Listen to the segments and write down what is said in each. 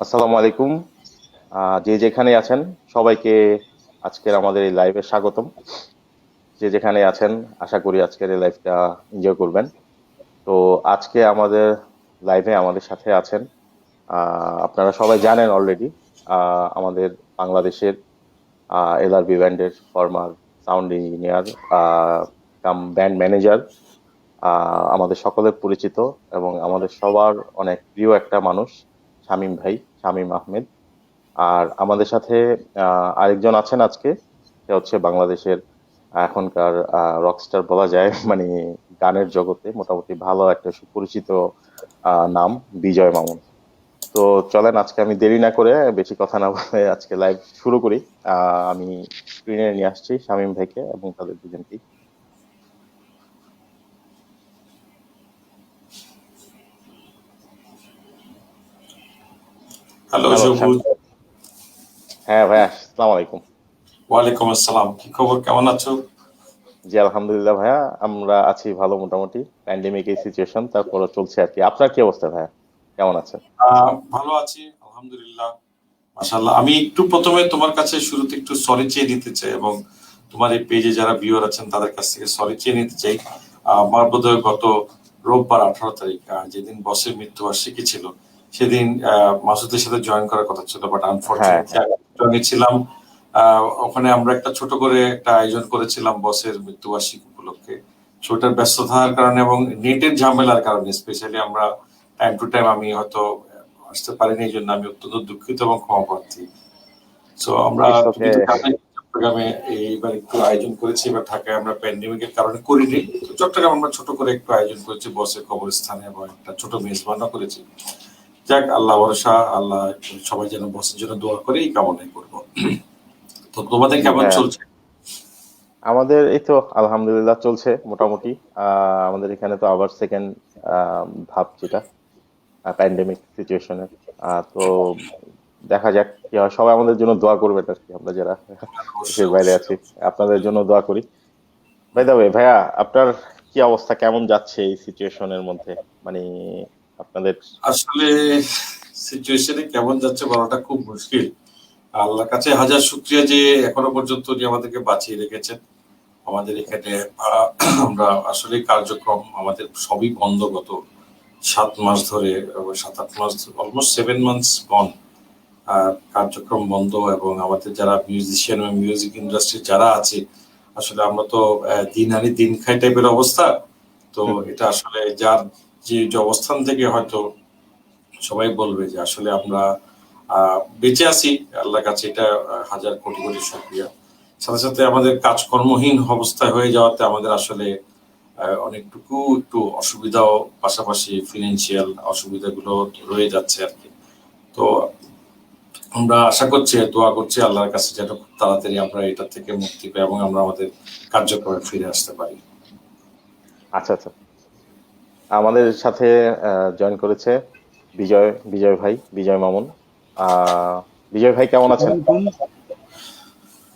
আসসালামু আলাইকুম। যে যেখানে আছেন সবাইকে আজকের আমাদের এই লাইভে স্বাগতম। যে যেখানে আছেন আশা করি আজকের এই লাইভটা এনজয় করবেন। তো আজকে আমাদের লাইভে আমাদের সাথে আছেন, আপনারা সবাই জানেন অলরেডি, আমাদের বাংলাদেশের এলআরবি ব্যান্ডের ফরমার সাউন্ড ইঞ্জিনিয়ার কাম ব্যান্ড ম্যানেজার, আমাদের সকলের পরিচিত এবং আমাদের সবার অনেক প্রিয় একটা মানুষ, শামীম ভাই, শামীম আহমেদ। আর আমাদের সাথে আরেকজন আছেন আজকে, সে হচ্ছে বাংলাদেশের এখনকার রকস্টার বলা যায় মানে গানের জগতে মোটামুটি ভালো একটা সুপরিচিত নাম, বিজয় মামুন। তো চলেন আজকে আমি দেরি না করে বেশি কথা না বলে আজকে লাইভ শুরু করি। আমি স্ক্রিনে নিয়ে আসছি শামীম ভাইকে এবং তাদের দুজনকে। হ্যালো হ্যালো সবুজ। শামীম। হ্যাঁ ভাইয়া, আসসালামু আলাইকুম। ওয়ালাইকুম আসসালাম, কি খবর, কেমন আছো? জি আলহামদুলিল্লাহ ভাইয়া, আমরা আছি ভালো মোটামুটি। প্যান্ডেমিক এই সিচুয়েশন, তারপরে চলছে আর কি। আপনার কি অবস্থা ভাইয়া, কেমন আছেন? ভালো আছি আলহামদুলিল্লাহ। মাশাআল্লাহ। আমি একটু প্রথমে তোমার কাছে শুরুতে একটু সরি চেয়ে নিতে চাই এবং তোমার এই পেজে যারা ভিউয়ার আছেন তাদের কাছ থেকে সরি চেয়ে নিতে চাই। আমার বোধহয় গত রোববার 18 তারিখ, যেদিন বসের মৃত্যুবার্ষিকী ছিল, সেদিন মাসুদের সাথে জয়েন করার কথা ছিল, বাট হ্যাঁ আনফরচুনেটলি হ্যাঁ। আমি ছিলাম। ওখানে আমরা একটা ছোট করে একটা আয়োজন করেছিলাম বসের মৃত্যুবার্ষিকী উপলক্ষে। ছোটার ব্যস্ততার কারণে এবং নেটের ঝামেলার কারণে স্পেশালি আমরা টাইম টু টাইম আমি হয়তো আসতে পারিনি, এই জন্য আমি অত্যন্ত দুঃখিত এবং ক্ষমা প্রার্থী। সো আমরা, ইটস তুমি ওকে। তো জানোই চট্টগ্রামে এইবার একটু আয়োজন করেছি, এবার ঢাকায় আমরা প্যান্ডেমিকের কারণে করিনি। তো চট্টগ্রাম আমরা ছোট করে একটু আয়োজন করেছি বসের কবরস্থানে এবং একটা ছোট মেজবানও করেছি। যাক, আল্লাহ ভরসা, আল্লাহ সবাই যেন বসের জন্য দোয়া করে এই কামনাই করবো। তো তোমাদের জি কেমন ভাইয়া, চলছে? আমাদের এই তো আলহামদুলিল্লাহ চলছে মোটামুটি। আমাদের এখানে তো আবার সেকেন্ড ধাপ, যেটা প্যান্ডেমিক সিচুয়েশনের। তো দেখা যাক কি হয়, সবাই আমাদের জন্য দোয়া করবেন আর কি, আমরা যারা দেশের অবশ্যই বাইরে অবশ্যই। আছি আপনাদের জন্য দোয়া করি। বাই দ্য ওয়ে ভাইয়া, আপনার কি অবস্থা, কেমন যাচ্ছে এই সিচুয়েশনের মধ্যে, মানে আপনাদের? আসলে সিচুয়েশনে কেমন যাচ্ছে বলাটা খুব মুশকিল। আল্লাহর কাছে হাজার শুকরিয়া যে এখনো পর্যন্ত উনি আমাদেরকে বাঁচিয়ে রেখেছেন। আমাদের এখানে আহ, আমরা আসলে কার্যক্রম আমাদের সবই বন্ধ গত 7 মাস ধরে, 7-8 মাস, অলমোস্ট 7 মান্থস বন্ধ। কার্যক্রম বন্ধ এবং আমাদের যারা মিউজিশিয়ান এবং মিউজিক ইন্ডাস্ট্রি যারা আছে, আসলে আমরা তো দিন আনি দিন খাই টাইপের অবস্থা। তো এটা আসলে যার যে অবস্থান থেকে হয়তো সবাই বলবে যে আসলে আমরা বেঁচে আছি, আল্লাহর কাছে এটা হাজার কোটি কোটি শুকরিয়া। সাথে সাথে আমাদের কাজকর্মহীন অবস্থায় হয়ে যাওয়াতে আমাদের আসলে অনেকটুকু একটু অসুবিধাও, পাশাপাশি ফিনান্সিয়াল অসুবিধাগুলো রয়ে যাচ্ছে আর কি। তো আমরা আশা করছি, দোয়া করছি আল্লাহর কাছে যেন খুব তাড়াতাড়ি আমরা এটা থেকে মুক্তি পাই এবং আমরা আমাদের কার্যক্রমে ফিরে আসতে পারি। আচ্ছা আচ্ছা। আমাদের সাথে জয়েন করেছে বিজয়, বিজয় ভাই, বিজয় মামুন। আহ বিজয় ভাই কেমন আছেন?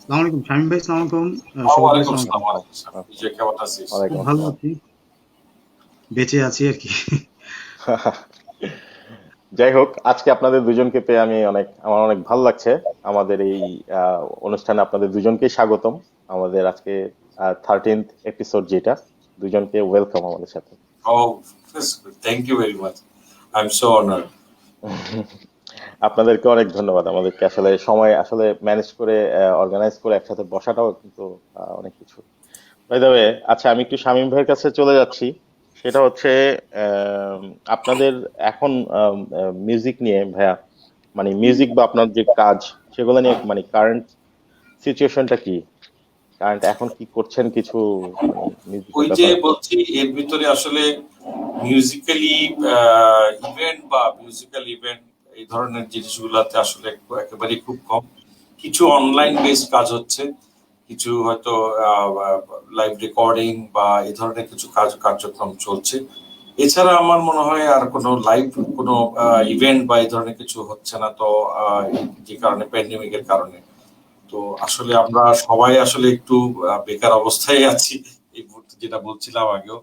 আসসালামু আলাইকুম শামীম ভাই, আসসালামু আলাইকুম। সবুজ ভাই, ওয়ালাইকুম আসসালামু সালাম, আলাইকুম। ওয়ালাইকুম সালাম। বিজয়, কেমন আছিস? খুব ওয়ালাইকুম ভালো আসসালাম। আছি, বেঁচে আছি আর কি। যাই হোক, আজকে আপনাদের দুজনকে পেয়ে আমার অনেক ভালো লাগছে। আমাদের এই অনুষ্ঠানে আপনাদের দুজনকেই স্বাগতম। আমাদের আজকে 13th এপিসোড, যেটা দুজনকে ওয়েলকাম আমাদের সাথে। Oh, thank you very much, I am so honoured. আপনাদেরকে অনেক ধন্যবাদ, আমাদেরকে আসলে সময় আসলে ম্যানেজ করে অর্গানাইজ করে একসাথে বসাটাও কিন্তু অনেক কিছু। বাই দ্য ওয়ে, আচ্ছা আমি একটু শামীম ভাইয়ের কাছে চলে যাচ্ছি। সেটা হচ্ছে আম, আপনাদের এখন মিউজিক নিয়ে ভাইয়া, মানে মিউজিক বা আপনার যে কাজ, সেগুলো নিয়ে মানে কারেন্ট সিচুয়েশনটা কি? কারেন্ট এখন কি করছেন কিছু, মানে মিউজিকের ওই যে ব্যাপারে? বলছি, এর ভিতরে আসলে মিউজিক্যালি ইভেন্ট বা মিউজিক্যাল ইভেন্ট এই ধরনের জিনিসগুলোতে আসলে একেবারে খুব কম। কিছু অনলাইন বেসড কাজ হচ্ছে, কিছু হয়তো লাইভ রেকর্ডিং বা এই ধরনের কিছু কার্যক্রম চলছে। এছাড়া আমার মনে হয় আর কোনো লাইভ কোনো ইভেন্ট বা এই ধরনের কিছু হচ্ছে না। তো যে কারণে, প্যান্ডেমিকের কারণে, তো আসলে আমরা সবাই আসলে একটু বেকার অবস্থায় আছি এই মুহূর্তে, যেটা বলছিলাম আগেও।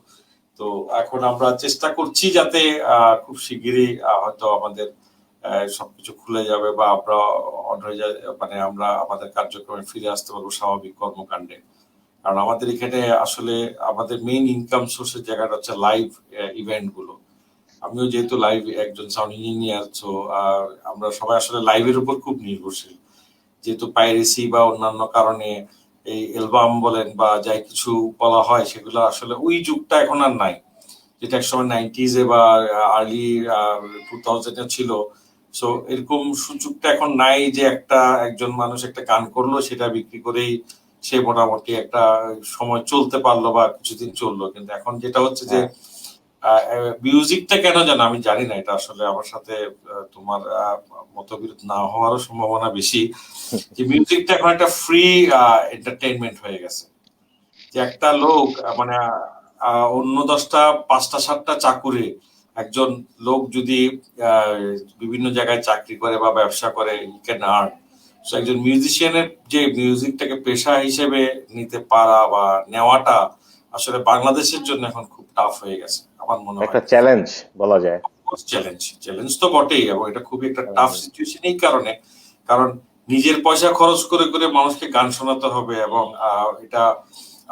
তো এখন আমরা চেষ্টা করছি যাতে খুব শিগগিরই হয়তো আমাদের সবকিছু খুলে যাবে বা আমরা অন হয়ে যায়, মানে আমরা আমাদের কার্যক্রমে ফিরে আসতে পারবো স্বাভাবিক কর্মকাণ্ডে। কারণ আমাদের এখানে আসলে আমাদের মেইন ইনকাম সোর্সের জায়গাটা হচ্ছে লাইভ ইভেন্ট গুলো। আমিও যেহেতু লাইভ একজন সাউন্ড ইঞ্জিনিয়ার, তো আমরা সবাই আসলে লাইভের উপর খুব নির্ভরশীল। যেহেতু পাইরেসি বা অন্যান্য কারণে এই অ্যালবাম বলেন বা যাই কিছু বলা হয়, সেগুলো আসলে ওই যুগটা এখন আর নাই, যেটা একসময় 90s বা আর্লি 2000 ছিল। সো এরকম সুযোগটা এখন নাই যে একজন মানুষ একটা গান করলো, সেটা বিক্রি করেই সে মোটামুটি একটা সময় চলতে পারলো বা কিছুদিন চললো। কিন্তু এখন যেটা হচ্ছে যে হ্যাঁ, মিউজিকটা কেন জানো, আমি জানি না, এটা আসলে আমার সাথে তোমার মতবিরোধ না হওয়ারও সম্ভাবনা বেশি, যে মিউজিকটা এখন একটা ফ্রি এন্টারটেইনমেন্ট হয়ে গেছে। যে একটা লোক মানে অন্য 10টা 5টা 7টা চাকুরে একজন লোক যদি আহ, বিভিন্ন জায়গায় চাকরি করে বা ব্যবসা করে, ই ক্যান আর্ন। একজন মিউজিশিয়ানের যে মিউজিকটাকে পেশা হিসেবে নিতে পারা বা নেওয়াটা আসলে বাংলাদেশের জন্য এখন খুব টাফ হয়ে গেছে আমার মনে একটা হয়। চ্যালেঞ্জ বলা যায়। চ্যালেঞ্জ চ্যালেঞ্জ তো বটেই, এবং এটা খুবই একটা টাফ হুম, সিচুয়েশন এই কারণে, কারণ নিজের পয়সা খরচ করে করে মানুষকে গান শোনাতে হবে, এবং এটা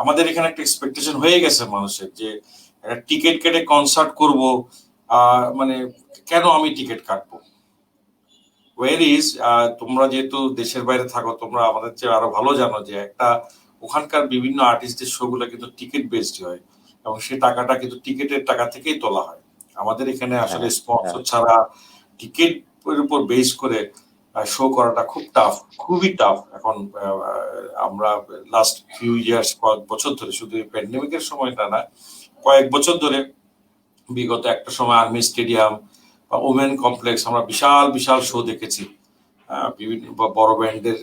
আমাদের এখানে একটা এক্সপেকটেশন হয়ে গেছে মানুষের, যে একটা টিকিট কেটে কনসার্ট করব, মানে কেন আমি টিকিট কাটবো? ওয়ের ইজ, তোমরা যেহেতু দেশের বাইরে থাকো, তোমরা আমাদের চেয়ে আরো ভালো জানো যে ওখানকার বিভিন্ন আর্টিস্টদের শো গুলো কিন্তু টিকিট বেসড হয়, এবং সে টাকাটা কিন্তু টিকিটের টাকা থেকেই তোলা হয়। আমাদের এখানে আসলে হ্যাঁ, হ্যাঁ। স্পন্সর ছাড়া টিকিট এর উপর বেস করে শো করাটা খুব টাফ, খুবই টাফ এখন। আমরা লাস্ট ফিউ ইয়ার্স, কয়েক বছর ধরে, শুধু প্যান্ডেমিকের সময়টা না, কয়েক বছর ধরে বিগত একটা সময় আর্মি স্টেডিয়াম বা ওমেন কমপ্লেক্স আমরা বিশাল বিশাল শো দেখেছি। বিভিন্ন বড় ব্যান্ডের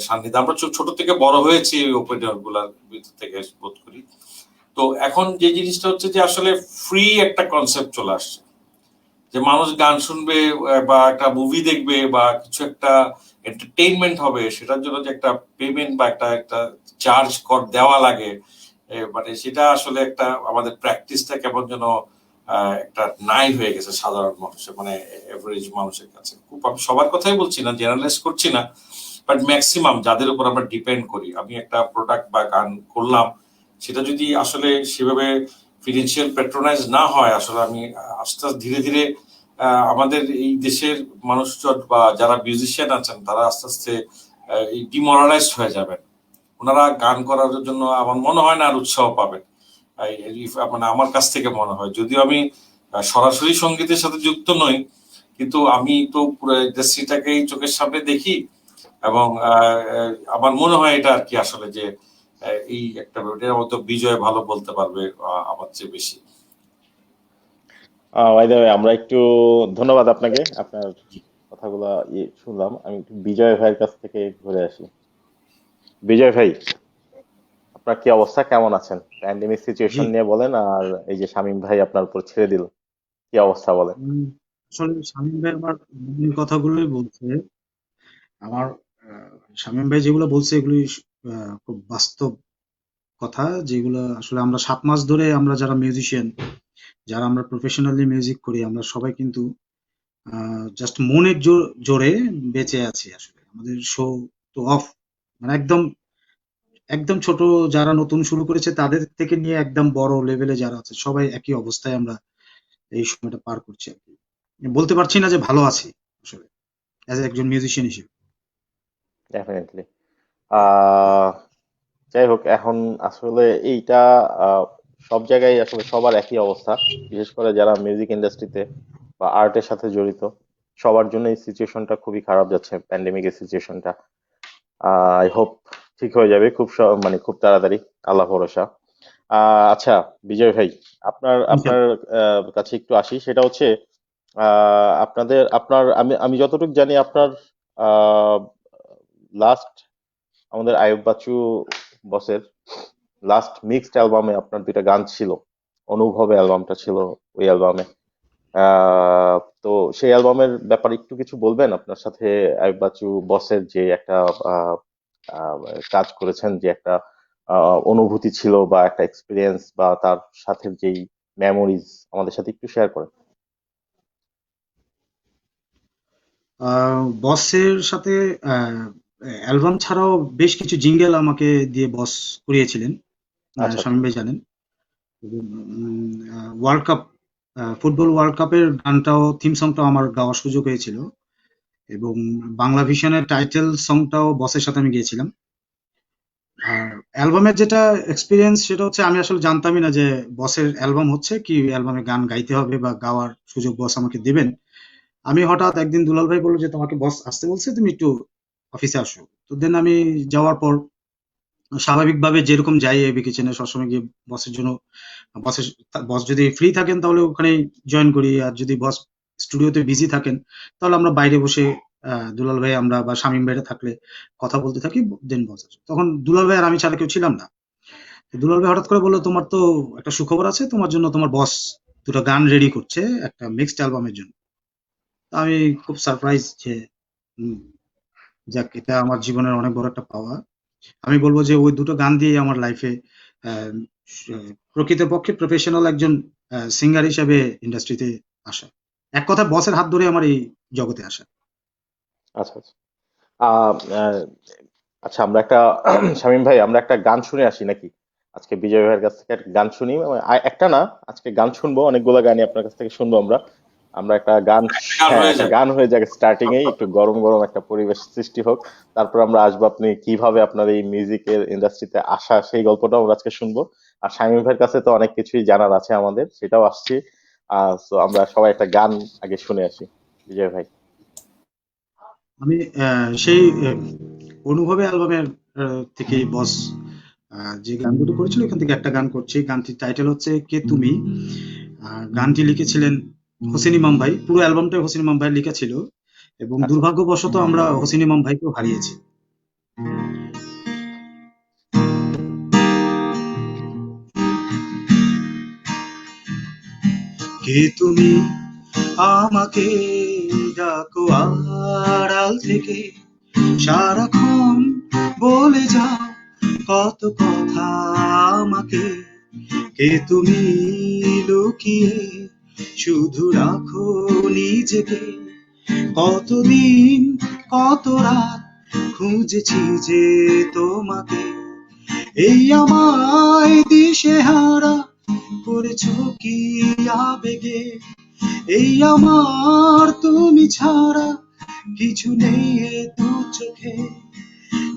সান্নিধ্যে আমরা ছোট থেকে বড় হয়েছি ওই ওপেনার গুলার ভিতর থেকে বোধ করি। তো এখন যে জিনিসটা হচ্ছে যে আসলে ফ্রি একটা কনসেপ্ট চলে আসছে, যে মানুষ গান শুনবে বা একটা মুভি দেখবে বা কিছু একটা এন্টারটেইনমেন্ট হবে, সেটার জন্য যে একটা পেমেন্ট বা একটা একটা চার্জ কর দেওয়া লাগে, মানে সেটা আসলে একটা আমাদের প্র্যাকটিসটা কেমন যেন একটা নাই হয়ে গেছে সাধারণ মানুষের, মানে এভারেজ মানুষের কাছে। খুব আমি সবার কথাই বলছি না, জেনারেলাইজ করছি না, বাট ম্যাক্সিমাম যাদের উপর আমরা ডিপেন্ড করি, আমি একটা প্রোডাক্ট বা গান করলাম, সেটা যদি আসলে সেভাবে ফিনান্সিয়াল প্যাট্রোনাইজ না হয়, আসলে আমি আস্তে আস্তে ধীরে ধীরে আমাদের এই দেশের মানুষজন বা যারা মিউজিশিয়ান আছেন, তারা আস্তে আস্তে ডিমোরালাইজড হয়ে যাবেন। ওনারা গান করার জন্য আমার মনে হয় না আর উৎসাহ পাবেন। মানে আমার কাছ থেকে মনে হয়, যদিও আমি সরাসরি সঙ্গীতের সাথে যুক্ত নই, কিন্তু আমি তো পুরো ইন্ডাস্ট্রিটাকেই চোখের সামনে দেখি, এবং আমার মনে হয় এটা আর কি আসলে যে এই একটা এটার মতো বিজয় ভালো বলতে পারবে আমার চেয়ে বেশি। বাই দ্য ওয়ে, আমরা একটু ধন্যবাদ আপনাকে, আপনার কথাগুলা শুনলাম। আমি একটু বিজয় ভাইয়ের কাছ থেকে ঘুরে আসি। বিজয় ভাই, আপনার কি অবস্থা, কেমন আছেন? প্যান্ডেমিক জি। সিচুয়েশন নিয়ে বলেন, আর এই যে শামীম ভাই আপনার উপর ছেড়ে দিল, কি অবস্থা বলেন। উম, আসলে শামীম ভাই আমার মূল কথাগুলোই বলছে। আমার শামীম ভাই যেগুলো বলছে এগুলি খুব বাস্তব কথা, যেগুলো আসলে আমরা 7 মাস ধরে, আমরা যারা মিউজিশিয়ান, যারা আমরা প্রফেশনালি মিউজিক করি, আমরা সবাই কিন্তু জাস্ট মনের জোরে বেঁচে আছি। আসলে আমাদের শো তো অফ, মানে একদম একদম ছোট যারা নতুন শুরু করেছে তাদের থেকে নিয়ে একদম বড় লেভেলে যারা আছে সবাই একই অবস্থায় আমরা এই সময়টা পার করছি আর কি। বলতে পারছি না যে ভালো আছি আসলে, অ্যাজ একজন মিউজিশিয়ান হিসেবে। ডেফিনেটলি। আহ যাই হোক, এখন আসলে এইটা আহ, সব জায়গায় আসলে সবার একই অবস্থা, বিশেষ করে যারা মিউজিক ইন্ডাস্ট্রিতে বা আর্টের সাথে জড়িত, সবার জন্য এই সিচুয়েশনটা খুবই খারাপ যাচ্ছে, প্যান্ডেমিকের সিচুয়েশনটা। আই হোপ ঠিক হয়ে যাবে খুব মানে খুব তাড়াতাড়ি, আল্লাহ ভরসা। আচ্ছা, বিজয় ভাই, আপনার আপনার ইনশাল্লাহ। কাছে একটু আসি। সেটা হচ্ছে আপনার, আমি আমি যতটুকু জানি আপনার লাস্ট, আমাদের আয়ুব বাচ্চু বসের লাস্ট মিক্সড অ্যালবামে আপনার দুইটা গান ছিল, অনুভবে অ্যালবামটা ছিল ওই অ্যালবামে। আহ তো সেই অ্যালবামের ব্যাপারে একটু কিছু বলবেন? আপনার সাথে আয়ুব বাচ্চু বসের যে একটা আহ, আহ, কাজ করেছেন, যে একটা অনুভূতি ছিল বা একটা এক্সপিরিয়েন্স, বা তার সাথে যেই মেমোরিজ, আমাদের সাথে একটু শেয়ার করেন। বসের সাথে অ্যালবাম ছাড়াও বেশ কিছু জিঙ্গেল আমাকে দিয়ে বস করিয়েছিলেন। আচ্ছা আচ্ছা। শামীম ভাই জানেন। ওয়ার্ল্ড কাপ, ফুটবল ওয়ার্ল্ড কাপের গানটাও, থিম সংটাও আমার গাওয়ার সুযোগ হয়েছিল, এবং বাংলা ভিশনের টাইটেল সংটাও বসের সাথে আমি গেয়েছিলাম। আর অ্যালবামের যেটা এক্সপিরিয়েন্স, সেটা হচ্ছে আমি আসলে জানতামই না যে বসের অ্যালবাম হচ্ছে, কি অ্যালবামে গান গাইতে হবে বা গাওয়ার সুযোগ বস আমাকে দেবেন। আমি হঠাৎ একদিন দুলাল ভাই বললো যে তোমাকে বস আসতে বলছে, তুমি একটু অফিসে আসো। তো দেন আমি যাওয়ার পর স্বাভাবিকভাবে যেরকম যাই এবি কিচেনে সবসময় গিয়ে বসের জন্য, বসের বস যদি ফ্রি থাকেন তাহলে ওখানে জয়েন করি, আর যদি বস স্টুডিওতে বিজি থাকেন তাহলে আমরা বাইরে বসে দুলাল ভাই আমরা বা শামীম ভাইরা থাকলে কথা বলতে থাকি। দেন বস আসে। তখন দুলাল ভাই আর আমি ছাড়া কেউ ছিলাম না। তো দুলাল ভাই হঠাৎ করে বললো, তোমার তো একটা সুখবর আছে, তোমার জন্য তোমার বস দুটো গান রেডি করছে একটা মিক্সড অ্যালবামের জন্য। তো আমি খুব সারপ্রাইজ যে উম, যাক, এটা আমার জীবনের অনেক বড় একটা পাওয়া। আমি বলবো যে ওই দুটো গান দিয়ে আমার লাইফে প্রকৃতপক্ষে প্রফেশনাল একজন সিঙ্গার হিসেবে ইন্ডাস্ট্রিতে আসা, এক কথা বসের হাত ধরে আমার এই জগতে আসা। আচ্ছা আচ্ছা। আহ, আহ, আচ্ছা, আমরা একটা শামীম ভাই, আমরা একটা গান শুনে আসি নাকি? আজকে বিজয় ভাইয়ের কাছ থেকে একটা গান শুনি, একটা না, আজকে গান শুনবো, অনেকগুলো গানই আপনার কাছ থেকে শুনবো আমরা। আমরা একটা গান, গান হ্যাঁ হয়ে একটা যাক। গান হয়ে যাক, স্টার্টিং এই একটু গরম গরম একটা পরিবেশ সৃষ্টি হোক। তারপর আমরা আসবো আপনি কিভাবে আপনার এই মিউজিকের ইন্ডাস্ট্রিতে আসা, সেই গল্পটাও আমরা আজকে শুনবো। আর শামীম ভাইয়ের কাছে তো অনেক কিছুই জানার আছে আমাদের, সেটাও আসছি। তো আমরা সবাই একটা গান আগে শুনে আসি, বিজয় ভাই। আমি সেই অনুভবে অ্যালবামের থেকে বস যে গানগুলো করেছিল এখান থেকে একটা গান করছি। গানটির টাইটেল হচ্ছে কে তুমি। গানটি লিখেছিলেন হোসেন ইমাম ভাই। পুরো অ্যালবামটাই হোসেন ইমাম ভাই লেখা ছিল, এবং আচ্ছা আচ্ছা। দুর্ভাগ্যবশত আমরা হোসেন ইমাম ভাইকেও হারিয়েছি। কে তুমি, আমাকে ডাকো আড়াল থেকে, সারাক্ষণ বলে যাও কত কথা আমাকে। কে তুমি, লুকিয়ে শুধু রাখো নিজেকে, কতদিন কত রাত খুঁজেছি যে তোমাকে। এই আমায় দিশেহারা করেছো কি আবেগে, এই আমার তুমি ছাড়া কিছু নেই এ দু চোখে।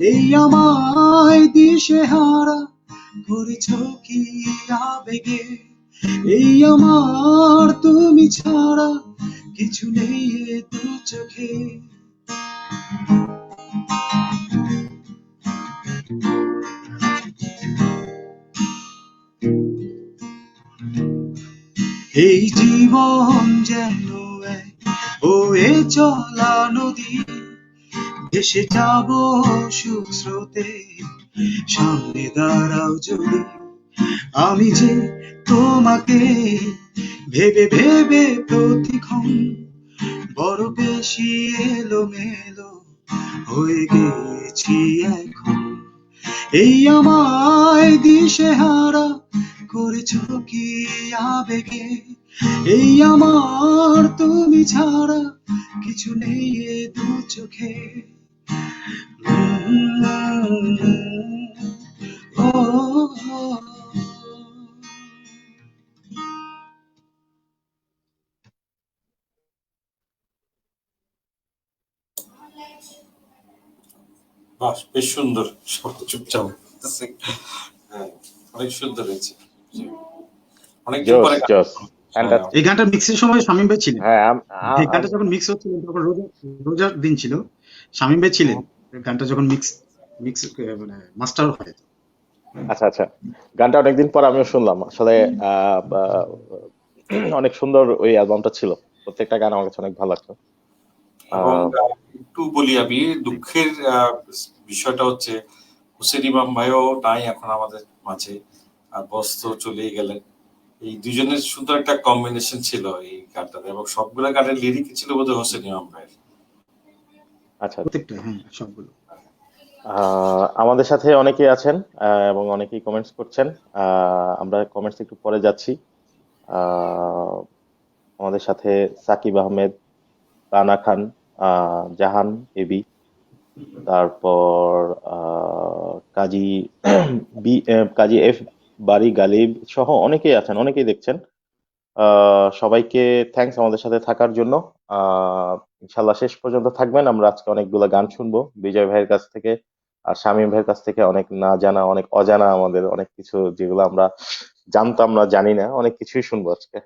এই আমায় দিশেহারা করেছো কি আবেগে, এই আমার তুমি ছাড়া কিছু নেই এ দু চোখে। এই জীবন যেন এক বয়ে চলা নদী, ভেসে যাব সুস্রোতে, সামনে দাঁড়াও যদি। আমি যে তোমাকে ভেবে ভেবে প্রতিক্ষণ বড় বেশি এলোমেলো হয়ে গেছি এখন। এই আমায় দিশেহারা করেছো কি আবেগে, এই আমার তুমি ছাড়া কিছু নেই এ দু চোখে। ও, বাহ, বেশ সুন্দর। সব চুপচাপ আছে। হ্যাঁ, অনেক সুন্দর হয়েছে। অনেকদিন জোস পরে গান। জোস, হ্যাঁ, এই ফ্যান্টাস্টিক। গানটা মিক্সের সময় শামীম ভাই ছিলেন। হ্যাঁ এই গানটা যখন মিক্স হচ্ছিল তখন রোজার দিন ছিল, শামীম ভাই ছিলেন। গানটা যখন মিক্স মিক্স মানে মাস্টার হয়। আচ্ছা আচ্ছা। গানটা অনেকদিন পর আমিও শুনলাম আসলে। অনেক সুন্দর ওই অ্যালবামটা ছিল, প্রত্যেকটা গান আমার কাছে অনেক ভালো লাগতো। এবং আহ, একটু বলি আমি, দুঃখের বিষয়টা হচ্ছে হোসেন ইমাম ভাইও নাই এখন আমাদের মাঝে, আর বস তো চলেই গেলেন। এই দুজনের সুন্দর একটা কম্বিনেশন ছিল এই গানটাতে, এবং সবগুলো গানের লিরিক ছিল বোধহয় হোসেন ইমাম ভাইয়ের। আচ্ছা আচ্ছা। প্রত্যেকটা, হ্যাঁ সবগুলো। আমাদের সাথে অনেকেই আছেন, এবং অনেকেই কমেন্টস করছেন। আমরা কমেন্টস একটু পরে যাচ্ছি। আহ, আমাদের সাথে সাকিব আহমেদ, রানা খান, জাহান এবি, তারপর কাজী কাজী এফ বারি গালিব সহ অনেকেই আছেন, অনেকেই দেখছেন। সবাইকে থ্যাঙ্কস আমাদের সাথে থাকার জন্য। ইনশাল্লাহ শেষ পর্যন্ত থাকবেন। আমরা আজকে অনেকগুলো গান শুনবো বিজয় ভাইয়ের কাছ থেকে আর শামীম ভাইয়ের কাছ থেকে, অনেক না জানা অনেক অজানা আমাদের অনেক কিছু যেগুলো আমরা জানতাম না, জানি না, অনেক কিছুই শুনবো আজকে।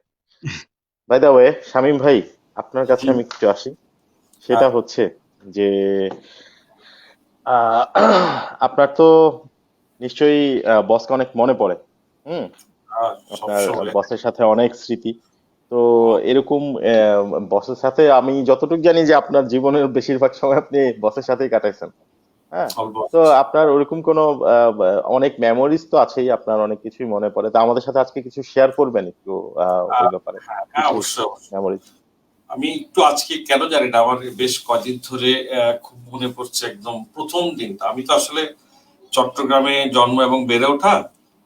বাই দ্য ওয়ে শামীম ভাই, আপনার কাছে জি। আমি একটু আসি। সেটা হ্যাঁ, হচ্ছে যে আহ, আপনার তো নিশ্চয়ই বসকে অনেক মনে পড়ে। হুম। আপনার সবসময়। বসের সাথে অনেক স্মৃতি। তো এরকম বসের সাথে আমি যতটুকু জানি যে আপনার জীবনের বেশিরভাগ সময় আপনি বসের সাথেই কাটাইছেন। হ্যাঁ। তো অলমোস্ট। আপনার ওরকম কোনো অনেক মেমোরিজ তো আছেই, আপনার অনেক কিছুই মনে পড়ে, তা আমাদের সাথে আজকে কিছু শেয়ার করবেন একটু ওই ব্যাপারে হ্যাঁ, হ্যাঁ, কিছু অবশ্যই অবশ্যই। মেমোরিজ। আমি একটু আজকে কেন জানি না আমার বেশ কদিন ধরে খুব মনে পড়ছে একদম প্রথম দিন। আমি তো আসলে চট্টগ্রামে জন্ম এবং বেড়ে ওঠা।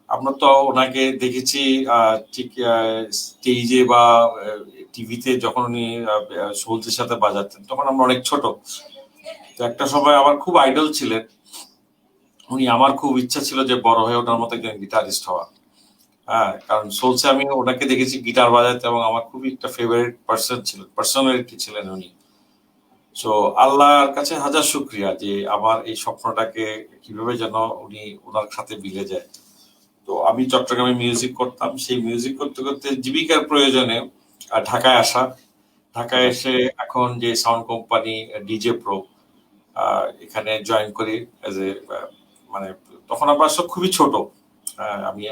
আমরা তো ওনাকে দেখেছি ঠিক স্টেজে বা টিভিতে যখন উনি সলজের সাথে বাজাতেন, তখন আমরা অনেক ছোট। তো একটা সময় আমার খুব আইডল ছিলেন উনি। আমার খুব ইচ্ছা ছিল যে বড় হয়ে ওনার মতো একজন গিটারিস্ট হওয়া। হ্যাঁ, কারণ সোলসে আমি ওনাকে দেখেছি গিটার বাজাতে এবং আমার খুবই একটা ফেভারিট পার্সন ছিলেন, পার্সোনালিটি ছিলেন উনি। সো আল্লাহর কাছে হাজার শুক্রিয়া যে আমার এই স্বপ্নটাকে কিভাবে যেন উনি ওনার সাথে মিলে যায়। তো আমি চট্টগ্রামে মিউজিক করতাম, সেই মিউজিক করতে করতে জীবিকার প্রয়োজনে ঢাকায় আসা। ঢাকায় আচ্ছা এসে এখন যে সাউন্ড কোম্পানি ডিজে প্রো, এখানে জয়েন করি এজ এ, মানে তখন আমরা সব খুবই ছোট। আমি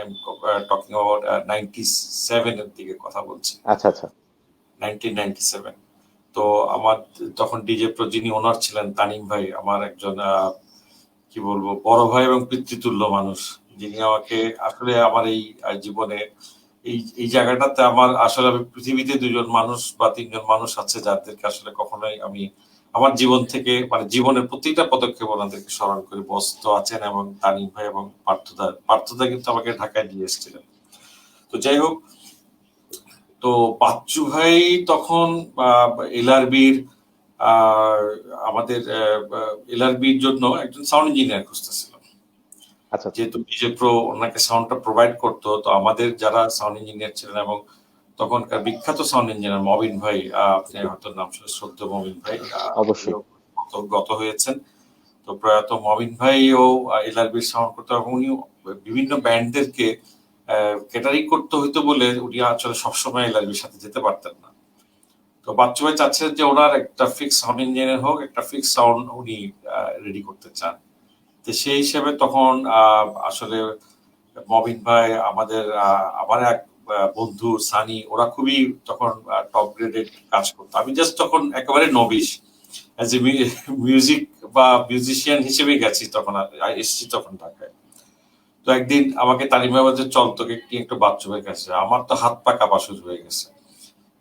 টকিং অ্যাবাউট 97 এর দিকে কথা বলছি, আচ্ছা আচ্ছা। 1997। তো আমার তখন ডিজে প্রো যিনি ওনার ছিলেন তানিম ভাই, আমার একজন কি বলবো বড় ভাই এবং পিতৃতুল্য মানুষ, যিনি আমাকে আসলে আমার এই জীবনে এই এই জায়গাটাতে আমার আসলে আমি পৃথিবীতে দুজন মানুষ বা তিনজন মানুষ আছে যাদেরকে আসলে কখনোই আমি আমার জীবন থেকে মানে জীবনের প্রতিটা পদক্ষেপ ওনাদেরকে স্মরণ করি। বস তো আছেন এবং তানিম ভাই এবং পার্থদা। পার্থদা কিন্তু আমাকে ঢাকায় নিয়ে এসেছিলেন। তো যাই হোক, তো বাচ্চু ভাই তখন এলআরবির আমাদের এলআরবির জন্য একজন সাউন্ড ইঞ্জিনিয়ার খুঁজতেছিল। আচ্ছা আচ্ছা। যেহেতু ডিজে প্রো ওনাকে সাউন্ডটা প্রোভাইড করতো, তো আমাদের যারা সাউন্ড ইঞ্জিনিয়ার ছিলেন এবং তখনকার বিখ্যাত সাউন্ড ইঞ্জিনিয়ার মবিন ভাই, আপনি হয়তো নাম শুনে, শ্রদ্ধ মবিন ভাই, অবশ্যই। উনিও গত হয়েছেন। তো প্রয়াত মবিন ভাইও এলআরবির সাউন্ড করতো এবং উনি বিভিন্ন ব্যান্ডদেরকে ক্যাটারিং করতে হইতো বলে উনি আসলে সবসময় এলআরবির সাথে যেতে পারতেন না। তো বাচ্চু ভাই চাচ্ছেন যে ওনার একটা ফিক্স সাউন্ড ইঞ্জিনিয়ার হোক, একটা ফিক্স সাউন্ড উনি রেডি করতে চান। তো সেই হিসেবে তখন আসলে মবিন ভাই, আমাদের আমার এক বন্ধু সানি, ওরা খুবই তখন টপ গ্রেডেড কাজ করতো। আমি জাস্ট তখন একেবারে নবিশ অ্যাজ এ মিউজিক বা মিউজিশিয়ান হিসেবে গেছি তখন, এসেছি তখন ঢাকায়। তো একদিন আমাকে তালিম ভাই বলছে, চল তোকে একটু বাচ্চু ভাইয়ের কাছে। আমার তো হাত পা কাঁপা শুরু হয়ে গেছে।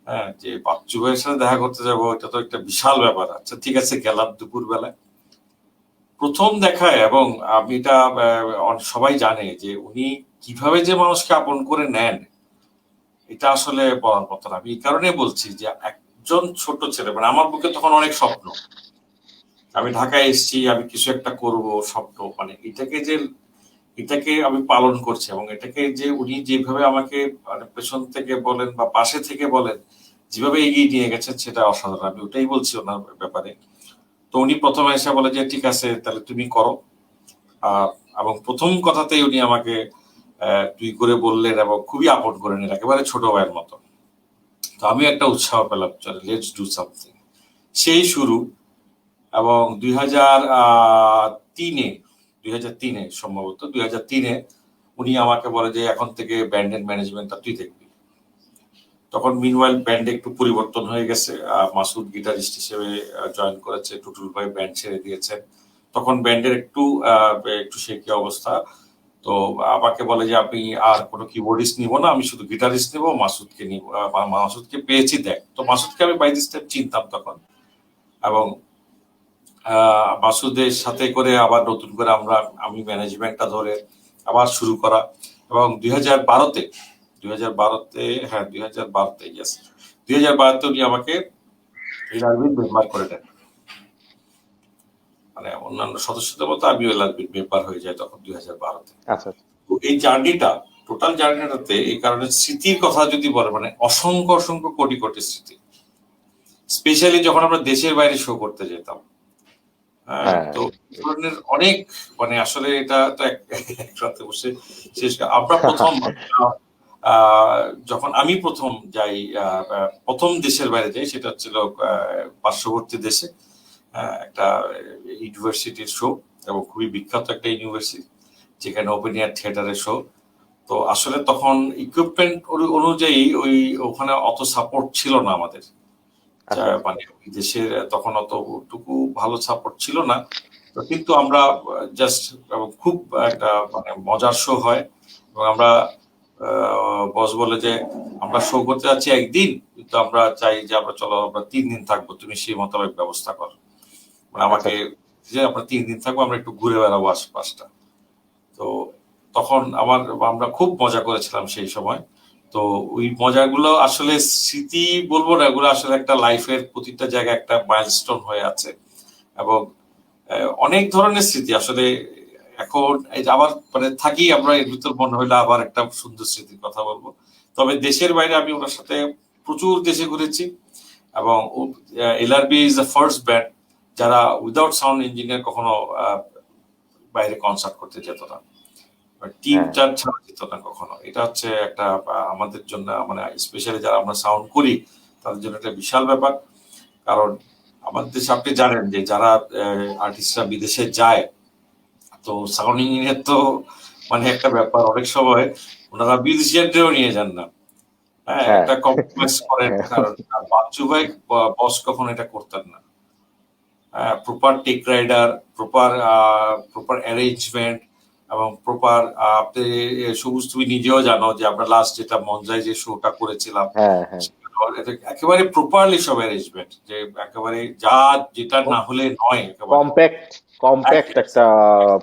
হ্যাঁ, যে বাচ্চু ভাইয়ের সাথে দেখা করতে যাবো, এটা তো একটা বিশাল ব্যাপার। আচ্ছা ঠিক আছে, গেলাম দুপুর বেলায়। প্রথম দেখায় এবং আমি এটা সবাই জানে যে উনি কিভাবে যে মানুষকে আপন করে নেন, এটা আসলে বলার মতো না। আমি এই কারণে বলছি যে একজন ছোট ছেলে, মানে আমার বুকে তখন অনেক স্বপ্ন। আমি ঢাকায় এসেছি, আমি কিছু একটা করব, স্বপ্ন, মানে এটাকে আমি পালন করছি এবং এটাকে যে উনি যেভাবে আমাকে মানে পেছন থেকে বলেন বা পাশে থেকে বলেন, যেভাবে এগিয়ে নিয়ে গেছেন, সেটা অসাধারণ। আমি ওটাই বলছি ওনার ব্যাপারে। তো উনি প্রথমে এসে বলে যে ঠিক আছে তাহলে তুমি করো। আহ, এবং প্রথম কথাতেই উনি আমাকে তুই করে বললেন এবং খুবই আপন করে নিলেন, একেবারে ছোট ভাইয়ের মতো। তো আমি একটা উৎসাহ পেলাম, চলে লেটস ডু সামথিং। সেই শুরু। এবং 2003-এ, 2003-এ সম্ভবত 2003-এ উনি আমাকে বলে যে এখন থেকে ব্যান্ডের ম্যানেজমেন্টটা তুই দেখবি। তখন মিনওয়াইল ব্যান্ডে একটু পরিবর্তন হয়ে গেছে। মাসুদ গিটারিস্ট হিসেবে জয়েন করেছে, টুটুল ভাই ব্যান্ড ছেড়ে দিয়েছেন। তখন ব্যান্ডের একটু শেকি অবস্থা। তো আমাকে বলে যে আমি আর কোনো কিবোর্ডিস্ট নিব না, আমি শুধু গিটারিস্ট নিব, মাসুদকে নিব। মাসুদকে পেয়েছি দেখ। তো মাসুদকে আমি বাই দিস টাইম চিনতাম তখন। এবং মাসুদের সাথে করে আবার নতুন করে আমি ম্যানেজমেন্টটা ধরে আবার শুরু করা। এবং 2012-তে, 2012-তে, হ্যাঁ 2012-তে, ইয়েস, 2012-তে উনি আমাকে এলআরবির মেম্বার করে দেন। মানে অন্যান্য সদস্যদের মতো আমিও এলআরবির মেম্বার হয়ে যাই তখন 2012-তে। আচ্ছা আচ্ছা। তো এই জার্নিটা, টোটাল জার্নিটাতে এই কারণে স্মৃতির কথা যদি বলে, মানে অসংখ্য অসংখ্য কোটি কোটি স্মৃতি, স্পেশালি যখন আমরা দেশের বাইরে শো করতে যেতাম। হ্যাঁ, হ্যাঁ তো এই ধরনের অনেক, মানে আসলে এটা তো একসাথে বসে শেষ আমরা প্রথম যখন আমি প্রথম যাই, প্রথম দেশের বাইরে যাই, সেটা হচ্ছিল পার্শ্ববর্তী দেশে একটা ইউনিভার্সিটির শো, এবং খুবই বিখ্যাত একটা ইউনিভার্সিটি, যেখানে ওপেন এয়ার থিয়েটারের শো। তো আসলে তখন ইকুইপমেন্ট অনুযায়ী ওখানে অত সাপোর্ট ছিল না আমাদের, আচ্ছা আচ্ছা। মানে ওই দেশের তখন অতটুকু ভালো সাপোর্ট ছিল না। তো কিন্তু আমরা জাস্ট খুব একটা মানে মজার শো হয়, এবং আমরা বস বলে যে আমরা শো করতে যাচ্ছি একদিন, কিন্তু আমরা চাই যে আমরা চলো আমরা 3 দিন থাকবো, তুমি সেই মোতাবেক ব্যবস্থা করো। মানে আচ্ছা আমাকে আচ্ছা। যে আমরা 3 দিন থাকবো, আমরা একটু ঘুরে বেড়াবো আশপাশটা। তো তখন আমরা খুব মজা করেছিলাম সেই সময়। তো ওই মজাগুলো আসলে স্মৃতি বলবো না, এগুলো আসলে একটা লাইফের প্রতিটা জায়গায় একটা মাইলস্টোন হয়ে আছে। এবং অনেক ধরনের স্মৃতি আসলে এখন এই যে আবার মানে থাকি আমরা, এর ভিতর মনে হইলে আবার একটা সুন্দর স্মৃতির কথা বলবো। তবে দেশের বাইরে আমি ওনার সাথে প্রচুর দেশে ঘুরেছি, এবং LRB is the first band যারা উইদাউট সাউন্ড ইঞ্জিনিয়ার কখনো বাইরে কনসার্ট করতে যেত না, টিম হ্যাঁ চার ছাড়া যেত না কখনো। এটা হচ্ছে একটা আমাদের জন্য, মানে স্পেশালি যারা আমরা সাউন্ড করি তাদের জন্য একটা বিশাল ব্যাপার। কারণ আমাদের দেশে আপনি জানেন যে যারা আর্টিস্টরা বিদেশে যায়, তো সাউন্ড ইঞ্জিনিয়ার তো মানে একটা ব্যাপার, অনেক সময় ওনারা মিউজিশিয়ানদেরও নিয়ে যান না। হ্যাঁ, হ্যাঁ একটা কম্প্রোমাইজ করেন, হ্যাঁ কারণ বাচ্চু ভাই বস কখনো এটা করতেন না। Proper tech rider, proper proper arrangement, এবং প্রপার আপনি সবুজ তুমি নিজেও জানো যে আমরা লাস্ট যেটা মঞ্জায় যে শোটা করেছিলাম, হ্যাঁ হ্যাঁ। একেবারে প্রপারলি সব অ্যারেঞ্জমেন্ট, যে একেবারে যা যেটা না হলে নয় একেবারে। কম্প্যাক্ট কম্প্যাক্ট একটা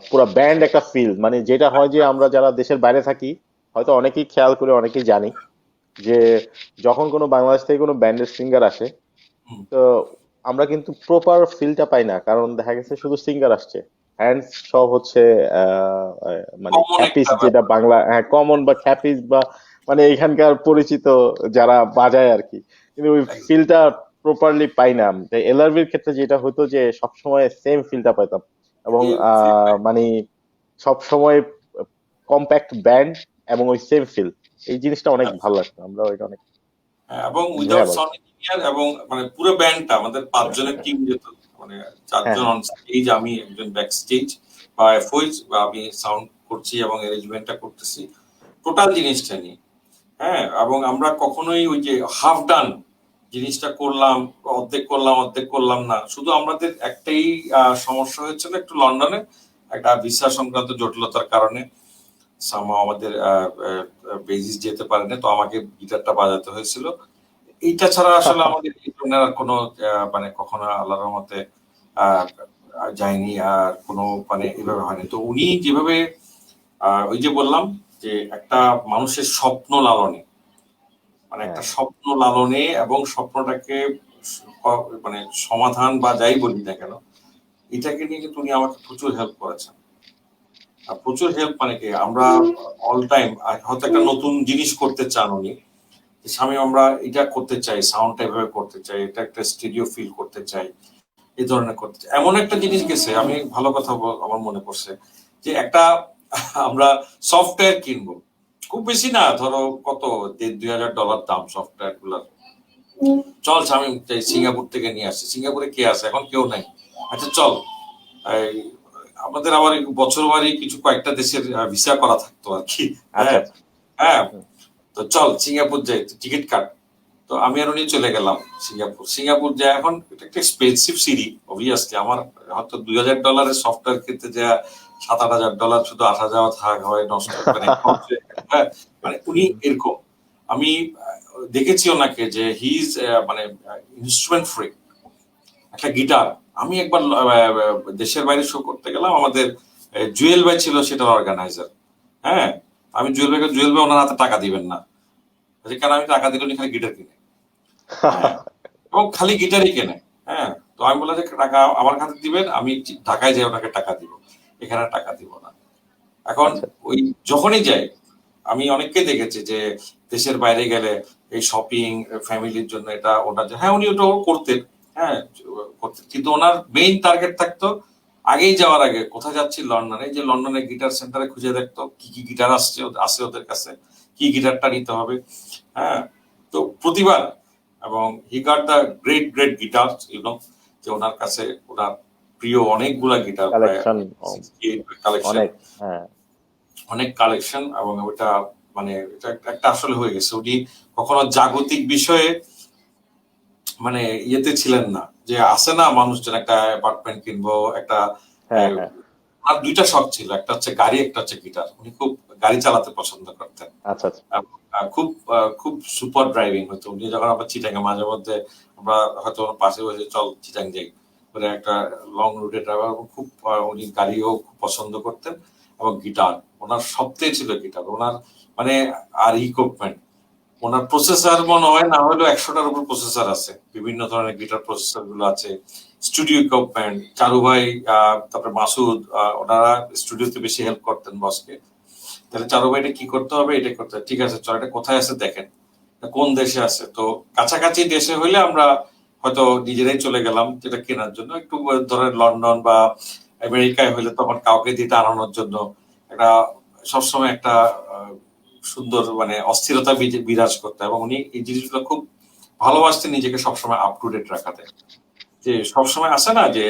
পুরো ব্যান্ড একটা ফিল, মানে যেটা হয় যে আমরা যারা দেশের বাইরে থাকি হয়তো অনেকেই খেয়াল করে অনেকেই জানি যে যখন কোনো বাংলাদেশ থেকে কোনো ব্যান্ডের সিঙ্গার আসে, হুম, তো আমরা কিন্তু প্রপার ফিলটা পাই না, কারণ দেখা গেছে শুধু সিঙ্গার আসছে, হ্যান্ডস সব হচ্ছে মানে কমন খ্যাপিস, একটা যেটা ব্যাপার। বাংলা, হ্যাঁ কমন বা খ্যাপিস বা মানে এখানকার পরিচিত যারা বাজায় আর কি, কিন্তু ওই ফিলটা প্রপারলি পাই না। এলআরবির ক্ষেত্রে যেটা হতো যে সবসময় সেম ফিলটা পাইতাম, এবং মানে সবসময় কম্প্যাক্ট ব্যান্ড এবং ওই সেম ফিল, এই জিনিসটা অনেক ভালো লাগতো, আমরা ওইটা অনেক এবং উইদাউট এনজয়েবল। সাউন্ড ইঞ্জিনিয়ার, এবং মানে পুরো ব্যান্ডটা আমাদের 5 জনের টিম যেত, মানে হ্যাঁ 4 জন হ্যাঁ অন স্টেজ, আমি একজন ব্যাক স্টেজ বা এফওইস, বা আমি সাউন্ড করছি এবং অ্যারেঞ্জমেন্টটা করতেছি টোটাল জিনিসটা নিয়ে। হ্যাঁ, এবং আমরা কখনোই ওই যে হাফ ডান জিনিসটা করলাম, অর্ধেক করলাম না। শুধু আমাদের একটাই সমস্যা হয়েছিল একটু লন্ডনে, একটা ভিসা সংক্রান্ত জটিলতার কারণে আমাদের বেজিস যেতে পারেনি, তো আমাকে গিটারটা বাজাতে হয়েছিল। এইটা ছাড়া আসলে আমাদের এই ধরনের আর কোনো মানে কখনো আল্লাহর রহমতে আহ, যায়নি, আর কোনো মানে এভাবে হয়নি। তো উনি যেভাবে ওই যে বললাম যে একটা মানুষের স্বপ্ন লালনে, মানে একটা হ্যাঁ স্বপ্ন লালনে এবং স্বপ্নটাকে মানে সমাধান বা যাই বলি না কেন, এটাকে নিয়ে কিন্তু উনি আমাকে প্রচুর হেল্প করেছেন। আর প্রচুর হেল্প মানে কি, আমরা অল টাইম হয়তো একটা নতুন জিনিস করতে চান উনি, স্বামী আমরা এটা করতে চাই, সাউন্ডটা এভাবে করতে চাই, এটা একটা স্টুডিও ফিল করতে চাই, এই ধরনের করতে চাই। এমন একটা জিনিস গেছে, আমি ভালো কথা আমার মনে পড়ছে যে একটা আমরা সফটওয়্যার কিনবো, খুব বেশি না, ধরো কত $1,500 দাম সফটওয়্যার গুলার। চল স্বামী সিঙ্গাপুর থেকে নিয়ে আসছে, সিঙ্গাপুরে কে আছে এখন, কেউ নাই। আচ্ছা চল, এই আমাদের আবার বছর বাড়ি কিছু কয়েকটা দেশের ভিসা করা থাকতো আর কি। আচ্ছা হ্যাঁ, আচ্ছা। হ্যাঁ, হুম। তো চল সিঙ্গাপুর যাই, টিকিট কাট। তো আমি আর উনি চলে গেলাম সিঙ্গাপুর। সিঙ্গাপুর যায়, এখন এটা একটা এক্সপেন্সিভ সিটি অবভিয়াসলি, আমার হয়তো $2,000 সফটওয়্যার কিনতে যা $7,000 শুধু আসা যাওয়া থাকা হয় নষ্ট, মানে হ্যাঁ, মানে উনি এরকম। আমি দেখেছি ওনাকে যে হি ইজ মানে ইনস্ট্রুমেন্ট ফ্রি, একটা গিটার। আমি একবার দেশের বাইরে শো করতে গেলাম, আমাদের জুয়েল ভাই ছিল সেটার অর্গানাইজার। হ্যাঁ, আমি জুয়েল ভাই ওনার হাতে টাকা দিবেন না, কারণ আমি টাকা দিলে উনি খালি গিটার কিনে। হ্যাঁ, এবং খালি গিটারই কেনে। হ্যাঁ, তো আমি বললাম যে টাকা আমার কাছে দিবেন, আমি ঢাকায় যাই ওনাকে টাকা দিব, এখানে টাকা দিব না। এখন আচ্ছা ওই যখনই যাই আমি অনেককে দেখেছি যে দেশের বাইরে গেলে এই শপিং ফ্যামিলির জন্য এটা ওটা হ্যাঁ উনি ওটাও করতেন, হ্যাঁ করতেন, কিন্তু ওনার মেইন টার্গেট থাকতো আগেই যাওয়ার আগে কোথায় যাচ্ছি লন্ডনে, যে লন্ডনের গিটার সেন্টারে খুঁজে দেখতো কি কি গিটার আসছে ওদের কাছে, কি গিটারটা নিতে হবে। হ্যাঁ, তো প্রতিবার, এবং he got the great great guitar you know, যে ওনার কাছে ওনার প্রিয় অনেকগুলা গিটার, প্রায় কালেকশন কালেকশন, অনেক, হ্যাঁ অনেক কালেকশন, এবং ওটা মানে এটা একটা আসলে হয়ে গেছে। উনি কখনো জাগতিক বিষয়ে মানে ইয়েতে ছিলেন না, যে আসে না মানুষজন একটা অ্যাপার্টমেন্ট কিনবো একটা। হ্যাঁ হ্যাঁ। আর দুইটা শখ ছিল, একটা হচ্ছে গাড়ি, একটা হচ্ছে গিটার। উনি খুব গাড়ি চালাতে পছন্দ করতেন, আচ্ছা আচ্ছা। খুব খুব সুপার ড্রাইভিং হতো। উনি যখন আবার চিটাঙ্গে মাঝে মধ্যে আমরা হয়তো ওনার পাশে বসে চল চিটাং যাই, মানে একটা লং রুটে ড্রাইভার, খুব উনি গাড়িও খুব পছন্দ করতেন। এবং গিটার ওনার সবচেয়ে ছিল গিটার ওনার, মানে আর ইকুইপমেন্ট ওনার প্রসেসর মনে হয় না হলেও 100টার উপর প্রসেসর আছে, বিভিন্ন ধরনের গিটার প্রসেসর গুলো আছে, স্টুডিও ইকুইপমেন্ট। চারু ভাই, তারপরে মাসুদ, ওনারা স্টুডিওতে বেশি হেল্প করতেন বসকে। তাহলে চারু ভাই এটা কি করতে হবে, এটা করতে হবে, ঠিক আছে চল এটা কোথায় আছে দেখেন, কোন দেশে আছে। তো কাছাকাছি দেশে হইলে আমরা হয়তো নিজেরাই চলে গেলাম যেটা কেনার জন্য, একটু ধরেন লন্ডন বা আমেরিকায় হইলে তখন কাউকে দিতে আনানোর জন্য একটা সবসময় একটা সুন্দর মানে অস্থিরতা বিরাজ করতে, এবং উনি এই জিনিসগুলো খুব ভালোবাসতেন, নিজেকে সবসময় আপ টু ডেট রাখাতে। যে সবসময় আসে না যে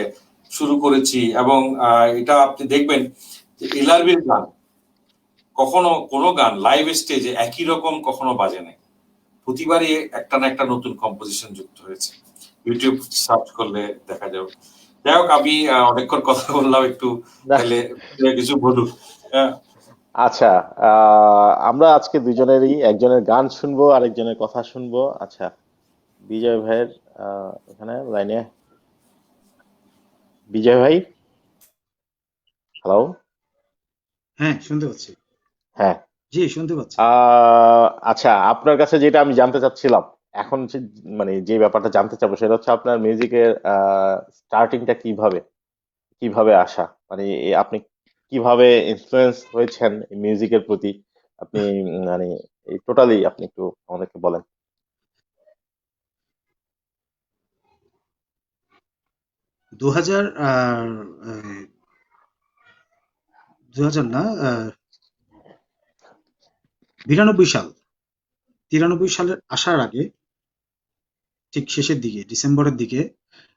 শুরু করেছি, এবং এটা আপনি দেখবেন যে এলআরবির গান কখনো কোনো গান লাইভ স্টেজে একই রকম কখনো বাজে নাই, প্রতিবারই একটা না একটা নতুন কম্পোজিশন যুক্ত হয়েছে। ইউটিউব সার্চ করলে দেখা যাবে। যাই হোক, আমি অনেকক্ষণ কথা বললাম, একটু তাহলে কিছু বলুন। আচ্ছা, আমরা আজকে দুজনেরই একজনের গান শুনবো, আরেকজনের কথা শুনবো। আচ্ছা, বিজয় ভাইয়ের এখানে লাইনে। বিজয় ভাই, হ্যালো। হ্যাঁ, শুনতে পাচ্ছি। হ্যাঁ। জি, শুনতে পাচ্ছি। আচ্ছা, আপনার কাছে যেটা আমি জানতে চাচ্ছিলাম এখন, মানে যে ব্যাপারটা জানতে চাবো সেটা হচ্ছে আপনার মিউজিকের স্টার্টিংটা কিভাবে, কিভাবে আসা, মানে আপনি কিভাবে ইনফ্লুয়েন্স হয়েছেন মিউজিকের প্রতি, আপনি মানে টোটালি আপনি একটু আমাদেরকে বলেন। 2000 2000 না, 92 সাল, 93 সালে আসার আগে ঠিক শেষের দিকে ডিসেম্বরের দিকে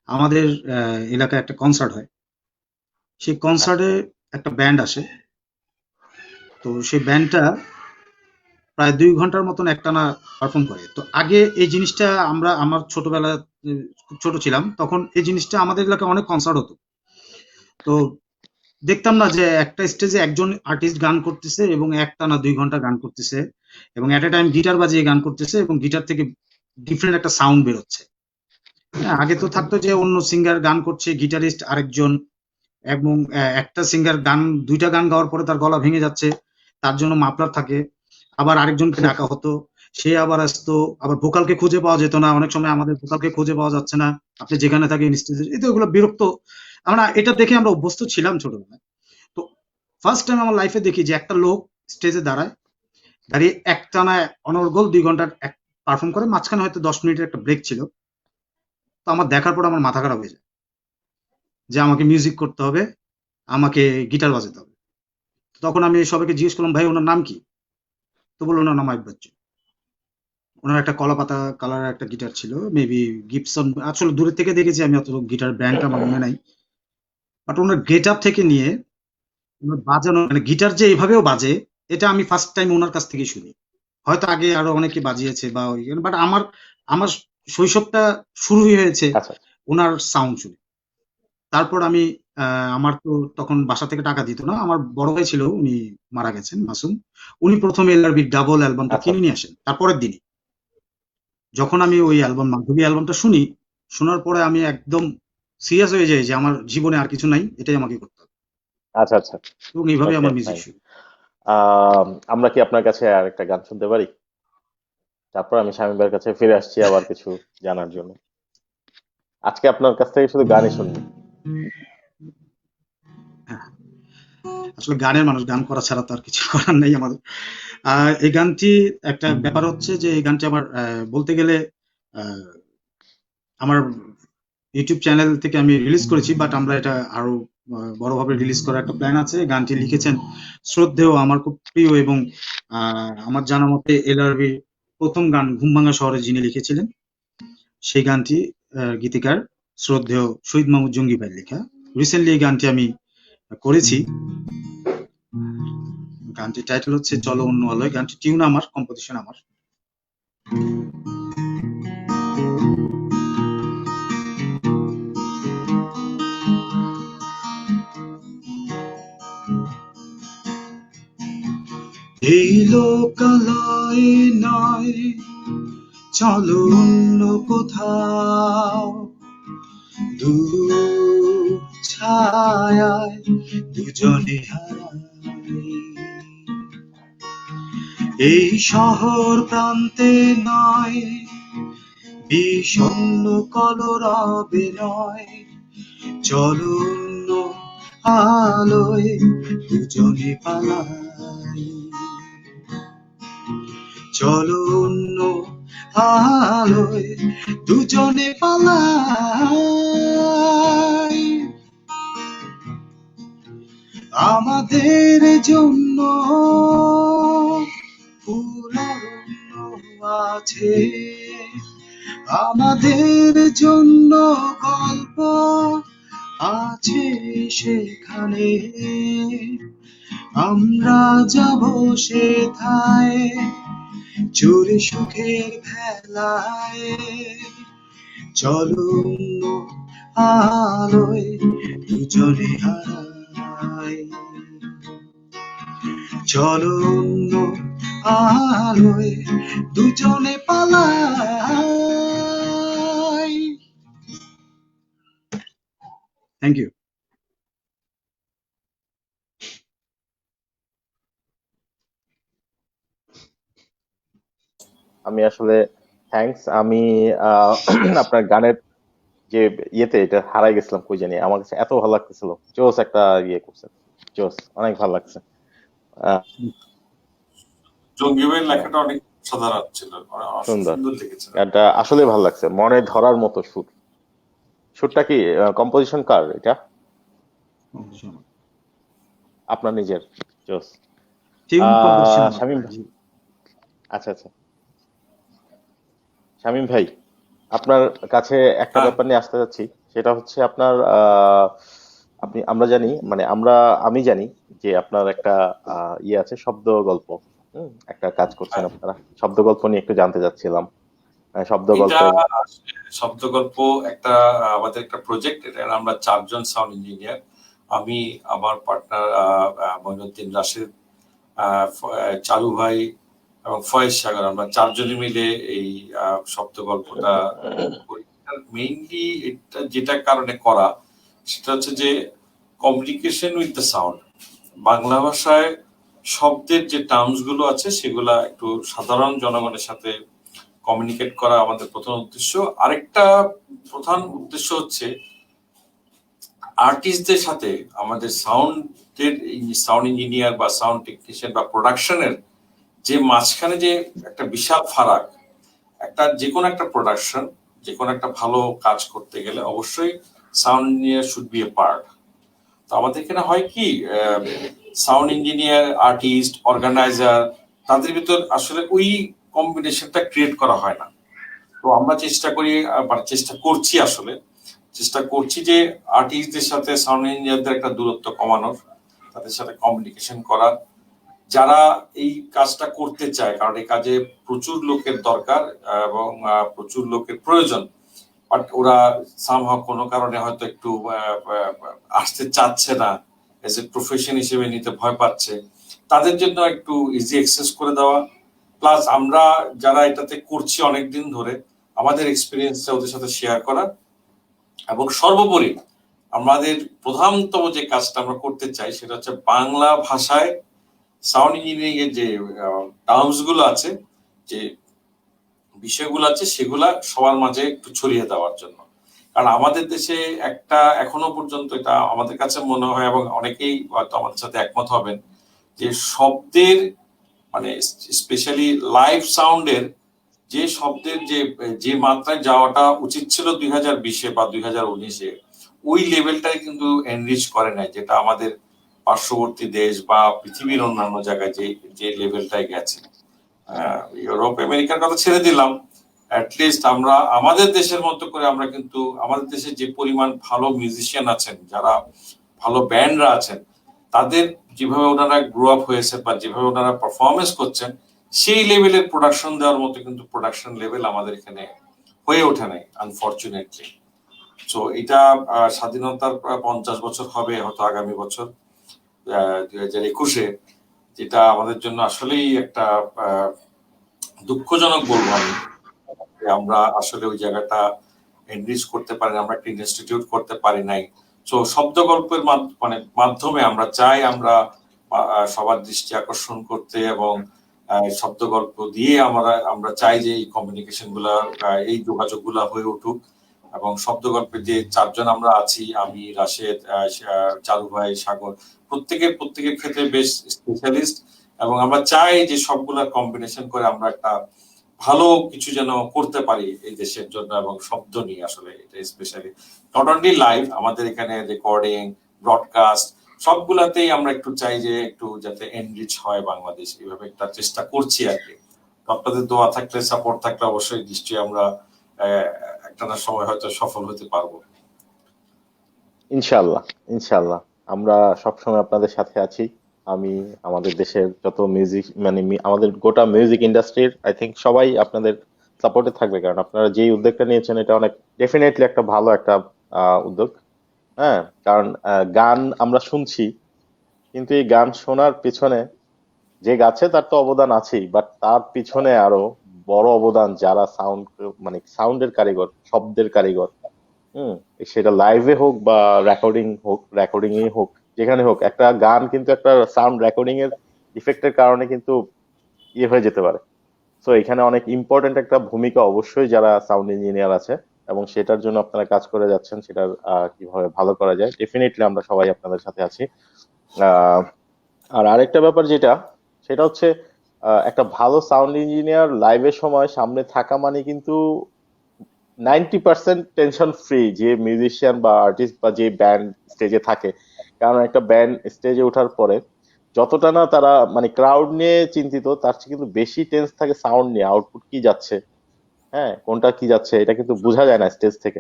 আমাদের এলাকায় একটা কনসার্ট হয়। সেই আচ্ছা কনসার্টে একটা ব্যান্ড আসে। তো সেই ব্যান্ডটা প্রায় 2 ঘন্টার মতন একটানা পারফর্ম করে। তো আগে এই জিনিসটা আমার ছোটবেলা, খুব ছোট ছিলাম তখন, এই জিনিসটা আমাদের এলাকায় অনেক কনসার্ট হতো। তো দেখতাম না যে একটা স্টেজে একজন আর্টিস্ট গান করতেছে এবং একটানা 2 ঘন্টা গান করতেছে, এবং এট এ টাইম গিটার বাজিয়ে গান করতেছে, এবং গিটার থেকে ডিফারেন্ট একটা সাউন্ড বেরোচ্ছে। হ্যাঁ, আগে তো থাকতো যে অন্য সিঙ্গার গান করছে, গিটারিস্ট আরেকজন, এবং একটা সিঙ্গার দুইটা গান গাওয়ার পরে তার গলা ভেঙে যাচ্ছে, তার জন্য মাফলার থাকে। আবার আরেকজনকে ডাকা হতো, সে আবার আসতো। আবার ভোকালকে খুঁজে পাওয়া যেত না, অনেক সময় আমাদের ভোকালকে খুঁজে পাওয়া যাচ্ছে না, আপনি যেখানে থাকেন স্টেজে, এই তো এগুলো বিরক্ত। আমরা এটা দেখে আমরা অভ্যস্ত ছিলাম ছোটবেলায়। তো ফার্স্ট টাইম আমার লাইফে দেখি যে একটা লোক স্টেজে দাঁড়ায়, দাঁড়িয়ে একটানা অনর্গল 2 ঘন্টা পারফর্ম করে, মাঝখানে হয়তো 10 মিনিটের একটা ব্রেক ছিল। তো আমার দেখার পর আমার মাথা খারাপ হয়ে যায় যে আমাকে মিউজিক করতে হবে, আমাকে গিটার বাজাতে হবে। তখন আমি সবাইকে জিজ্ঞেস করলাম, ভাই ওনার নাম কি? তো বললো ওনার নাম আইব বাচ্চু। ওনার একটা কলা পাতা কালারের একটা গিটার ছিল, মেবি গিবসন, আসলে দূরের থেকে দেখেছি আমি, অত গিটার ব্র্যান্ডটা আমার মনে নাই। বাট ওনার গেট আপ থেকে নিয়ে ওনার বাজানো, মানে গিটার যে এইভাবেও বাজে, এটা আমি ফার্স্ট টাইম ওনার কাছ থেকে শুনি। হয়তো আগে আরো অনেকে বাজিয়েছে বা বাট আমার আমার শৈশবটা শুরুই হয়েছে আচ্ছা ওনার সাউন্ড শুনে। তারপর আমি আমার তো তখন বাসা থেকে টাকা দিত না, আমার বড় ভাই ছিল, উনি মারা গেছেন, মাসুম। উনি প্রথম এলআরবির ডাবল অ্যালবামটা আচ্ছা। কিনে নিয়ে আসেন তারপরের দিনই। যখন আমি ওই অ্যালবাম মাধবী অ্যালবামটা শুনি, শোনার পরে আমি একদম সিরিয়াস হয়ে যাই যে আমার জীবনে আর কিছু নাই, এটাই আমাকে করতে হবে। আচ্ছা আচ্ছা। এবং এইভাবে ওকে আমার মিউজিক নাইস। শুরু। আমরা কি আপনার কাছে আরেকটা গান শুনতে পারি? তারপর আমি শামীম ভাইয়ের কাছে ফিরে আসছি আবার কিছু জানার জন্য। আজকে আপনার কাছ থেকে শুধু গানই শুনবো। হ্যাঁ, আসলে গানের মানুষ, গান করা ছাড়া তো আর কিছু করার নেই আমাদের। এই গানটি একটা ব্যাপার হচ্ছে যে এই গানটি আমার বলতে গেলে আহ, আমার ইউটিউব চ্যানেল থেকে আমি রিলিজ করেছি, বাট আমরা এটা আরো বড়ভাবে রিলিজ করার একটা প্ল্যান আছে। গানটি লিখেছেন শ্রদ্ধেয়, আমার খুব প্রিয় এবং আমার জানা মতে এলআরবি প্রথম গান ঘুম ভাঙা শহরে যিনি লিখেছিলেন, সেই গানটি গীতিকার শ্রদ্ধেয় শহীদ মাহমুদ জঙ্গি ভাই লেখা। রিসেন্টলি এই গানটি আমি করেছি। গানটির টাইটেল হচ্ছে চলো অন্য আলোয়। গানটি টিউন আমার, কম্পোজিশন আমার। এই লোকালয়ে নয়, চলো অন্য কোথাও, দূর ছায়ায় দুজনে হারাই। এই শহর প্রান্তে নয়, বিষণ্ণ কলরবে নয়, চলো অন্য আলোয় দুজনে পালাই। চলো অন্য আলোয় দুজনে পালাই। আমাদের জন্য ফুল অরণ্য আছে, আমাদের জন্য গল্প আছে সেখানে। আমরা যাব সেথায় চুরি সুখের ভেলায়। চলো অন্য আলোয় দুজনে হারাই। চলো অন্য আলোয় দুজনে পালাই। Thank you. আমি আসলে থ্যাঙ্কস। আমি আহ, আপনার গানের যে ইয়েতে এটা হারাই গেছিলাম কই জানি, আমার কাছে এত ভালো লাগতেছিল। জোস একটা ইয়ে করছে, জোস, অনেক ভালো লাগছে। আহ, জঙ্গি ভাইয়ের হ্যাঁ, লেখাটা অনেক সাধারণ ছিল, সুন্দর। সুন্দর লিখেছিলেন। গানটা আসলে ভালো লাগছে, মনে ধরার মতো সুর। সুরটা কি কম্পোজিশন কার এটা? আপনার নিজের? জোস। টিউন কম্পোজিশন আমার। শামীম ভাই, জি। আচ্ছা আচ্ছা, শামীম ভাই, আপনার কাছে একটা হ্যাঁ, ব্যাপার নিয়ে আসতে যাচ্ছি। সেটা হচ্ছে আপনার আমরা জানি, মানে আমি জানি যে আপনার একটা ইয়ে আছে, শব্দ গল্প। একটা কাজ করছেন হ্যাঁ, আপনারা, শব্দ গল্প নিয়ে একটু জানতে চাচ্ছিলাম। শব্দ এটা গল্পের। শব্দ গল্প একটা আমাদের একটা প্রজেক্ট। এটা আমরা 4 জন সাউন্ড ইঞ্জিনিয়ার, আমি, আমার পার্টনার মঈনুদ্দিন রাশেদ, চালু ভাই এবং ফয়েজ সাগর, আমরা 4 জনে মিলে এই শব্দ গল্পটা করি। মেইনলি এটা যেটা কারণে করা, সেটা হচ্ছে যে communication with the sound. Bangla ভাষায় শব্দের যে টার্মস গুলো আছে সেগুলা একটু সাধারণ জনগণের সাথে কমিউনিকেট করা আমাদের প্রধান উদ্দেশ্য। আরেকটা প্রধান উদ্দেশ্য হচ্ছে আর্টিস্টদের সাথে আমাদের সাউন্ড ইঞ্জিনিয়ার বা সাউন্ড টেকনিশিয়ান বা প্রোডাকশনের যে মাঝখানে যে একটা বিশাল ফারাক। যে কোনো একটা প্রোডাকশন, যে কোনো একটা ভালো কাজ করতে গেলে অবশ্যই sound engineer should B A part. তো আমাদের এখানে হয় কি, সাউন্ড ইঞ্জিনিয়ার, আর্টিস্ট, অর্গানাইজার, তাদের ভিতর আসলে ওই কম্বিনেশনটা ক্রিয়েট করা হয় না। তো আমরা চেষ্টা করি, মানে চেষ্টা করছি যে আর্টিস্টদের সাথে সাউন্ড ইঞ্জিনিয়ারদের একটা দূরত্ব কমানোর, তাদের সাথে কমিউনিকেশন করার। যারা এই কাজটা করতে চায়, কারণ এই কাজে প্রচুর লোকের দরকার এবং প্রচুর লোকের প্রয়োজন, বাট ওরা সামহাও কোনো কারণে হয়তো একটু আসতে চাচ্ছে না, এজ এ প্রফেশন হিসেবে নিতে ভয় পাচ্ছে, তাদের জন্য একটু ইজি অ্যাক্সেস করে দেওয়া। প্লাস আমরা যারা এটাতে করছি অনেকদিন ধরে, আমাদের এক্সপিরিয়েন্সটা ওদের সাথে শেয়ার করা। এবং সর্বোপরি আমাদের প্রধানতম যে কাজটা আমরা করতে চাই সেটা হচ্ছে বাংলা ভাষায় সাউন্ড ইঞ্জিনিয়ারিং এর যে টার্মস গুলো আছে, যে বিষয়গুলো আছে, সেগুলা সবার মাঝে একটু ছড়িয়ে দেওয়ার জন্য। কারণ আমাদের দেশে একটা এখনো পর্যন্ত এটা আমাদের কাছে মনে হয়, এবং অনেকেই হয়তো আমাদের সাথে একমত হবেন, যে শব্দের মানে স্পেশালি লাইভ সাউন্ডের যে শব্দের যে মাত্রায় যাওয়াটা উচিত ছিল 2020-এ বা 2019-এ, ওই লেভেলটাই কিন্তু এনরিচ করে নাই, যেটা আমাদের পার্শ্ববর্তী দেশ বা পৃথিবীর অন্যান্য জায়গায় যে যে লেভেলটায় গেছে। ইউরোপ আমেরিকার কথা ছেড়ে দিলাম, অ্যাটলিস্ট আমরা আমাদের দেশের মতো করে আমরা কিন্তু আমাদের দেশে যে পরিমাণ ভালো মিউজিশিয়ান আছেন, যারা ভালো ব্যান্ডরা আছেন, তাদের যেভাবে ওনারা গ্রো আপ হয়েছে বা যেভাবে ওনারা পারফরমেন্স করছেন, সেই লেভেলের প্রোডাকশন দেওয়ার মতো কিন্তু প্রোডাকশন লেভেল আমাদের এখানে হয়ে ওঠে নাই, আনফরচুনেটলি। তো এটা স্বাধীনতার প্রায় 50 বছর হবে হয়তো আগামী বছর 2021-এ, যেটা আমাদের জন্য আসলেই একটা দুঃখজনক বলবো আমি, যে আমরা আসলে ওই জায়গাটা এনরিচ করতে পারি, আমরা একটা ইনস্টিটিউট করতে পারি নাই। তো শব্দ গল্পের মানে মাধ্যমে আমরা চাই আমরা সবার দৃষ্টি আকর্ষণ করতে, এবং শব্দ গল্প দিয়ে আমরা চাই যে এই কমিউনিকেশন গুলা, এই যোগাযোগ গুলা হয়ে উঠুক। এবং শব্দ গল্পের যে 4 জন আমরা আছি, আমি, রাশেদ, চারু ভাই, সাগর, প্রত্যেকের ক্ষেত্রে বেশ স্পেশালিস্ট, এবং আমরা চাই যে সবগুলা কম্বিনেশন করে আমরা একটা ভালো কিছু যেন করতে পারি এই দেশের জন্য। এবং শব্দ নিয়ে আসলে এটা স্পেশালি নট অনলি লাইভ, আমাদের এখানে রেকর্ডিং, ব্রডকাস্ট, সবগুলাতেই আমরা একটু চাই যে একটু যাতে এনরিচ হয় বাংলাদেশ, এইভাবে একটা চেষ্টা করছি আর কি। আপনাদের দোয়া থাকলে, সাপোর্ট থাকলে অবশ্যই নিশ্চয়ই আমরা একটা না সময় হয়তো সফল হতে পারবো। ইনশাল্লাহ, ইনশাল্লাহ, আমরা সবসময় আপনাদের সাথে আছি। আমি আমাদের দেশের যত মিউজিক মানে আমাদের গোটা মিউজিক ইন্ডাস্ট্রির আই থিংক সবাই আপনাদের সাপোর্টে থাকবে, কারণ আপনারা যেই উদ্যোগটা নিয়েছেন এটা অনেক ডেফিনেটলি একটা ভালো একটা উদ্যোগ। হ্যাঁ, কারণ গান আমরা শুনছি, কিন্তু এই গান শোনার পিছনে যে গাছে তার তো অবদান আছেই, বাট তার পিছনে আরো বড় অবদান যারা সাউন্ড মানে সাউন্ডের কারিগর, শব্দের কারিগর। হুম, সেটা লাইভে হোক বা রেকর্ডিং এ হোক, যেখানে হোক, একটা গান কিন্তু একটা সাউন্ড রেকর্ডিং এর ইফেক্টের কারণে কিন্তু ইয়ে হয়ে যেতে পারে। তো এখানে অনেক ইম্পর্টেন্ট একটা ভূমিকা অবশ্যই যারা সাউন্ড ইঞ্জিনিয়ার আছে, এবং সেটার জন্য আপনারা কাজ করে যাচ্ছেন, সেটার কিভাবে ভালো করা যায় ডেফিনেটলি আমরা সবাই আপনাদের সাথে আছি। আহ আর আরেকটা ব্যাপার যেটা, সেটা হচ্ছে একটা ভালো সাউন্ড ইঞ্জিনিয়ার লাইভের সময় সামনে থাকা মানে কিন্তু 90% টেনশন ফ্রি যে মিউজিশিয়ান বা আর্টিস্ট বা যে ব্যান্ড স্টেজে থাকে। কারণ একটা ব্যান্ড স্টেজে ওঠার পরে যতটা না তারা মানে ক্রাউড নিয়ে চিন্তিত, তার চেয়ে কিন্তু বেশি টেন্স থাকে সাউন্ড নিয়ে, আউটপুট কি যাচ্ছে, হ্যাঁ কোনটা কি যাচ্ছে এটা কিন্তু বোঝা যায় না স্টেজ থেকে,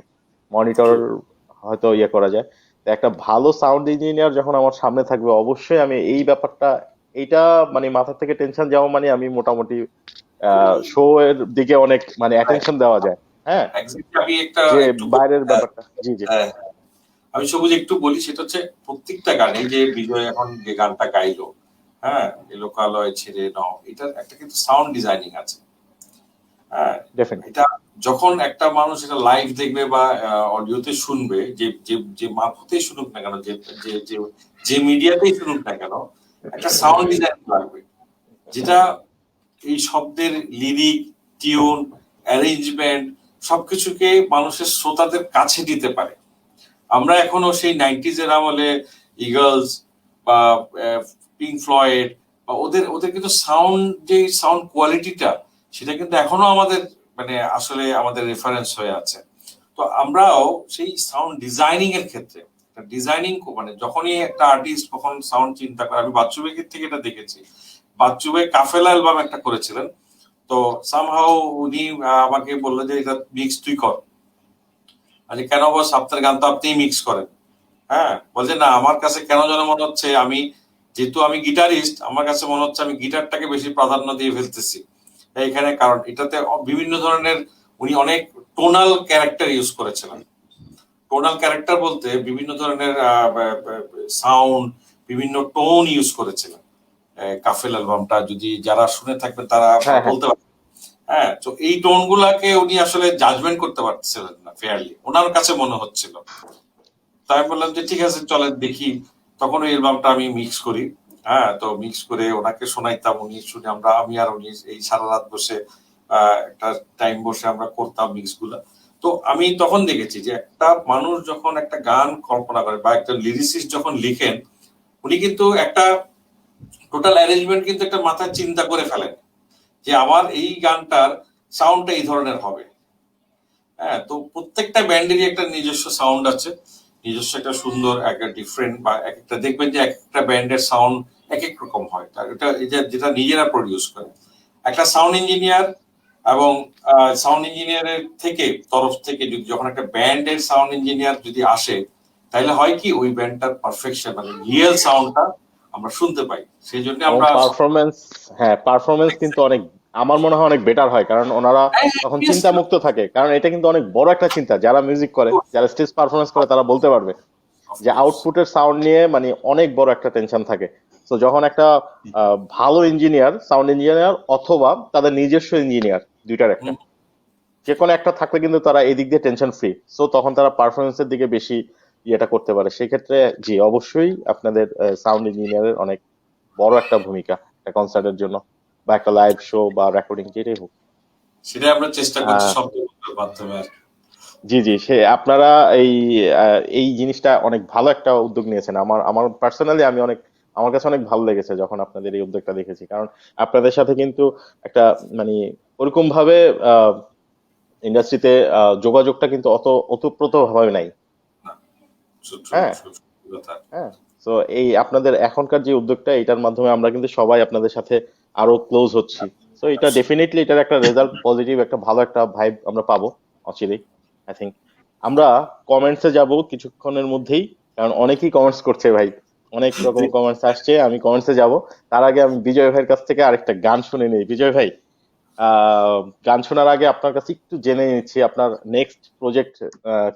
মনিটর হয়তো ইয়ে করা যায়। তো একটা ভালো সাউন্ড ইঞ্জিনিয়ার যখন আমার সামনে থাকবে, অবশ্যই আমি এই ব্যাপারটা, এইটা মানে মাথা থেকে টেনশন যাওয়া মানে আমি মোটামুটি শো এর দিকে অনেক মানে অ্যাটেনশন দেওয়া যায়। হ্যাঁ, Exactly, আমি একটা যে একটু বাইরের ব্যাপারটা, জি জি। আমি সবুজ একটু বলি, সেটা হচ্ছে প্রত্যেকটা গানে যে বিজয় এখন যে গানটা গাইলো, হ্যাঁ, এ লোকালয় ছেড়ে নাও, এটার একটা কিন্তু সাউন্ড ডিজাইনিং আছে। হ্যাঁ, ডেফিনেটলি। এটা যখন একটা মানুষ এটা লাইভ দেখবে বা অডিওতে শুনবে, যে যে যে মারফতেই শুনুক না কেন, যে যে যে যে মিডিয়াতেই শুনুক না কেন, একটা সাউন্ড ডিজাইন লাগবে, যেটা এই শব্দের লিরিক, টিউন, অ্যারেঞ্জমেন্ট সবকিছুকে মানুষের শ্রোতাদের কাছে দিতে পারে। আমরা এখনো সেই 90s এর আমলে ইগলস বা পিঙ্ক ফ্লয়েড বা ওদের ওদের কিন্তু সাউন্ড, যে সাউন্ড কোয়ালিটিটা, সেটা কিন্তু এখনো আমাদের মানে আসলে আমাদের রেফারেন্স হয়ে আছে। তো আমরাও সেই সাউন্ড ডিজাইনিং এর ক্ষেত্রে ডিজাইনিং মানে যখনই একটা আর্টিস্ট কখন সাউন্ড চিন্তা করে, আমি বাচ্চু বেগের থেকে এটা দেখেছি। বাচ্চু বেগ কাফেলা অ্যালবাম একটা করেছিলেন, তো সামহাও উনি আমাকে বললো যে এটা মিক্স তুই কর। আরে কেন বস, আপনার গান তো আপনিই মিক্স করেন। হ্যাঁ, বলছে না, আমার কাছে কেন যেন মনে হচ্ছে আমি, যেহেতু আমি গিটারিস্ট, আমার কাছে মনে হচ্ছে আমি গিটারটাকে বেশি প্রাধান্য দিয়ে ফেলতেছি এখানে। কারণ এটাতে বিভিন্ন ধরনের, উনি অনেক টোনাল ক্যারেক্টার ইউজ করেছিলেন। টোনাল ক্যারেক্টার বলতে বিভিন্ন ধরনের সাউন্ড, বিভিন্ন টোন ইউজ করেছিলেন। কাফেল অ্যালবামটা যদি যারা শুনে থাকবেন তারা হ্যাঁ হ্যাঁ। বলতে পারবেন। হ্যাঁ, তো এই টোন গুলাকে উনি আসলে জাজমেন্ট করতে পারছিলেন না ফেয়ারলি, ওনার কাছে মনে হচ্ছিল। তাই আমি বললাম যে ঠিক আছে চলেন দেখি। তখন ওই অ্যালবামটা আমি মিক্স করি। হ্যাঁ, তো মিক্স করে ওনাকে শোনাইতাম, উনি শুনে আমি আর উনি এই সারা রাত বসে একটা টাইম বসে আমরা করতাম মিক্স গুলা। তো আমি তখন দেখেছি যে একটা মানুষ যখন একটা গান কল্পনা করে বা একটা লিরিসিস্ট যখন লিখেন, উনি কিন্তু একটা টোটাল অ্যারেঞ্জমেন্ট কিন্তু একটা মাথায় চিন্তা করে ফেলেন যে আমার এই গানটার সাউন্ডটা এই ধরনের হবে। হ্যাঁ, তো প্রত্যেকটা ব্যান্ডেরই একটা নিজস্ব সাউন্ড আছে, নিজস্ব একটা সুন্দর একটা ডিফারেন্ট, বা এক একটা দেখবেন যে এক একটা ব্যান্ডের সাউন্ড এক এক রকম হয়, এটা যেটা নিজেরা প্রডিউস করে। একটা সাউন্ড ইঞ্জিনিয়ার এবং সাউন্ড ইঞ্জিনিয়ারের তরফ থেকে যদি যখন একটা ব্যান্ডের সাউন্ড ইঞ্জিনিয়ার যদি আসে, তাহলে হয় কি ওই ব্যান্ডটার পারফেকশন মানে রিয়েল সাউন্ডটা আমরা শুনতে পাই। সেই জন্য এবং আমরা পারফরমেন্স কিন্তু অনেক, আমার মনে হয় অনেক বেটার হয়, কারণ ওনারা তখন চিন্তা মুক্ত থাকে। কারণ এটা কিন্তু অনেক বড় একটা চিন্তা, যারা মিউজিক করে, যারা স্টেজ পারফরমেন্স করে, তারা বলতে পারবে যে আউটপুটের সাউন্ড নিয়ে মানে অনেক বড় একটা টেনশন থাকে। তো যখন একটা ভালো ইঞ্জিনিয়ার, সাউন্ড ইঞ্জিনিয়ার অথবা তাদের নিজস্ব ইঞ্জিনিয়ার, দুইটার একটা, যে কোনো একটা থাকলে কিন্তু তারা এই দিক দিয়ে টেনশন ফ্রি, সো তখন তারা পারফরমেন্সের দিকে বেশি ইয়েটা করতে পারে। সেক্ষেত্রে জি অবশ্যই আপনাদের সাউন্ড ইঞ্জিনিয়ারের অনেক বড় একটা ভূমিকা একটা কনসার্টের জন্য, বা একটা লাইভ শো বা রেকর্ডিং যেটাই হোক। সেটাই আমরা চেষ্টা করছি আহ, শব্দের মাধ্যমে আর কি। জি জি, আপনারা এই জিনিসটা অনেক ভালো একটা উদ্যোগ নিয়েছেন। আমার আমার পার্সোনালি আমার কাছে অনেক ভালো লেগেছে যখন আপনাদের এই উদ্যোগটা দেখেছি, কারণ আপনাদের সাথে কিন্তু একটা মানে ওরকম ভাবে ইন্ডাস্ট্রিতে যোগাযোগটা কিন্তু অত ওতপ্রোত ভাবে নাই। হ্যাঁ সত্যি কথা। হ্যাঁ, তো এই আপনাদের এখনকার যে উদ্যোগটা, এটার মাধ্যমে আমরা কিন্তু সবাই আপনাদের সাথে আরো ক্লোজ হচ্ছি। তো এটা ডেফিনেটলি এটার একটা রেজাল্ট পজিটিভ, একটা ভালো একটা ভাইব আমরা পাবো অচিরেই, আই থিঙ্ক। আমরা কমেন্টসে যাব কিছুক্ষণের মধ্যেই, কারণ অনেকেই কমেন্টস করছে ভাই, অনেক রকম কমেন্টস আসছে। আমি কমেন্টসে যাব, তার আগে আমি বিজয় ভাইয়ের কাছ থেকে আরেকটা গান শুনে নিই। বিজয় ভাই, গান শোনার আগে আপনার কাছে একটু জেনে নিচ্ছি আপনার নেক্সট প্রজেক্ট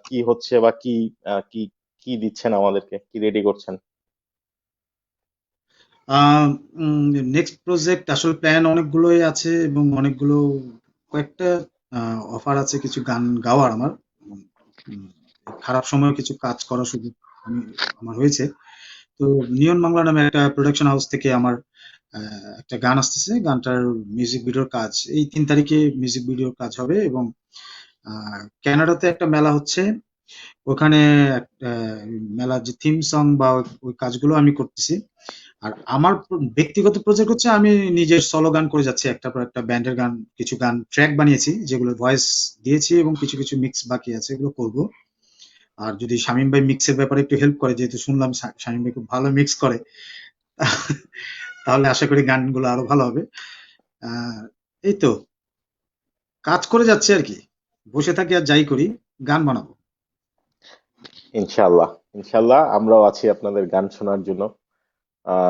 কি হচ্ছে, বা কি কি কি দিচ্ছেন আমাদেরকে, কি রেডি করছেন? নেক্সট প্রজেক্ট আসলে প্ল্যান অনেকগুলোই আছে, এবং অনেকগুলো কয়েকটা অফার আছে কিছু গান গাওয়ার আমার। উম, খারাপ সময়ে কিছু কাজ করার সুযোগ আমার হয়েছে। তো নিয়ন বাংলা নামে একটা প্রোডাকশন হাউস থেকে আমার একটা গান আসতেছে। গানটার মিউজিক ভিডিওর কাজ এই 3 তারিখে মিউজিক ভিডিওর কাজ হবে, এবং কানাডাতে একটা মেলা হচ্ছে, ওখানে একটা মেলার যে থিম সং বা ওই কাজগুলো আমি করতেছি। আর আমার ব্যক্তিগত প্রজেক্ট হচ্ছে আমি নিজের সলো গান করে যাচ্ছি, একটার পর একটা ব্যান্ডের গান, কিছু গান ট্র্যাক বানিয়েছি যেগুলো ভয়েস দিয়েছি, এবং কিছু কিছু মিক্স বাকি আছে, এগুলো করব। আর যদি শামীম ভাই মিক্সের ব্যাপারে একটু হেল্প করে, যেহেতু শুনলাম শামীম ভাই খুব ভালো মিক্স করে, তাহলে আশা করি গানগুলো আরো ভালো হবে। আহ এই তো কাজ করে যাচ্ছে আর কি, বসে থাকি আর যাই করি, গান বানাবো। ইনশাল্লাহ, ইনশাল্লাহ আমরাও আছি আপনাদের গান শোনার জন্য।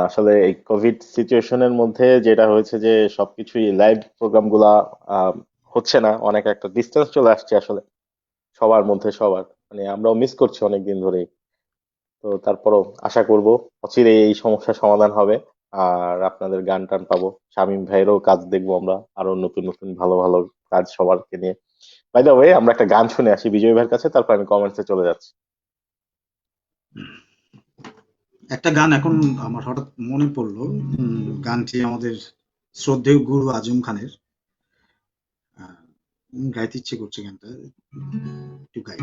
আসলে এই কোভিড সিচুয়েশনের মধ্যে যেটা হয়েছে যে সবকিছুই লাইভ প্রোগ্রাম গুলা আহ, হচ্ছে না, অনেক একটা ডিস্টেন্স চলে আসছে আসলে সবার মধ্যে, সবার মানে আমরাও মিস করছি অনেকদিন ধরেই। তো তারপরও আশা করব অচিরেই এই সমস্যার সমাধান হবে, আর আপনাদের গান টান পাবো, শামীম ভাইয়েরও কাজ দেখবো আমরা, আরো নতুন নতুন ভালো ভালো কাজ সবারকে নিয়ে। বাই দ্য ওয়ে, আমরা একটা গান শুনে আসি বিজয় ভাইয়ের কাছে, তারপর আমি কমেন্টসে চলে যাচ্ছি। একটা গান এখন আমার হঠাৎ মনে পড়লো, গানটি আমাদের শ্রদ্ধেয় গুরু আজম খানের। আহ, গাইতে ইচ্ছে করছে গানটা, একটু গাই।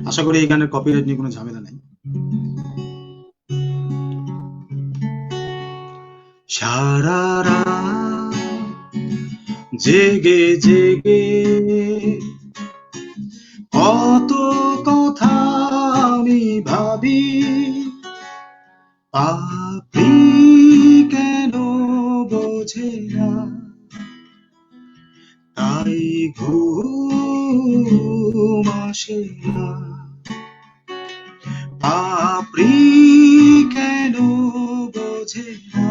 আশা করি এই গানের কপিরাইট নিয়ে কোনো ঝামেলা নাই। সারা রাত জেগে জেগে কত কথা আমি ভাবি, আপনি কেন বোঝে না, তাই ঘুম আসে না। আপনি কেন বোঝে না,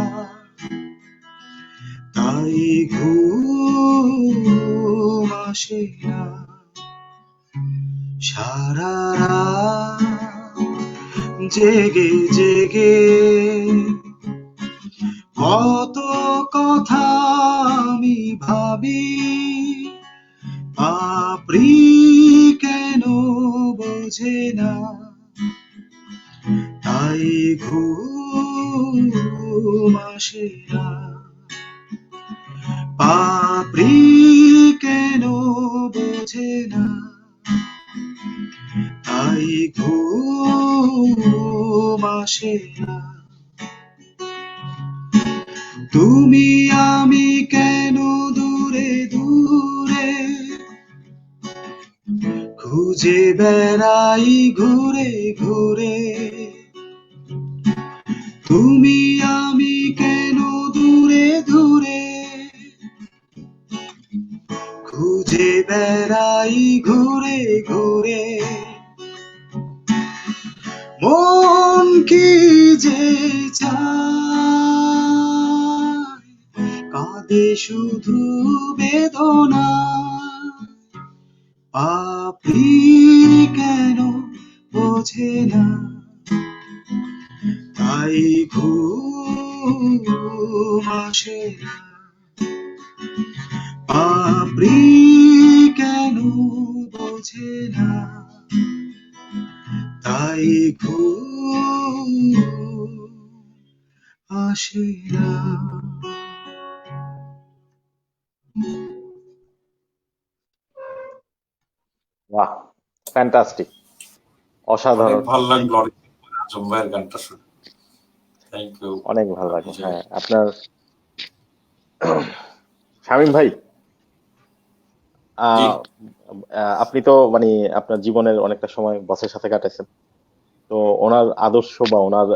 তাই ঘুম আসে না। সারা রাত জেগে জেগে কত কথা আমি ভাবি, আপনি কেন বোঝে না, তাই ঘুম আসে না। পাপড়ি কেন বোঝে না, তাই ঘুম আসে না। তুমি আমি কেন দূরে দূরে খুঁজে বেড়াই ঘুরে ঘুরে। তুমি আমি কেন দূরে দূরে খুঁজে বেড়াই ঘুরে ঘুরে। মন কি যে চায়, কাঁদে শুধু বেদনা। পাপি কেন বোঝে না, তাই ঘুম আসে না। পাপড়ি কেন বোঝে না, তাই ঘুম আসে না। বাহ, ফ্যান্টাস্টিক, অনেক অসাধারণ, ভালো থ্যাংক লাগলো ইউ। আজম ভাইয়ের গানটা শুনে। থ্যাংক ইউ অনেক ভালো লাগলো। বিজয়। হ্যাঁ, আপনার শামীম ভাই, জি, আহ, আপনি তো মানে আপনার জীবনের অনেকটা সময় বসের সাথে কাটাইছেন, তো ওনার আদর্শ বা ওনার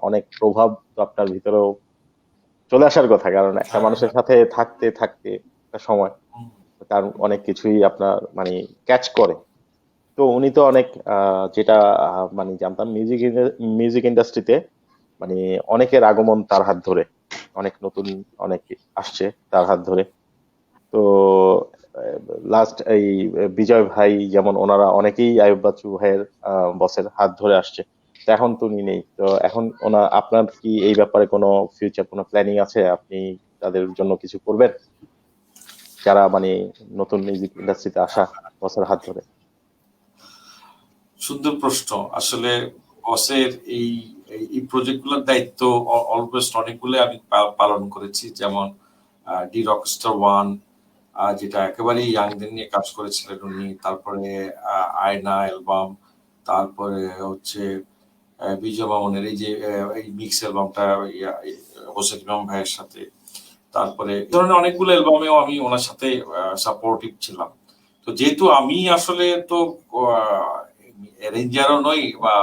অনেক প্রভাব তো আপনার ভিতরেও চলে আসার কথা, কারণ একটা হ্যাঁ মানুষের হ্যাঁ। সাথে থাকতে থাকতে একটা সময় হুম, তার অনেক কিছুই আপনার মানে ক্যাচ করে। তো উনি তো অনেক যেটা মানে জানতাম, মিউজিক ইন্ডাস্ট্রিতে মানে অনেকের আগমন তার হাত ধরে, অনেক নতুন অনেক আসছে তার হাত ধরে। তো লাস্ট এই বিজয় ভাই যেমন, ওনারা অনেকেই আয়ুব বাচ্চু ভাইয়ের বসের হাত ধরে আসছে। তো এখন তো উনি নেই, তো এখন আপনার কি এই ব্যাপারে কোনো ফিউচার কোনো প্ল্যানিং আছে? আপনি তাদের জন্য কিছু করবেন যারা মানে নতুন মিউজিক ইন্ডাস্ট্রিতে আসা বসের হাত ধরে? সুন্দর প্রশ্ন। আসলে বসের এই এই প্রজেক্টগুলোর দায়িত্ব অলমোস্ট অনেকগুলো আমি পালন করেছি, যেমন ডি রকস্টার ওয়ান, যেটা একেবারেই ইয়াংদের নিয়ে কাজ করেছিলেন উনি। তারপরে আয়না অ্যালবাম, তারপরে হচ্ছে বিজয় মামুনের এই যে এই মিক্স অ্যালবামটা হোসেন ইমাম ভাইয়ের সাথে। তারপরে এই ধরনের অনেকগুলো অ্যালবামেও আমি ওনার সাথে সাপোর্টিভ ছিলাম। তো যেহেতু আমি আসলে তো অ্যারেঞ্জারও নই বা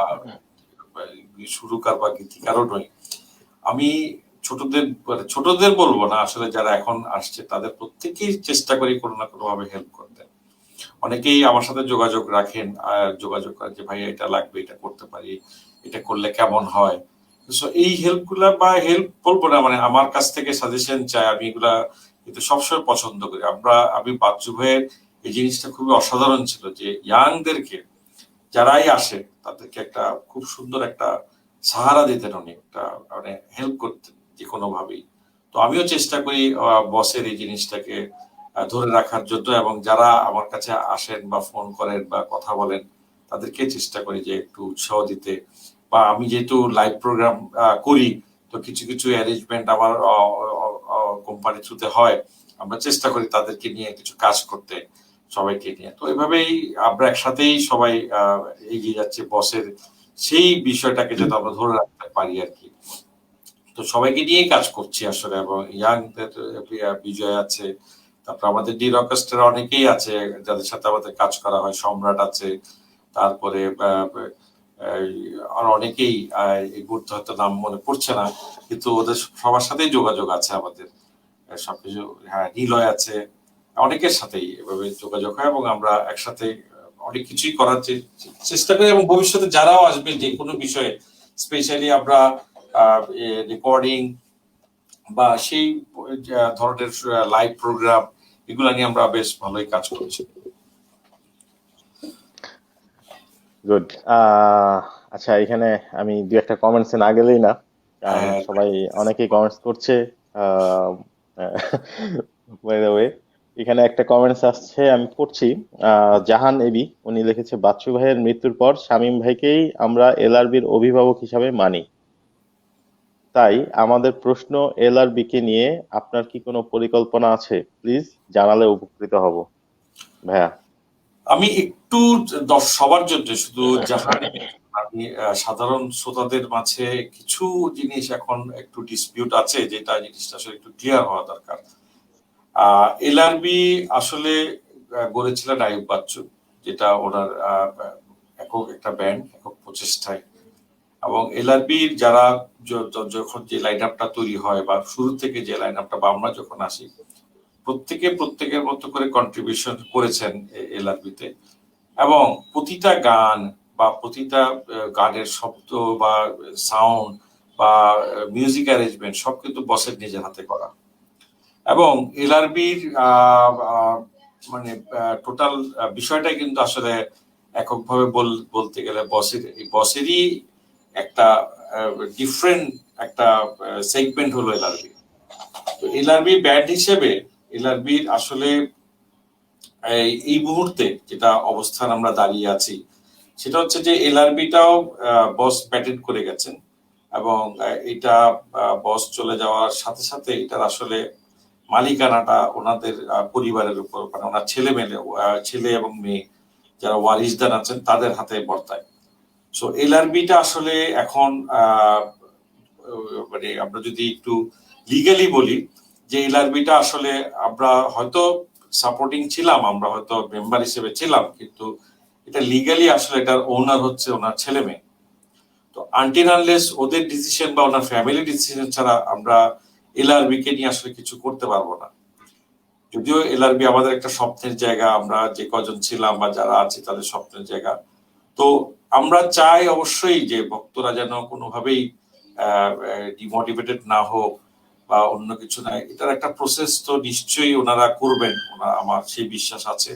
সুরকার বা গীতিকারও নই, আমি ছোটদের বলবো না, আসলে যারা এখন আসছে তাদের প্রত্যেকেই চেষ্টা করি কোনো না কোনো ভাবে হেল্প করতে। অনেকেই আমার সাথে যোগাযোগ রাখেন, আর যোগাযোগ করেন যে ভাই এটা লাগবে, এটা করতে পারি, এটা করলে কেমন হয়। তো এই হেল্প গুলা, বা হেল্প বলবো না, মানে আমার কাছ থেকে সাজেশন চাই, আমি এগুলা কিন্তু সবসময় পছন্দ করি। আমি বাচ্চু ভাইয়ের এই জিনিসটা খুবই অসাধারণ ছিল যে ইয়াংদেরকে যারাই আসে তাদেরকে একটা খুব সুন্দর একটা সাহারা দিতেন উনি, একটা মানে হেল্প করতেন যে কোনো ভাবেই। তো আমিও চেষ্টা করি বসের এই জিনিসটাকে ধরে রাখার জন্য, এবং যারা আমার কাছে আসেন বা ফোন করেন বা কথা বলেন তাদেরকে চেষ্টা করি যে একটু উৎসাহ দিতে। বা আমি যেহেতু লাইভ প্রোগ্রাম করি, তো কিছু কিছু অ্যারেঞ্জমেন্ট আমার কোম্পানি থ্রুতে হয়, আমরা চেষ্টা করি তাদেরকে নিয়ে কিছু কাজ করতে, সবাইকে নিয়ে। তো এভাবেই আমরা একসাথেই সবাই এগিয়ে যাচ্ছে বসের সেই বিষয়টাকে যাতে আমরা ধরে রাখতে পারি আর কি। তো সবাইকে নিয়েই কাজ করছি আসলে, এবং ইয়াংদের বিজয় আছে, তারপর আমাদের ডি রকস্টার অনেকেই আছে যাদের সাথে আমাদের কাজ করা হয়, সম্রাট আছে, তারপরে আর অনেকেই এই মুহূর্তে হয়তো নাম মনে পড়ছে না, কিন্তু ওদের সবার সাথেই যোগাযোগ আছে আমাদের। সবকিছু, হ্যাঁ, নিলয় আছে, অনেকের সাথেই এভাবে যোগাযোগ হয়, এবং আমরা একসাথে অনেক কিছুই করার চেষ্টা করি। এবং ভবিষ্যতে যারাও আসবে যে কোনো বিষয়ে, স্পেশালি আমরা রেকর্ডিং বা সেই ধরনের লাইভ প্রোগ্রাম, এগুলা নিয়ে আমরা বেশ ভালোই কাজ করছি। গুড। আচ্ছা, এখানে আমি দু একটা কমেন্টসে না গেলেই না, কারণ হ্যাঁ, সবাই অনেকেই কমেন্টস করছে। বাই দ্য ওয়ে, এখানে একটা কমেন্টস আসছে, আমি পড়ছি। জাহান এবি উনি লিখেছে, বাচ্চু ভাইয়ের মৃত্যুর পর শামীম ভাইকেই আমরা এলআরবির অভিভাবক হিসাবে মানি। তাই আমাদের প্রশ্ন, এলআরবি কে নিয়ে আপনার কি কোনো পরিকল্পনা আছে? প্লিজ জানালে উপকৃত হব ভাইয়া। আমি একটু সবার জন্য শুধু জাহান, আমি সাধারণ শ্রোতাদের মাঝে কিছু জিনিস এখন একটু ডিসপিউট আছে, যেটা জিনিসটা আসলে একটু ক্লিয়ার হওয়া দরকার। এলআরবি আসলে গড়েছিলেন আইয়ুব বাচ্চু, যেটা ওনার একক একটা ব্যান্ড, একক প্রচেষ্টায়। এবং এলআরবির যারা যখন যে লাইন আপটা তৈরি হয় বা শুরু থেকে যে লাইন আপটা বা আমরা যখন আসি, প্রত্যেকের মতো করে কন্ট্রিবিউশন করেছেন এলআরবিতে। এবং প্রতিটা গান বা প্রতিটা গানের শব্দ বা সাউন্ড বা মিউজিক অ্যারেঞ্জমেন্ট সব কিন্তু বসের নিজের হাতে করা। এবং এলআরবির মানে টোটাল বিষয়টাই কিন্তু আসলে এককভাবে বলতে গেলে বসেরই একটা ডিফারেন্ট একটা সেগমেন্ট হলো এলআরবি। তো এলআরবি ব্যান্ড হিসেবে এলআরবির আসলে এই মুহূর্তে যেটা অবস্থান আমরা দাঁড়িয়ে আছি, সেটা হচ্ছে যে এলআরবিটাও বস প্যাটেন্ট করে গেছেন। এবং এটা বস চলে যাওয়ার সাথে সাথে এটার আসলে মালিকানাটা ওনাদের পরিবারের উপর, মানে ওনার ছেলে এবং মেয়ে যারা ওয়ারিশদার আছেন তাদের হাতে বর্তায়। সো এলআরবিটা আসলে এখন মানে আমরা যদি একটু লিগালি বলি যে এলআরবিটা আসলে আমরা হয়তো সাপোর্টিং ছিলাম, আমরা হয়তো মেম্বার হিসেবে ছিলাম, কিন্তু এটা লিগালি আসলে এটার ওনার হচ্ছে ওনার ছেলে মেয়ে। তো আনটিল আনলেস ওদের ডিসিশন বা ওনার ফ্যামিলি ডিসিশন ছাড়া আমরা এলআরবি কে নিয়ে আসলে কিছু করতে পারবো না। যদিও এলআরবি আমাদের একটা স্বপ্নের জায়গা, আমরা যে কজন ছিলাম বা যারা আছি তাদের স্বপ্নের জায়গা। তো আমরা চাই অবশ্যই যে ভক্তরা যেন কোনোভাবেই ডিমোটিভেটেড না হোক বা অন্য কিছু নাই। এটার একটা প্রসেস তো নিশ্চয়ই ওনারা করবেন, আমার সেই বিশ্বাস আছে।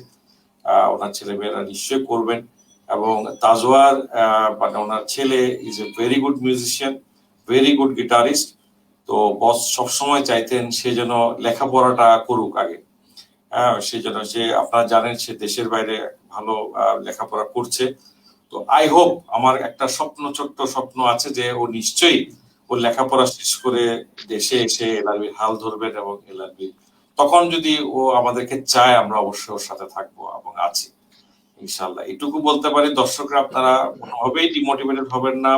ওনার ছেলেমেয়েরা নিশ্চয়ই করবেন। এবং তাজওয়ার মানে ওনার ছেলে is a very good musician, very good guitarist. তো বস সবসময় চাইতেন সে যেন লেখাপড়াটা করুক আগে। সে যেন, সে আপনারা জানেন সে দেশের বাইরে ভালো লেখাপড়া করছে। তো আই হোপ, আমার একটা ছোট্ট স্বপ্ন আছে যে ও নিশ্চয়ই ওর লেখাপড়া শেষ করে দেশে এসে এলআরবি হাল ধরবেন। এবং এলআরবি তখন যদি ও আমাদেরকে চায়, আমরা অবশ্যই ওর সাথে থাকবো এবং আছি ইনশাল্লাহ। এটুকু বলতে পারি, দর্শকরা আপনারা কোনোভাবেই ডিমোটিভেটেড হবেন না।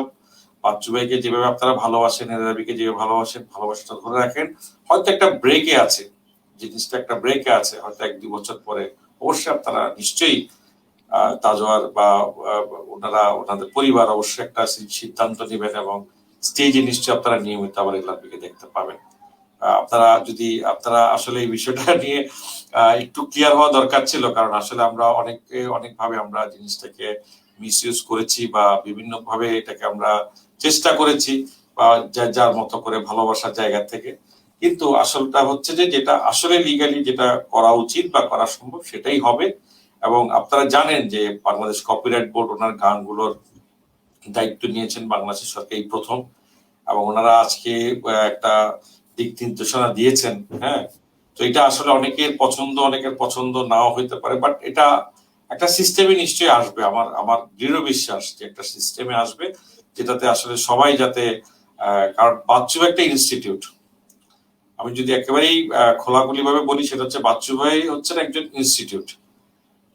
বাচ্চু ভাইকে যেভাবে আপনারা ভালোবাসেন, এলআরবিকে যেভাবে ভালোবাসেন, ভালোবাসাটা ধরে রাখেন। হয়তো একটা ব্রেকে আছে, জিনিসটা একটা ব্রেকে আছে, হয়তো 1-2 বছর পরে অবশ্যই আপনারা নিশ্চয়ই তাজওয়ার বা ওনাদের পরিবার অবশ্যই একটা সিদ্ধান্ত নেবেন এবং স্টেজে নিশ্চয়ই আপনারা নিয়মিত আবার এলআরবিকে দেখতে পাবেন। আপনারা আসলে এই বিষয়টা নিয়ে একটু ক্লিয়ার হওয়া দরকার ছিল, কারণ আসলে আমরা অনেকভাবে আমরা জিনিসটাকে মিসইউজ করেছি বা বিভিন্ন ভাবে এটাকে আমরা চেষ্টা করেছি বা যার মতো করে ভালোবাসার জায়গা থেকে। কিন্তু আসলটা হচ্ছে যে যেটা আসলে লিগালি যেটা করা উচিত বা করা সম্ভব সেটাই হবে। এবং আপনারা জানেন যে বাংলাদেশ কপিরাইট বোর্ড ওনার গানগুলোর দায়িত্ব নিয়েছেন বাংলাদেশের সরকার এই প্রথম। এবং ওনারা আজকে একটা দিক নির্দেশনা দিয়েছেন। হ্যাঁ, তো এটা আসলে অনেকের পছন্দ নাও হইতে পারে, বাট এটা একটা সিস্টেমে নিশ্চয়ই আসবে। আমার দৃঢ় বিশ্বাস যে একটা সিস্টেমে আসবে, যেটাতে আসলে সবাই যাতে, কারণ বাচ্চু একটা ইনস্টিটিউট, আমি যদি একেবারেই খোলাখুলি ভাবে বলি, সেটা হচ্ছে বাচ্চু ভাই হচ্ছেন একজন ইনস্টিটিউট,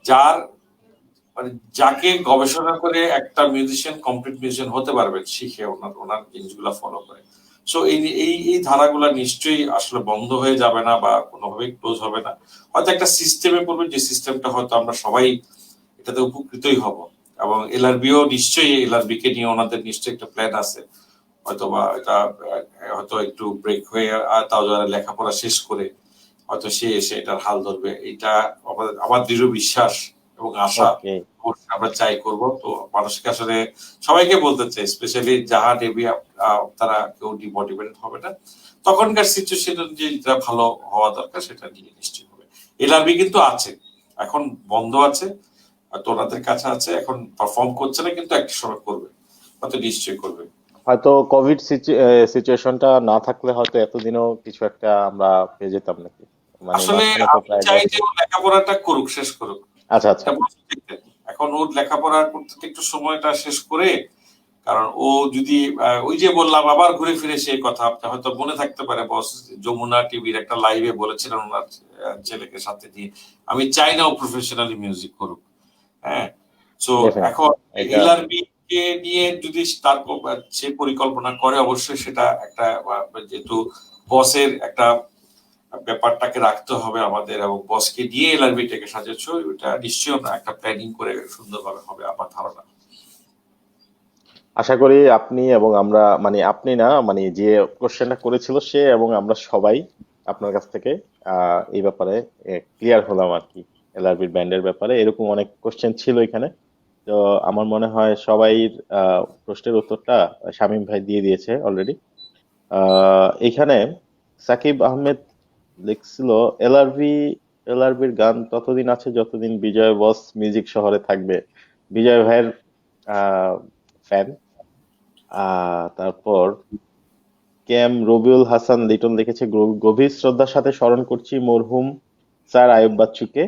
যার মানে যাকে গবেষণা করে একটা মিউজিশিয়ান কমপ্লিট মিউজিশিয়ান হতে পারবেন শিখে, ওনার জিনিসগুলা ফলো করে। সো এই ধারাগুলা নিশ্চয়ই আসলে বন্ধ হয়ে যাবে না বা কোনোভাবেই ক্লোজ হবে না। হয়তো একটা সিস্টেমে পড়বে, যে সিস্টেমটা হয়তো আমরা সবাই এটাতে উপকৃতই হব। এবং এলআরবিও নিশ্চয়ই, এলআরবি কে নিয়ে ওনাদের নিশ্চয়ই একটা প্ল্যান আছে। হয়তোবা এটা হয়তো একটু ব্রেক হয়ে তাও যারা লেখাপড়া শেষ করে হয়তো সে এসে এটার হাল ধরবে। এটা আমার দৃঢ় বিশ্বাস এবং আশা। আমরা চাই করব। তো মানুষকে আসলে সবাইকে বলতে চাই, স্পেশালি যাহা দেবী, তারা কেউ ডিমোটিভেটেড হবে না। তখনকার সিচুয়েশন যেটা ভালো হওয়া দরকার সেটা নিয়ে নিশ্চয়ই হবে। এলআরবি কিন্তু আছে, এখন বন্ধ আছে, তো ওনাদের কাছে আছে, এখন পারফর্ম করছে না, কিন্তু একটা সময় করবে, হয়তো নিশ্চয়ই করবে। হয়তো কোভিড সিচুয়েশনটা না থাকলে হয়তো এতদিনও কিছু একটা আমরা পেয়ে যেতাম নাকি, মানে আসলে মাঝখানে তো আমি প্রায় চাই 10 যে ও লেখাপড়াটা করুক, শেষ করুক। আচ্ছা আচ্ছা। এখন ওর লেখাপড়া করতে একটু সময়টা শেষ করে, কারণ ও যদি ওই যে বললাম আবার ঘুরে ফিরে সেই কথা, আপনার হয়তো মনে থাকতে পারে বস যমুনা টিভির একটা লাইভে বলেছিলেন ওনার ছেলেকে সাথে নিয়ে, আমি চাই না ও প্রফেশনালি মিউজিক করুক, হ্যাঁ, তো ডেফিনেটলি এখন এটা এলআরবি কে নিয়ে যদি তার সে পরিকল্পনা করে, অবশ্যই সেটা একটা যেহেতু বসের একটা ব্যাপারটাকে রাখতে হবে আমাদের, এবং বসকে নিয়ে এলআরবি টাকে সাজাচ্ছ, এটা নিশ্চয়ই আমরা একটা প্ল্যানিং করে সুন্দরভাবে হবে আমার ধারণা। আশা করি আপনি এবং আমরা, মানে আপনি না, মানে যে কোশ্চেনটা করেছিল সে এবং আমরা সবাই আপনার কাছ থেকে এই ব্যাপারে ক্লিয়ার হলাম আর কি। এলআরবির ব্যান্ডের ব্যাপারে এরকম অনেক কোশ্চেন ছিল এখানে। তো আমার মনে হয় সবাই প্রশ্নের উত্তরটা শামীম ভাই দিয়ে দিয়েছে অলরেডি। এখানে সাকিব আহমেদ লিখছিল, এলআরবি এলআরবির গান ততদিন আছে যতদিন বিজয় বস মিউজিক শহরে থাকবে। বিজয় ভাইয়ের ফ্যান। তারপর কেএম রবিউল হাসান লিটন লিখেছে, গভীর শ্রদ্ধার সাথে স্মরণ করছি মরহুম স্যার আইয়ুব বাচ্চুকে।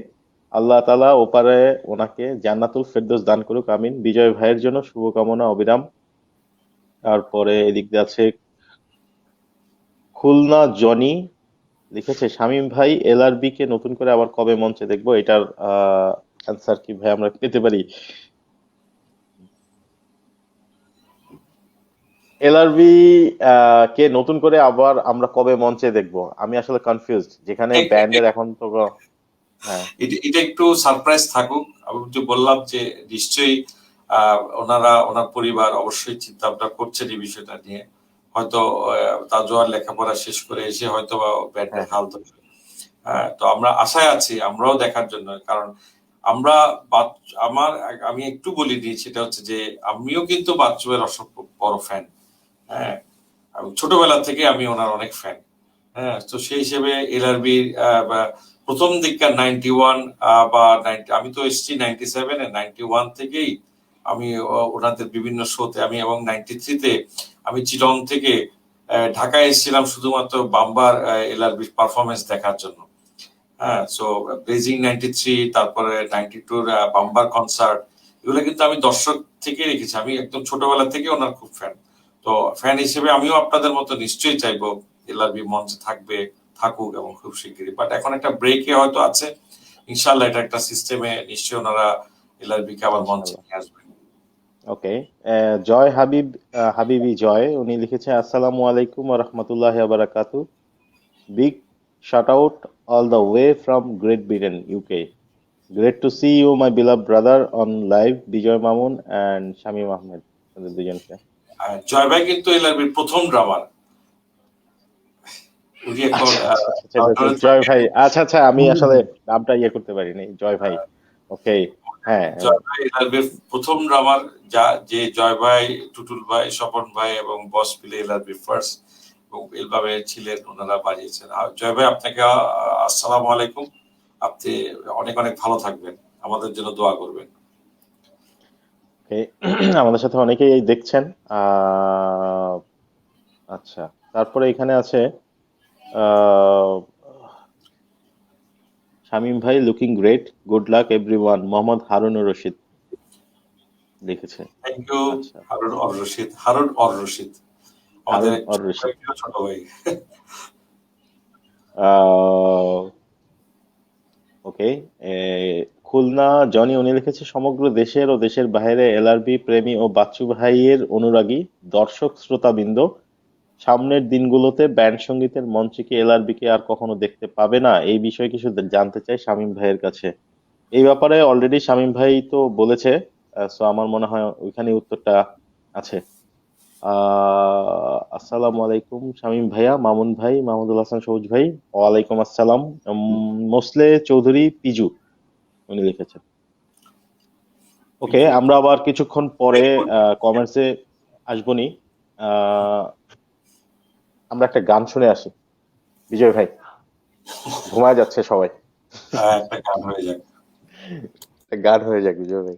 আল্লাহ তাআলা ওপারে ওনাকে জান্নাতুল ফেরদৌস দান করুক, আমিন। বিজয় ভাইয়ের জন্য শুভকামনা অবিরাম। তারপরে এদিক দিয়ে আছে খুলনা জনি লিখেছে, শামীম ভাই এলআরবি কে নতুন করে আবার কবে মঞ্চে দেখবো? এটার অ্যান্সার কি ভাই আমরা পেতে পারি? এলআরবি কে নতুন করে আবার আমরা কবে মঞ্চে দেখবো? আমি আসলে কনফিউজড, যেখানে ব্যান্ডের এখন তো হ্যাঁ। এটা একটু সারপ্রাইজ থাকুক। আমি যে বললাম যে নিশ্চয়ই ওনার পরিবার অবশ্যই চিন্তা ভাবনা করছেন এই বিষয়টা নিয়ে। হয়তো তাজওয়ার লেখাপড়া শেষ করে এসে হয়তো বা ব্যান্ডের হ্যাঁ, হাল ধরবে। হ্যাঁ, তো আমরা আশায় আছি আমরাও দেখার জন্য, কারণ আমরা আমি একটু বলি দিই, সেটা হচ্ছে যে আমিও কিন্তু বাচ্চুয়ের অসংখ্য বড় ফ্যান। হ্যাঁ, ছোটবেলা থেকে আমি ওনার অনেক ফ্যান। হ্যাঁ, তো সেই হিসেবে এলআরবি প্রথম দিককার 91 বা 90, আমি তো এসেছি 97 91 থেকেই আমি ওনাদের বিভিন্ন শোতে, আমি এবং 93-তে আমি চিটং থেকে ঢাকায় এসেছিলাম শুধুমাত্র বাম্বার এলআরবি পারফরমেন্স দেখার জন্য। হ্যাঁ, সো ব্লেজিং 93, তারপরে 92-র বাম্বার কনসার্ট, এগুলো কিন্তু আমি দর্শক থেকে রেখেছি। আমি একদম ছোটবেলা থেকে ওনার খুব ফ্যান। তো ফ্যান হিসেবে আমিও আপনাদের মতো নিশ্চয়ই চাইবো এলআরবি মঞ্চে থাকুক এবং খুব শিগগিরই। বাট এখন একটা ব্রেকে হয়তো আছে, ইনশাল্লাহ এটা একটা সিস্টেমে নিশ্চয়ই ওনারা এলআরবি কে আবার মঞ্চে ইনশাল্লাহ। নিয়ে আসবেন। ওকে। জয় হাবিবি জয় উনি লিখেছে, আসসালামু আলাইকুম ওয়া রাহমাতুল্লাহি ওয়া বারাকাতু। Big shout out all the way from Great Britain, UK. Great to see you, my beloved brother, on live. Bijoy Mamun and Shamim Ahmed, তাদের দুজনকে। জয় ভাই কিন্তু এলআরবির প্রথম ড্রামার। উনি এখন আচ্ছা আচ্ছা আচ্ছা আচ্ছা, আচ্ছা, লন্ডনে জয় থাকে। ভাই। আচ্ছা আচ্ছা, আমি আসলে নামটা ইয়ে করতে পারিনি। জয় ভাই। ওকে। হ্যাঁ। জয় ভাই এলআরবির প্রথম ড্রামার, যে জয় ভাই, টুটুল ভাই, স্বপন ভাই এবং বস মিলে এলআরবির ফার্স্ট এবং এলবামে ছিলেন, ওনারা বাজিয়েছেন। আর জয় ভাই আপনাকে আসসালামু আলাইকুম। আপনি অনেক অনেক ভালো থাকবেন, আমাদের জন্য দোয়া করবেন। ওকে। আমাদের সাথে অনেকেই দেখছেন। আহ আচ্ছা, তারপরে এখানে আছে আহ শামীম ভাই looking great, good luck everyone, Mohammad Harunur Rashid লিখেছে। Thank you. আচ্ছা, হারুন অর রশিদ আমাদের হারুন অর ছোট রশিদ। ভাই, ছোট ভাই। আহ ওকে। খুলনা জনি উনি লিখেছে, সমগ্র দেশের ও দেশের বাইরে এলআরবি প্রেমী ও বাচ্চু ভাইয়ের অনুরাগী দর্শক শ্রোতাবৃন্দ, সামনের দিনগুলোতে ব্যান্ড সঙ্গীতের মঞ্চে কি এলআরবি কে আর কখনো দেখতে পাবে না? এই বিষয়ে কিছু জানতে চাই শামীম ভাইয়ের কাছে। এই ব্যাপারে অলরেডি শামীম ভাই তো বলেছে। সো আমার মনে হয় ওইখানে উত্তরটা আছে। আসসালামু আলাইকুম শামীম ভাইয়া, মামুন ভাই, মাহমুদুল হাসান সবুজ ভাই। ওয়ালাইকুম আসসালাম। মোসলে চৌধুরী পিজু উনি লিখেছেন। ওকে, আমরা আবার কিছুক্ষণ পরে কমেন্টসে আসবনি। আহ, আমরা একটা গান শুনে আসি। বিজয় ভাই, ঘুমায় যাচ্ছে সবাই। একটা গান হয়ে যাক। একটা গান হয়ে যাক বিজয় ভাই।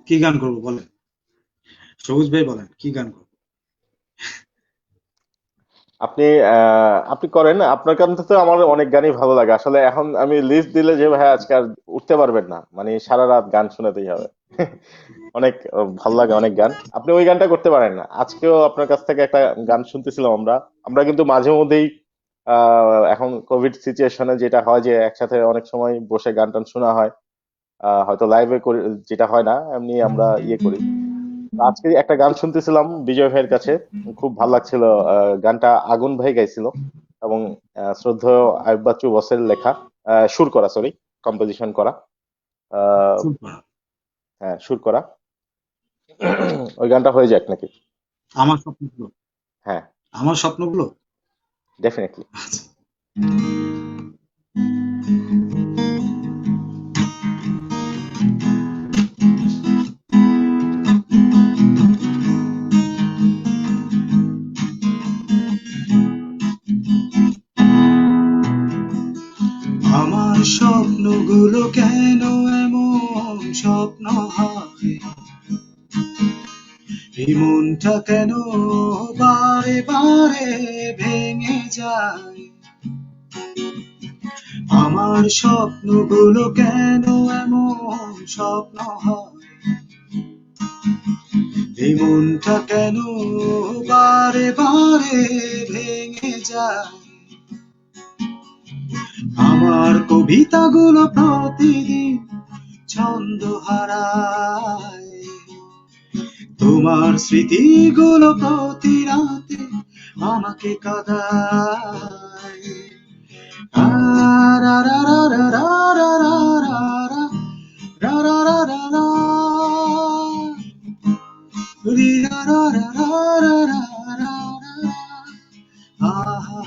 কি গান করবো বলেন, সবুজ ভাই বলেন কি গান করবো? আপনি আপনি করেন, আপনার কারণ তো আমার অনেক গানই ভালো লাগে আসলে। এখন আমি লিস্ট দিলে যে ভাই আজকে আর উঠতে পারবেন না, মানে সারা রাত গান শোনাতেই হবে। অনেক ভালো লাগে অনেক গান। আপনি ওই গানটা করতে পারেন না। আজকেও আপনার কাছ থেকে একটা গান শুনতেছিলাম আমরা। আমরা কিন্তু মাঝে মধ্যেই এখন কোভিড সিচুয়েশনে যেটা হয় যে একসাথে অনেক সময় বসে গান টান শোনা হয়। হয়তো লাইভে করি, যেটা হয় না এমনি আমরা ইয়ে করি। আজকে একটা গান শুনতেছিলাম বিজয় ভাইয়ের কাছে, খুব ভালো লাগছিল। গানটা আগুন ভাই গাইছিল এবং শ্রদ্ধেয় আইয়ুব বাচ্চু বসের লেখা, সুর করা, সরি, কম্পোজিশন করা। আহ, সুপার। হ্যাঁ, সুর করা। ওই গানটা হয়ে যাক নাকি? আমার স্বপ্নগুলো, হ্যাঁ, আমার স্বপ্নগুলো। ডেফিনেটলি। আচ্ছা। আমার স্বপ্নগুলো কেন এমন স্বপ্ন হয়, এই মনটা কেন বারে বারে ভেঙে যায়। আমার স্বপ্নগুলো কেন এমন স্বপ্ন হয়, এই মনটা কেন বারে বারে ভেঙে যায়। আমার কবিতাগুলো প্রতিদিন ছন্দ হারায়, তোমার স্মৃতিগুলো প্রতি রাতে আমাকে কাঁদায়। আ রা রা রা রা রা রা রা রা রা রা রা রা রা, রি রা রা রা রা রা রা রা রা, আহা,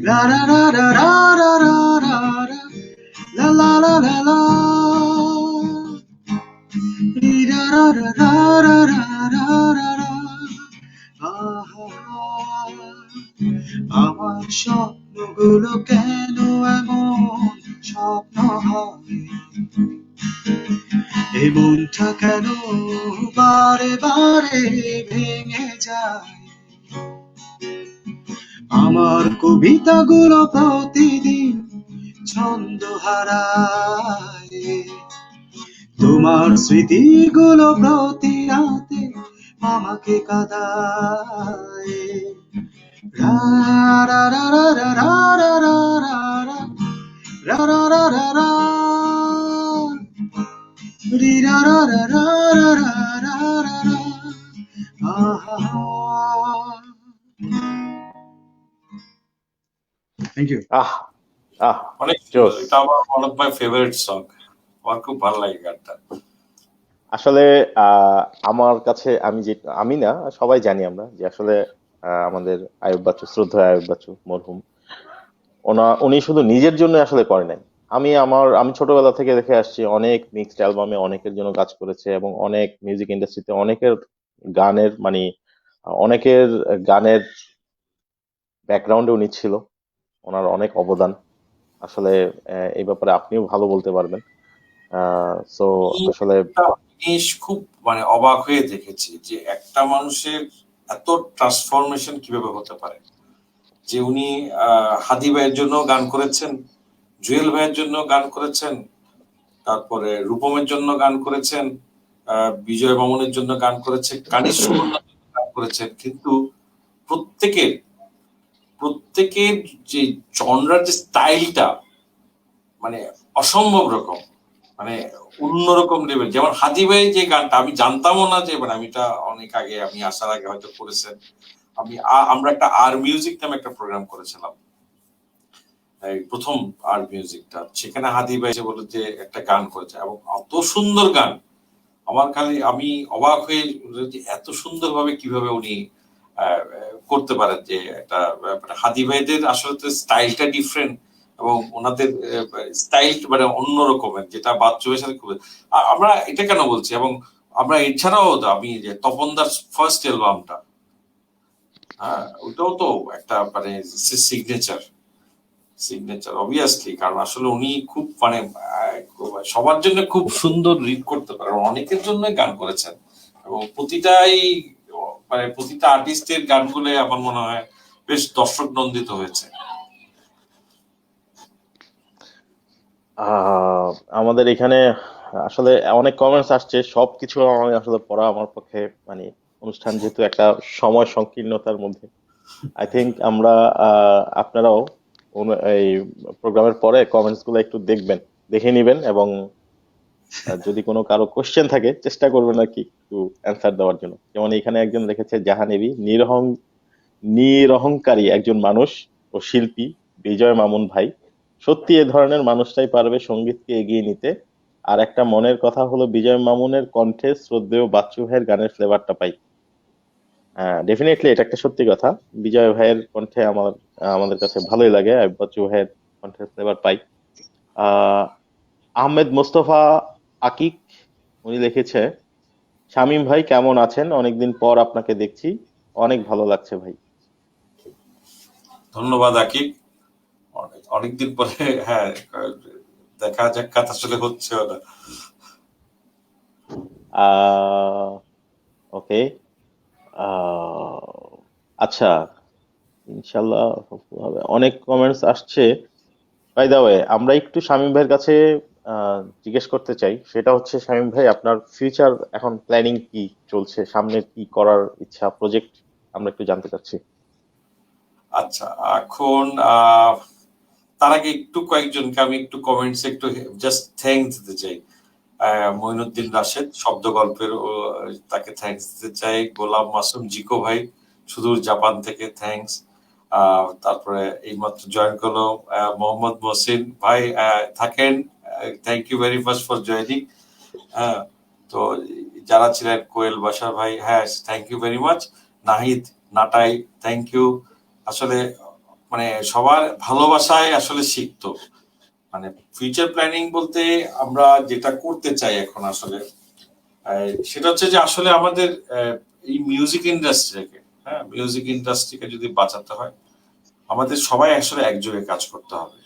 লা লা লা লা লা লা লা লা লা লা লা লা লা, রি রা রা রা রা রা রা রা রা, আহা। আমার স্বপ্নগুলো কেন এমন স্বপ্ন হয়, এই মনটা কেন বারে বারে ভেঙে যায়। আমার কবিতাগুলো প্রতিদিন ছন্দ হারায়, তোমার স্মৃতিগুলো প্রতি রাতে আমাকে কাঁদায়। রা রা রা রা রা রা রা রা রা রা রা রা রা, রি রা রা রা রা রা রা রা রা, আহা। Thank you. আহ আহ অনেক সুন্দর, জোস। এটা আমার one of my favourite song. আমার খুব ভালো লাগে গানটা। আসলে আমার কাছে, আমি না, সবাই জানি আমরা যে আসলে আমাদের আইয়ুব বাচ্চু, শ্রদ্ধেয় আইয়ুব বাচ্চু মরহুম, উনি শুধু নিজের জন্য আসলে করে নাই। আমি ছোটবেলা থেকে দেখে আসছি অনেক মিক্সড অ্যালবামে অনেকের জন্য কাজ করেছে এবং অনেক মিউজিক ইন্ডাস্ট্রিতে অনেকের গানের মানে অনেকের গানের ব্যাকগ্রাউন্ডে উনি ছিল। ওনার অনেক অবদান আসলে। এই ব্যাপারে আপনিও ভালো বলতে পারবেন। সো আমি আসলে একটা জিনিস খুব মানে অবাক হয়ে দেখেছি যে একটা মানুষের এত ট্রান্সফরমেশন কিভাবে হতে পারে। যে উনি হাদি ভাইয়ের জন্য গান করেছেন, জুয়েল ভাইয়ের জন্য গান করেছেন, তারপরে রূপমের জন্য গান করেছেন, বিজয় মামুনের জন্য গান করেছেন, কানিজ সুবর্ণার জন্য গান করেছেন, কিন্তু প্রত্যেকের প্রত্যেকের যে জনরার যে স্টাইলটা মানে অসম্ভব রকম, মানে অন্যরকম লেভেল। যেমন হাদি ভাই যে গানটা আমি জানতামও না, যে মানে আমি এটা অনেক আগে, আপনি আসার আগে হয়তো করেছেন। আমরা একটা আর মিউজিক নামে একটা প্রোগ্রাম করেছিলাম, এই প্রথম আর মিউজিকটা, সেখানে হাদি ভাই এসে বলে যে একটা গান করেছে এবং অত সুন্দর গান। আমি অবাক হয়ে যে এত সুন্দরভাবে কিভাবে উনি করতে পারেন। যে একটা হাদি ভাইদের আসলে তো স্টাইলটা ডিফারেন্ট এবং ওনাদের স্টাইল মানে অন্য রকমের, যেটা বাচ্চুয়ের সাথে খুব। আমরা এটা কেন বলছি, এবং আমরা এছাড়াও তো আমি যে তপনদার ফার্স্ট অ্যালবামটা, হ্যাঁ ওটাও তো একটা মানে সিগনেচার সিগনেচার অবভিয়াসলি। কারণ আসলে উনি খুব মানে সবার জন্য খুব সুন্দর রিড করতে পারেন, অনেকের জন্য গান করেছেন এবং প্রতিটাই মানে প্রতিটা আর্টিস্টের গানগুলো আমার মনে হয় বেশ দর্শক নন্দিত হয়েছে। আহ, আমাদের এখানে আসলে অনেক কমেন্টস আসছে, সবকিছু আমি আসলে পড়া আমার পক্ষে মানে, অনুষ্ঠান যেহেতু একটা সময় সংকীর্ণতার মধ্যে, আই থিংক আমরা আপনারাও এই প্রোগ্রামের পরে কমেন্টস গুলো একটু দেখবেন, দেখে নিবেন, এবং যদি কোনো কারো কোশ্চেন থাকে চেষ্টা করবেন আর কি একটু অ্যান্সার দেওয়ার জন্য। যেমন এখানে একজন লিখেছে জাহানেবি, নিরহংকারী একজন মানুষ ও শিল্পী বিজয় মামুন ভাই, সত্যি এ ধরনের মানুষটাই পারবে সঙ্গীতকে এগিয়ে নিতে। আর একটা মনের কথা হলো, বিজয় মামুনের কণ্ঠে শ্রদ্ধেয় বাচ্চু ভাইয়ের গানের ফ্লেভারটা পাই। হ্যাঁ, ডেফিনেটলি এটা একটা সত্যি কথা। বিজয় ভাইয়ের কণ্ঠে আমাদের কাছে ভালোই লাগে, আর বাচ্চু ভাইয়ের কণ্ঠের ফ্লেভার পাই। আহ আহমেদ মোস্তফা আকিক, উনি লিখেছে, শামীম ভাই কেমন আছেন, অনেকদিন পর আপনাকে দেখছি, অনেক ভালো লাগছে ভাই। ধন্যবাদ আকিব। অনেকদিন পরে, হ্যাঁ, দেখা যাক, কাজ আসলে হচ্ছে না। আহ ওকে। আহ আচ্ছা, ইনশাল্লাহ হবে। অনেক কমেন্টস আসছে। বাই দা ওয়ে, আমরা একটু শামীম ভাইয়ের কাছে জিজ্ঞেস করতে চাই, সেটা হচ্ছে, শামীম ভাই আপনার ফিউচার এখন প্ল্যানিং কি চলছে, সামনে কি করার ইচ্ছা, প্রজেক্ট আমরা একটু জানতে চাচ্ছি। আচ্ছা, এখন তার আগে একটু কয়েকজনকে আমি একটু কমেন্টস একটু জাস্ট থ্যাঙ্কস দিতে চাই। মঈনুদ্দিন রাশেদ শব্দ গল্পের, তাকে থ্যাঙ্কস দিতে চাই। গোলাম মাসুম জিকো ভাই সুদূর জাপান থেকে থ্যাঙ্কস। তারপরে এইমাত্র জয়েন করলো মোহাম্মদ মহসিন ভাই, থাকেন, thank you very much for joining. হ্যাঁ, তো যারা ছিলেন, কোয়েল বাশার ভাই, হ্যাঁ, thank you very much. Nahid নাটাই, থ্যাংক ইউ। আসলে মানে সবার ভালোবাসায় আসলে শিখতো। মানে ফিউচার প্ল্যানিং বলতে আমরা যেটা করতে চাই এখন আসলে, সেটা হচ্ছে যে আসলে আমাদের এই মিউজিক ইন্ডাস্ট্রিকে, হ্যাঁ, মিউজিক ইন্ডাস্ট্রিকে যদি বাঁচাতে হয়, আমাদের সবাই আসলে একযোগে কাজ করতে হবে।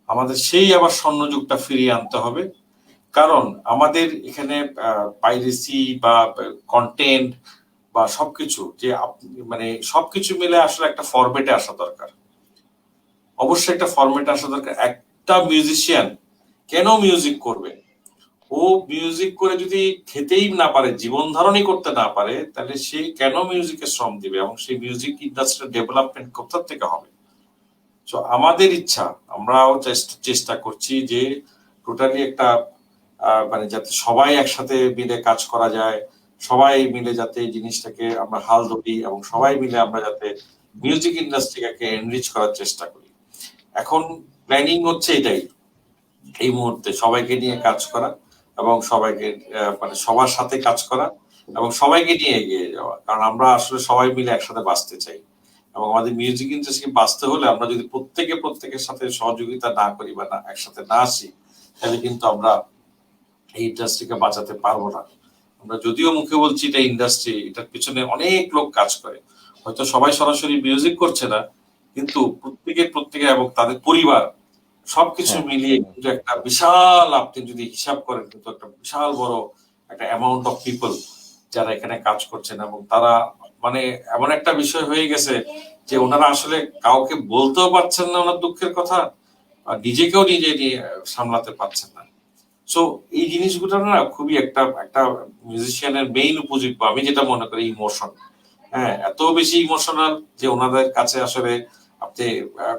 আমাদের সেই আবার স্বর্ণযুগটা ফিরিয়ে আনতে হবে। কারণ আমাদের এখানে পাইরেসি বা কন্টেন্ট বা সবকিছু যে মানে সবকিছু মিলে আসলে একটা ফরম্যাটে আসা দরকার। অবশ্যই একটা ফরম্যাটে আসা দরকার। একটা মিউজিশিয়ান কেন মিউজিক করবে? ও মিউজিক করে যদি খেতেই না পারে, জীবন ধারণই করতে না পারে, তাহলে সে কেন মিউজিকে শ্রম দিবে? এবং সেই মিউজিক ইন্ডাস্ট্রির ডেভেলপমেন্ট কোথা থেকে হবে? তো আমাদের ইচ্ছা, আমরাও চেষ্টা করছি যে টোটালি একটা মানে যাতে সবাই একসাথে মিলে কাজ করা যায়, সবাই মিলে যাতে এই জিনিসটাকে আমরা হাল ধরি, এবং সবাই মিলে আমরা যাতে মিউজিক ইন্ডাস্ট্রিটাকে এনরিচ করার চেষ্টা করি। এখন প্ল্যানিং হচ্ছে এটাই, এই মুহূর্তে সবাইকে নিয়ে কাজ করা, এবং সবাইকে মানে সবার সাথে কাজ করা, এবং সবাইকে নিয়ে এগিয়ে যাওয়া। কারণ আমরা আসলে সবাই মিলে একসাথে বাঁচতে চাই, এবং আমাদের মিউজিক ইন্ডাস্ট্রি বাঁচতে হলে আমরা যদি প্রত্যেকের সাথে সহযোগিতা না করি বা না একসাথে না আসি, তাহলে কিন্তু আমরা এই ইন্ডাস্ট্রিকে বাঁচাতে পারবো না। আমরা যদিও মুখে বলছি এটা ইন্ডাস্ট্রি, এটার পিছনে অনেক লোক কাজ করে, হয়তো সবাই সরাসরি মিউজিক করছে না, কিন্তু প্রত্যেকে এবং তাদের পরিবার সবকিছু হ্যাঁ, মিলিয়ে কিন্তু একটা বিশাল, আপনি যদি হিসাব করেন, কিন্তু একটা বিশাল বড় একটা অ্যামাউন্ট অফ পিপল যারা এখানে কাজ করছেন, এবং তারা মানে এমন একটা বিষয় হয়ে গেছে যে ওনারা আসলে কাউকে বলতেও পারছেন না ওনার দুঃখের কথা, আর নিজেকেও নিজে নিয়ে সামলাতে পারছেন না। সো এই জিনিসগুলো না খুবই একটা একটা মিউজিশিয়ানের মেইন উপজীব্য, আমি যেটা মনে করি, ইমোশন। হ্যাঁ, এত বেশি ইমোশনাল যে ওনাদের কাছে আসলে আপনি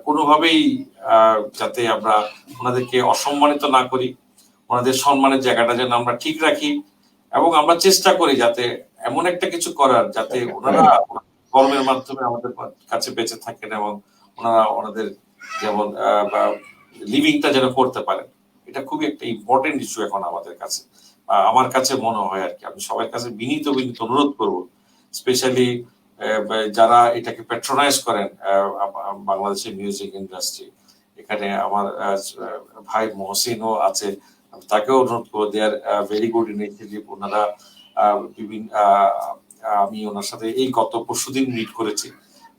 কোনোভাবেই যাতে আমরা ওনাদেরকে অসম্মানিত না করি, ওনাদের সম্মানের জায়গাটা যেন আমরা ঠিক রাখি, এবং আমরা চেষ্টা করি যাতে এমন একটা কিছু করার যাতে ওনারা কর্মের মাধ্যমে আমাদের কাছে বেঁচে থাকেন, এবং ওনারা ওনাদের যেমন লিভিংটা যেন করতে পারেন। এটা খুবই একটা ইম্পর্টেন্ট ইস্যু এখন আমাদের কাছে, আমার কাছে মনে হয় আর কি। আমি সবার কাছে বিনীত অনুরোধ করব, স্পেশালি যারা এটাকে প্যাট্রোনাইজ করেন, বাংলাদেশের মিউজিক ইন্ডাস্ট্রি, এখানে আমার ভাই মহসিনও আছে, তাকেও অনুরোধ করবো, দে আর ভেরি গুড ইনিশিয়েটিভ। ওনারা বিভিন্ন আমি ওনার সাথে এই গত পরশুদিন মিট করেছি,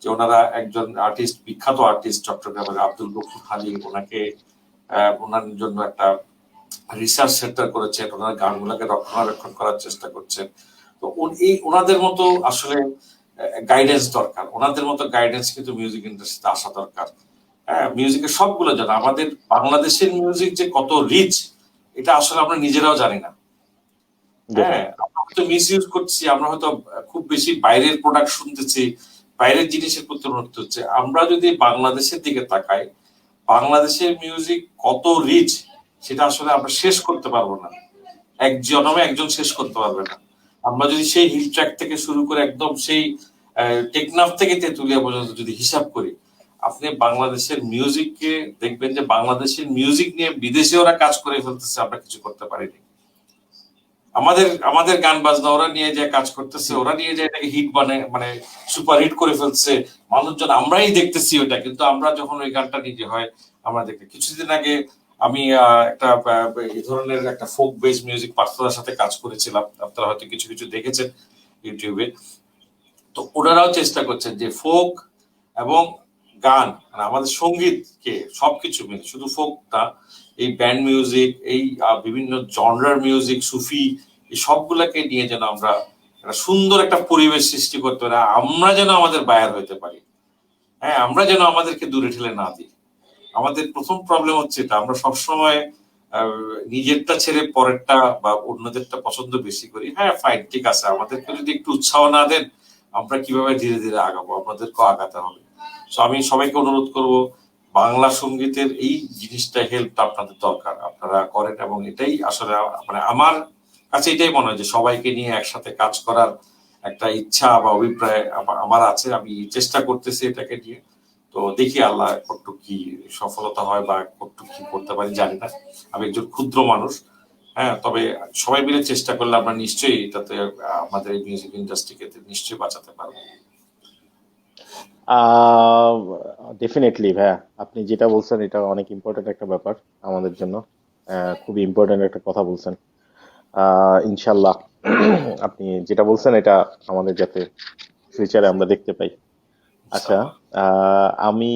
যে ওনারা একজন আর্টিস্ট, বিখ্যাত আর্টিস্ট চট্টগ্রামের আব্দুল গফুর হালিম, ওনার জন্য একটা রিসার্চ সেন্টার করেছেন, ওনার গানগুলোকে রক্ষণাবেক্ষণ করার চেষ্টা করছেন। তো এই ওনাদের মতো আসলে গাইডেন্স দরকার, ওনাদের মতো গাইডেন্স কিন্তু মিউজিক ইন্ডাস্ট্রিতে আসা দরকার। হ্যাঁ, মিউজিকের সবগুলো জানা, আমাদের বাংলাদেশের মিউজিক যে কত রিচ, এটা আসলে আমরা নিজেরাও জানি না। হ্যাঁ, আমরা হয়তো মিস ইউজ করছি, আমরা হয়তো খুব বেশি বাইরের প্রোডাক্ট শুনতেছি, বাইরের জিনিসের প্রতি অনুরক্ত হচ্ছে। আমরা যদি বাংলাদেশের দিকে তাকাই, বাংলাদেশের মিউজিক কত রিচ সেটা আসলে আমরা শেষ করতে পারবো না, এক জনমে একজন শেষ করতে পারবে না। আমরা যদি সেই হিল ট্র্যাক থেকে শুরু করে একদম সেই টেকনাফ থেকে তেঁতুলিয়া পর্যন্ত যদি হিসাব করি, আপনি বাংলাদেশের মিউজিককে দেখবেন যে বাংলাদেশের মিউজিক নিয়ে বিদেশে ওরা কাজ করে ফেলতেছে, আমরা কিছু করতে পারিনি। আমাদের আমাদের গান বাজনা ওরা নিয়ে যে কাজ করতেছে, ওরা নিয়ে যে এটাকে হিট মানে সুপার হিট করে ফেলছে, মানুষজন আমরাই দেখতেছি ওটা, কিন্তু আমরা যখন ওই গানটা নিজে হয় আমরা দেখি। কিছুদিন আগে আমি একটা এই ধরনের একটা ফোক বেস মিউজিক পার্থদার সাথে কাজ করেছিলাম, আপনারা হয়তো কিছু কিছু দেখেছেন ইউটিউবে। তো ওনারাও চেষ্টা করছেন যে ফোক এবং গান মানে আমাদের সঙ্গীতকে সবকিছু মিলে, শুধু ফোক না, এই ব্যান্ড মিউজিক, এই বিভিন্ন জনরার মিউজিক, সুফি, এই সবগুলাকে নিয়ে যেন আমরা একটা সুন্দর একটা পরিবেশ সৃষ্টি করতে পারি, আমরা যেন আমাদের বায়ার হইতে পারি। হ্যাঁ, আমরা যেন আমাদেরকে দূরে ঠেলে না দিই। আমাদের প্রথম প্রবলেম হচ্ছে এটা, আমরা সবসময় নিজেরটা ছেড়ে পরেরটা বা অন্যদেরটা পছন্দ বেশি করি। হ্যাঁ ফাইন, ঠিক আছে, আমাদেরকে যদি একটু উৎসাহ না দেন আমরা কিভাবে ধীরে ধীরে আগাবো, আমাদেরকেও আগাতে হবে। তো আমি সবাইকে অনুরোধ করব, বাংলা সঙ্গীতের এই জিনিসটা হেল্পটা আপনাদের দরকার, আপনারা করেন, এবং এটাই আসলে মানে আমার কাছে এটাই মনে হয় যে সবাইকে নিয়ে একসাথে কাজ করার একটা ইচ্ছা বা অভিপ্রায় আমার আছে। আমি চেষ্টা করতেছি এটাকে নিয়ে, তো দেখি আল্লাহ কতটুকু কি সফলতা হয় বা কতটুকু কি করতে পারি জানি না, আমি একজন ক্ষুদ্র মানুষ। হ্যাঁ, তবে সবাই মিলে চেষ্টা করলে আমরা নিশ্চয়ই এটাতে আমাদের এই মিউজিক ইন্ডাস্ট্রিকে নিশ্চয়ই বাঁচাতে পারবো। ডেফিনেটলি ভাইয়া, আপনি যেটা বলছেন এটা অনেক ইম্পর্টেন্ট একটা ব্যাপার আমাদের জন্য। খুবই ইম্পর্টেন্ট একটা কথা বলছেন। ইনশাল্লাহ আপনি যেটা বলছেন এটা আমাদের যাতে ফিউচারে আমরা দেখতে পাই। আচ্ছা, আমি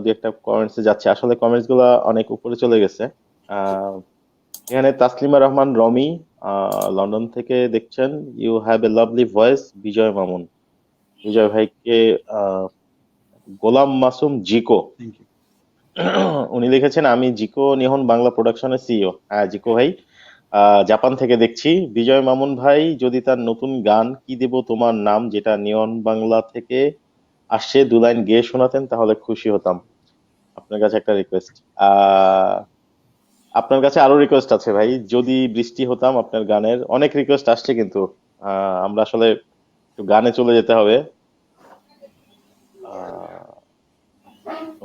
দু একটা কমেন্টসে যাচ্ছি, আসলে কমেন্টস গুলা অনেক উপরে চলে গেছে। আহ, এখানে তাসলিমা রহমান রমি লন্ডন থেকে দেখছেন, you have a lovely voice Bijoy Mamun. Bijoy ভাইকে গোলাম মাসুম জিকো থ্যাংক ইউ। উনি লিখেছেন, আমি জিকো নিহন বাংলা প্রোডাকশনের সিইও। হ্যাঁ জিকো ভাই, জাপান থেকে দেখছি। বিজয় মামুন ভাই যদি তার নতুন গান কি দেব তোমার নাম, যেটা নিয়ন বাংলা থেকে আসছে, দু লাইন গেয়ে শোনাতেন তাহলে খুশি হতাম। আপনার কাছে একটা রিকোয়েস্ট, আপনার কাছে আরো রিকোয়েস্ট আছে ভাই, যদি বৃষ্টি হতাম আপনার গানের অনেক রিকোয়েস্ট আসছে, কিন্তু আমরা আসলে একটু গানে চলে যেতে হবে।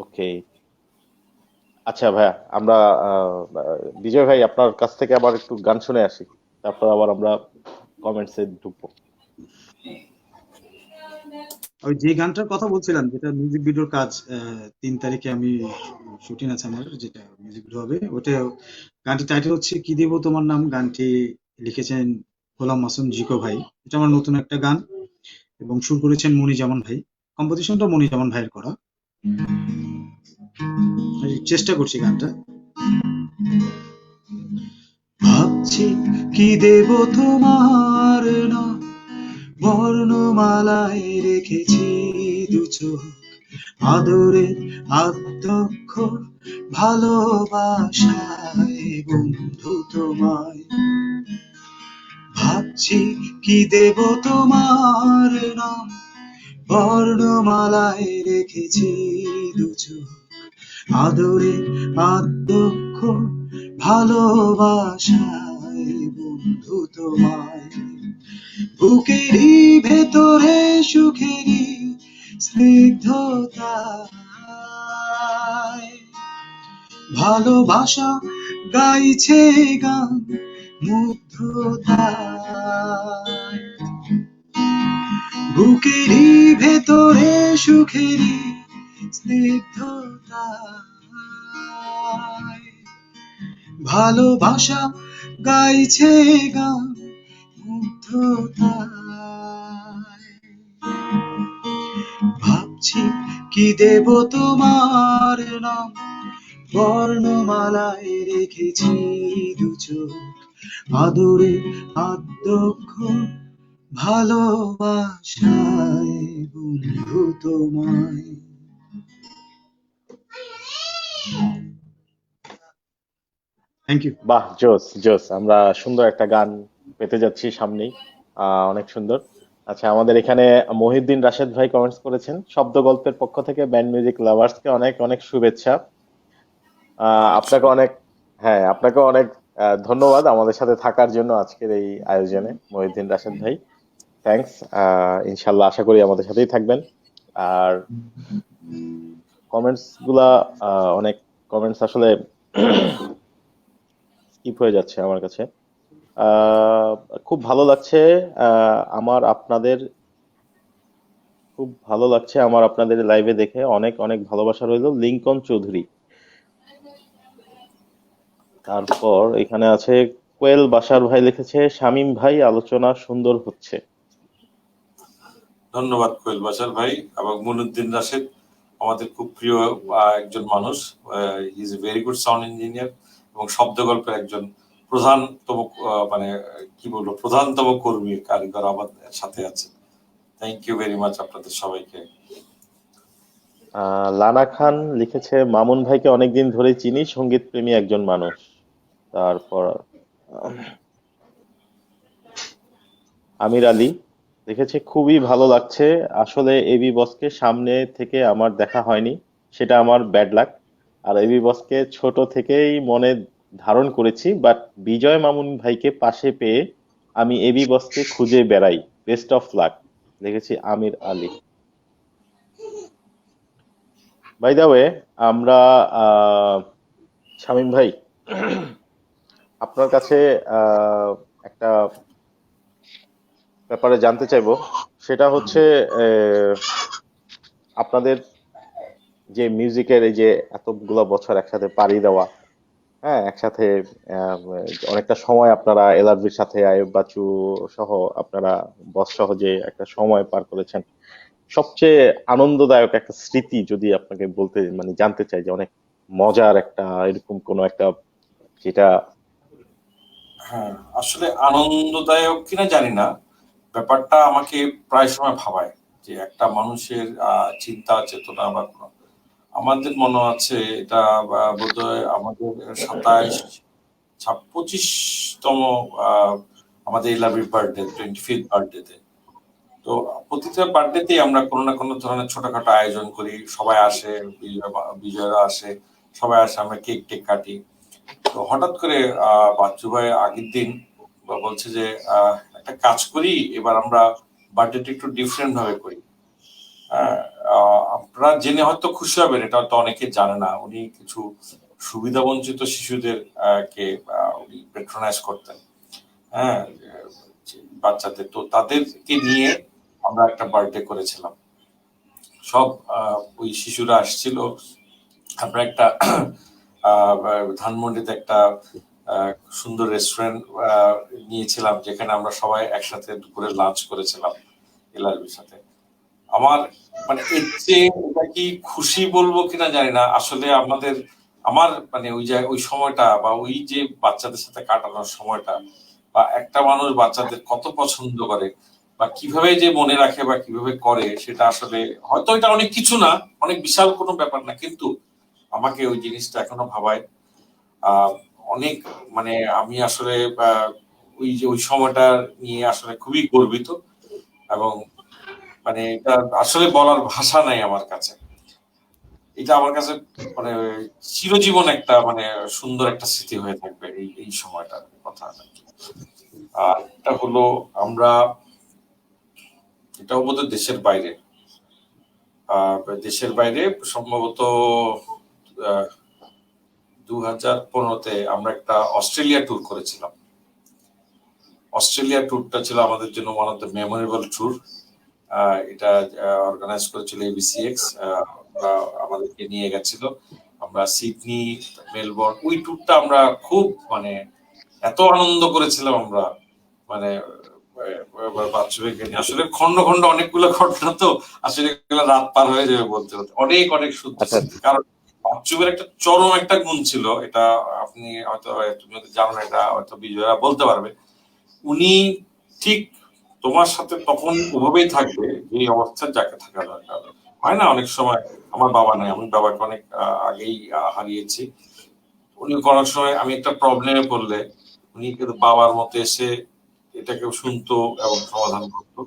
ওকে, আচ্ছা ভাইয়া, আমরা বিজয় ভাই আপনার কাছ থেকে আবার একটু গান শুনে আসি, তারপর আবার আমরা কমেন্টসে ঢুকবো। ওই যে গানটার কথা বলছিলাম, যেটা মিউজিক ভিডিওর কাজ, 3 তারিখে আমি শুটিং আছে আমার, যেটা মিউজিক ভিডিও হবে ওটা। গানটির টাইটেল হচ্ছে কি দেব তোমার নাম। গানটি লিখেছেন গোলাম মাসুম জিকো ভাই। এটা আমার নতুন একটা গান, এবং সুর করেছেন মনিজামান ভাই। কম্পোজিশনটা মনিজামান ভাইয়ের করা। আমি চেষ্টা করছি গানটা। ভাবছি কি দেব তোমার নাম, বর্ণমালায় রেখেছি দু চোখ, আদরের আদ্যক্ষর ভালোবাসায় বন্ধু তোমায়। ভাবছি কি দেব তোমার নাম, বর্ণমালায় রেখেছি দু চোখ, আদরের আদ্যক্ষর ভালোবাসায় বন্ধু তোমায়। বুকেরই ভেতরে সুখেরই স্নিগ্ধতায় ভালোবাসা গাইছে গান মুগ্ধতায়। বুকেরই ভেতরে সুখেরই স্নিগ্ধতায় ভালোবাসা গাইছে গান মুগ্ধতায়। ভাবছি কি দেব তোমার নাম, বর্ণমালায় রেখেছি দু চোখ, আদরে আদ্যক্ষর ভালোবাসায় বন্ধু তোমায়। Thank you. বাহ, জোস জোস, আমরা সুন্দর একটা গান পেতে যাচ্ছি সামনেই, অনেক সুন্দর। আচ্ছা, আমাদের এখানে মহিউদ্দিন রাশেদ ভাই কমেন্টস করেছেন, শব্দ গল্পের পক্ষ থেকে ব্যান্ড মিউজিক লাভার্সকে অনেক অনেক শুভেচ্ছা। আচ্ছা, আপনাকে অনেক, হ্যাঁ আপনাকে অনেক ধন্যবাদ আমাদের সাথে থাকার জন্য আজকের এই আয়োজনে মহিউদ্দিন রাশেদ ভাই। থ্যাঙ্কস। ইনশাল্লাহ আশা করি আমাদের সাথেই থাকবেন। আর কমেন্টস গুলা অনেক কমেন্টস আসলে স্কিপ হয়ে যাচ্ছে আমার কাছে। আহ, খুব ভালো লাগছে। আমার আপনাদের খুব ভালো লাগছে আমার আপনাদের লাইভে দেখে, অনেক অনেক ভালোবাসা রইলো, লিংকন চৌধুরী। তারপর এখানে আছে কোয়েল বাশার ভাই লিখেছে, শামীম ভাই আলোচনা সুন্দর হচ্ছে। ধন্যবাদ কোয়েল বাশার ভাই এবং মনুদ্দিন রাশেদ, আমাদের খুব প্রিয় একজন মানুষ। Is a very good sound engineer এবং শব্দ গল্পের একজন প্রধানতম মানে কি বলবো, প্রধানতম কর্মী কারিগর আমাদের সাথে আছে। থ্যাংক ইউ ভেরি মাচ আপনাদের সবাইকে। লানা খান লিখেছে, মামুন ভাইকে অনেকদিন ধরেই চিনি, সঙ্গীত প্রেমী একজন মানুষ। তারপর আমির আলী লিখেছে, খুবই ভালো লাগছে। আসলে এবি বসকে সামনে থেকে আমার দেখা হয়নি, সেটা আমার ব্যাড লাক। আর এবি বসকে ছোট থেকেই মনে ধারণ করেছি, বাট বিজয় মামুন ভাইকে পাশে পেয়ে আমি এবি বসকে খুঁজে বেড়াই। বেস্ট অফ লাক, লিখেছি আমির আলী। বাই দা ওয়ে, আমরা শামীম ভাই, আপনার কাছে একটা ব্যাপারে জানতে চাইবো। সেটা হচ্ছে আপনাদের যে মিউজিকের এই যে এতগুলো বছর একসাথে পাড়ি দেওয়া, হ্যাঁ একসাথে আহ, অনেকটা সময় আপনারা এলআরবির সাথে, আয়ুব বাচ্চু সহ আপনারা বস সহ যে একটা সময় পার করেছেন, সবচেয়ে আনন্দদায়ক একটা স্মৃতি যদি আপনাকে বলতে মানে জানতে চাই, যে অনেক মজার একটা এরকম কোনো একটা, যেটা। হ্যাঁ, আসলে আনন্দদায়ক কিনা জানি না, ব্যাপারটা আমাকে প্রায় সময় ভাবায় যে একটা মানুষের চিন্তা চেতনা বা কোনো, আমাদের মনে আছে এটা বোধহয় আমাদের 25তম আমাদের ইলাভির বার্থডে, 25th বার্থডেতে। তো প্রতিটা বার্থডেতেই আমরা কোনো না কোনো ধরনের ছোটখাটো আয়োজন করি, সবাই আসে, বিজয়রা আসে, সবাই আসে, আমরা কেক টেক কাটি। তো হঠাৎ করে বাচ্চু ভাই আগের দিন বলছে যে একটা কাজ করি, এবার আমরা বার্থডেটা একটু ডিফারেন্ট ভাবে করি। হ্যাঁ, আপনারা জেনে হয়তো খুশি হবেন, এটা হয়তো অনেকে জানে না, উনি কিছু সুবিধা বঞ্চিত শিশুদের কে উনি পেট্রোনাইজ করতেন। হ্যাঁ, বাচ্চাদের, তো তাদেরকে নিয়ে আমরা একটা বার্থডে করেছিলাম। সব ওই শিশুরা আসছিল। আমরা একটা ধানমন্ডিতে একটা সুন্দর রেস্টুরেন্ট নিয়েছিলাম, যেখানে আমরা সবাই একসাথে দুপুরে লাঞ্চ করেছিলাম এলআরবির সাথে। আমার মানে এর চেয়ে এটা কি খুশি বলবো কিনা জানি না, আসলে আমার মানে ওই সময়টা বা ওই যে বাচ্চাদের সাথে কাটানোর সময়টা, বা একটা মানুষ বাচ্চাদের কত পছন্দ করে বা কিভাবে যে মনে রাখে বা কিভাবে করে, সেটা আসলে হয়তো এটা অনেক কিছু না, অনেক বিশাল কোনো ব্যাপার না, কিন্তু আমাকে ওই জিনিসটা এখনো ভাবায়। আহ অনেক মানে আমি আসলে আহ, ওই যে ওই সময়টা নিয়ে আসলে খুবই গর্বিত, এবং মানে এটা আসলে বলার ভাষা নাই আমার কাছে। এটা আমার কাছে মানে চিরজীবন একটা মানে সুন্দর একটা স্মৃতি হয়ে থাকবে এই এই সময়টার কথা। আর এটা হলো আমরা, এটাও বোধহয় দেশের বাইরে, দেশের বাইরে সম্ভবত 2015-তে আমরা একটা অস্ট্রেলিয়া ট্যুর করেছিলাম। অস্ট্রেলিয়া ট্যুরটা ছিল আমাদের জন্য one of the memorable tour. এটা অর্গানাইজ করেছিল এবিসিএক্স, আমাদেরকে নিয়ে গেছিল। আমরা সিডনি, মেলবোর্ন, ওই ট্যুরটা আমরা খুব মানে এত আনন্দ করেছিলাম আমরা, মানে বাচ্চাদেরকে নিয়ে আসলে খন্ড খন্ড অনেকগুলো ঘটনা, তো আসলে এগুলো রাত পার হয়ে যাবে বলতে বলতে, অনেক অনেক শুদ্ধ আচ্ছা, স্মৃতি। কারণ বাচ্চুবের একটা চরম একটা গুণ ছিল, এটা আপনি হয়তো, তুমি হয়তো জানো না, এটা হয়তো বিজয়রা বলতে পারবে। উনি ঠিক তোমার সাথে তখন ওভাবেই থাকবে যে অবস্থায় যাকে থাকা দরকার। হয় না অনেক সময়, আমার বাবা নাই, আমি বাবাকে অনেক আগেই হারিয়েছি। উনি করার সময় আমি একটা প্রবলেমে পড়লে উনি কিন্তু বাবার মতো এসে এটাকে শুনতো এবং সমাধান করতো।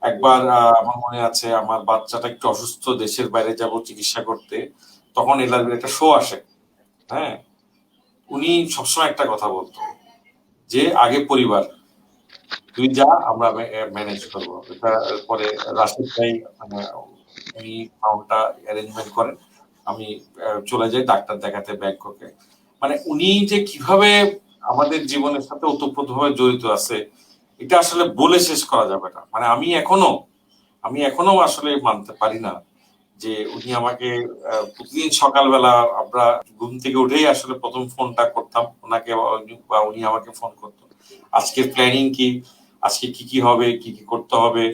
একবার আমার মনে আছে আমার বাচ্চাটা একটু অসুস্থ, দেশের বাইরে যাব চিকিৎসা করতে, তখন এলআরবির একটা শো আসে। হ্যাঁ, উনি সবসময় একটা কথা বলতো যে আগে পরিবার, তুই যা আমরা ম্যানেজ করবো। এটা পরে রাশিদ ভাই মানে উনি ফাউন্ডটা অ্যারেঞ্জমেন্ট করেন, আমি চলে যাই ডাক্তার দেখাতে ব্যাংককে। মানে উনি যে কিভাবে আমাদের জীবনের সাথে ওতপ্রোতভাবে জড়িত আছে, এটা আসলে বলে শেষ করা যাবে না। মানে আমি এখনো আসলে মানতে পারি না যে উনি আমাকে প্রতিদিন সকালবেলা আমরা ঘুম থেকে উঠেই আসলে প্রথম ফোনটা করতাম ওনাকে, বা উনি আমাকে ফোন করতো, আজকের প্ল্যানিং কি, আজকে কি কি হবে, কি কি করতে হবে,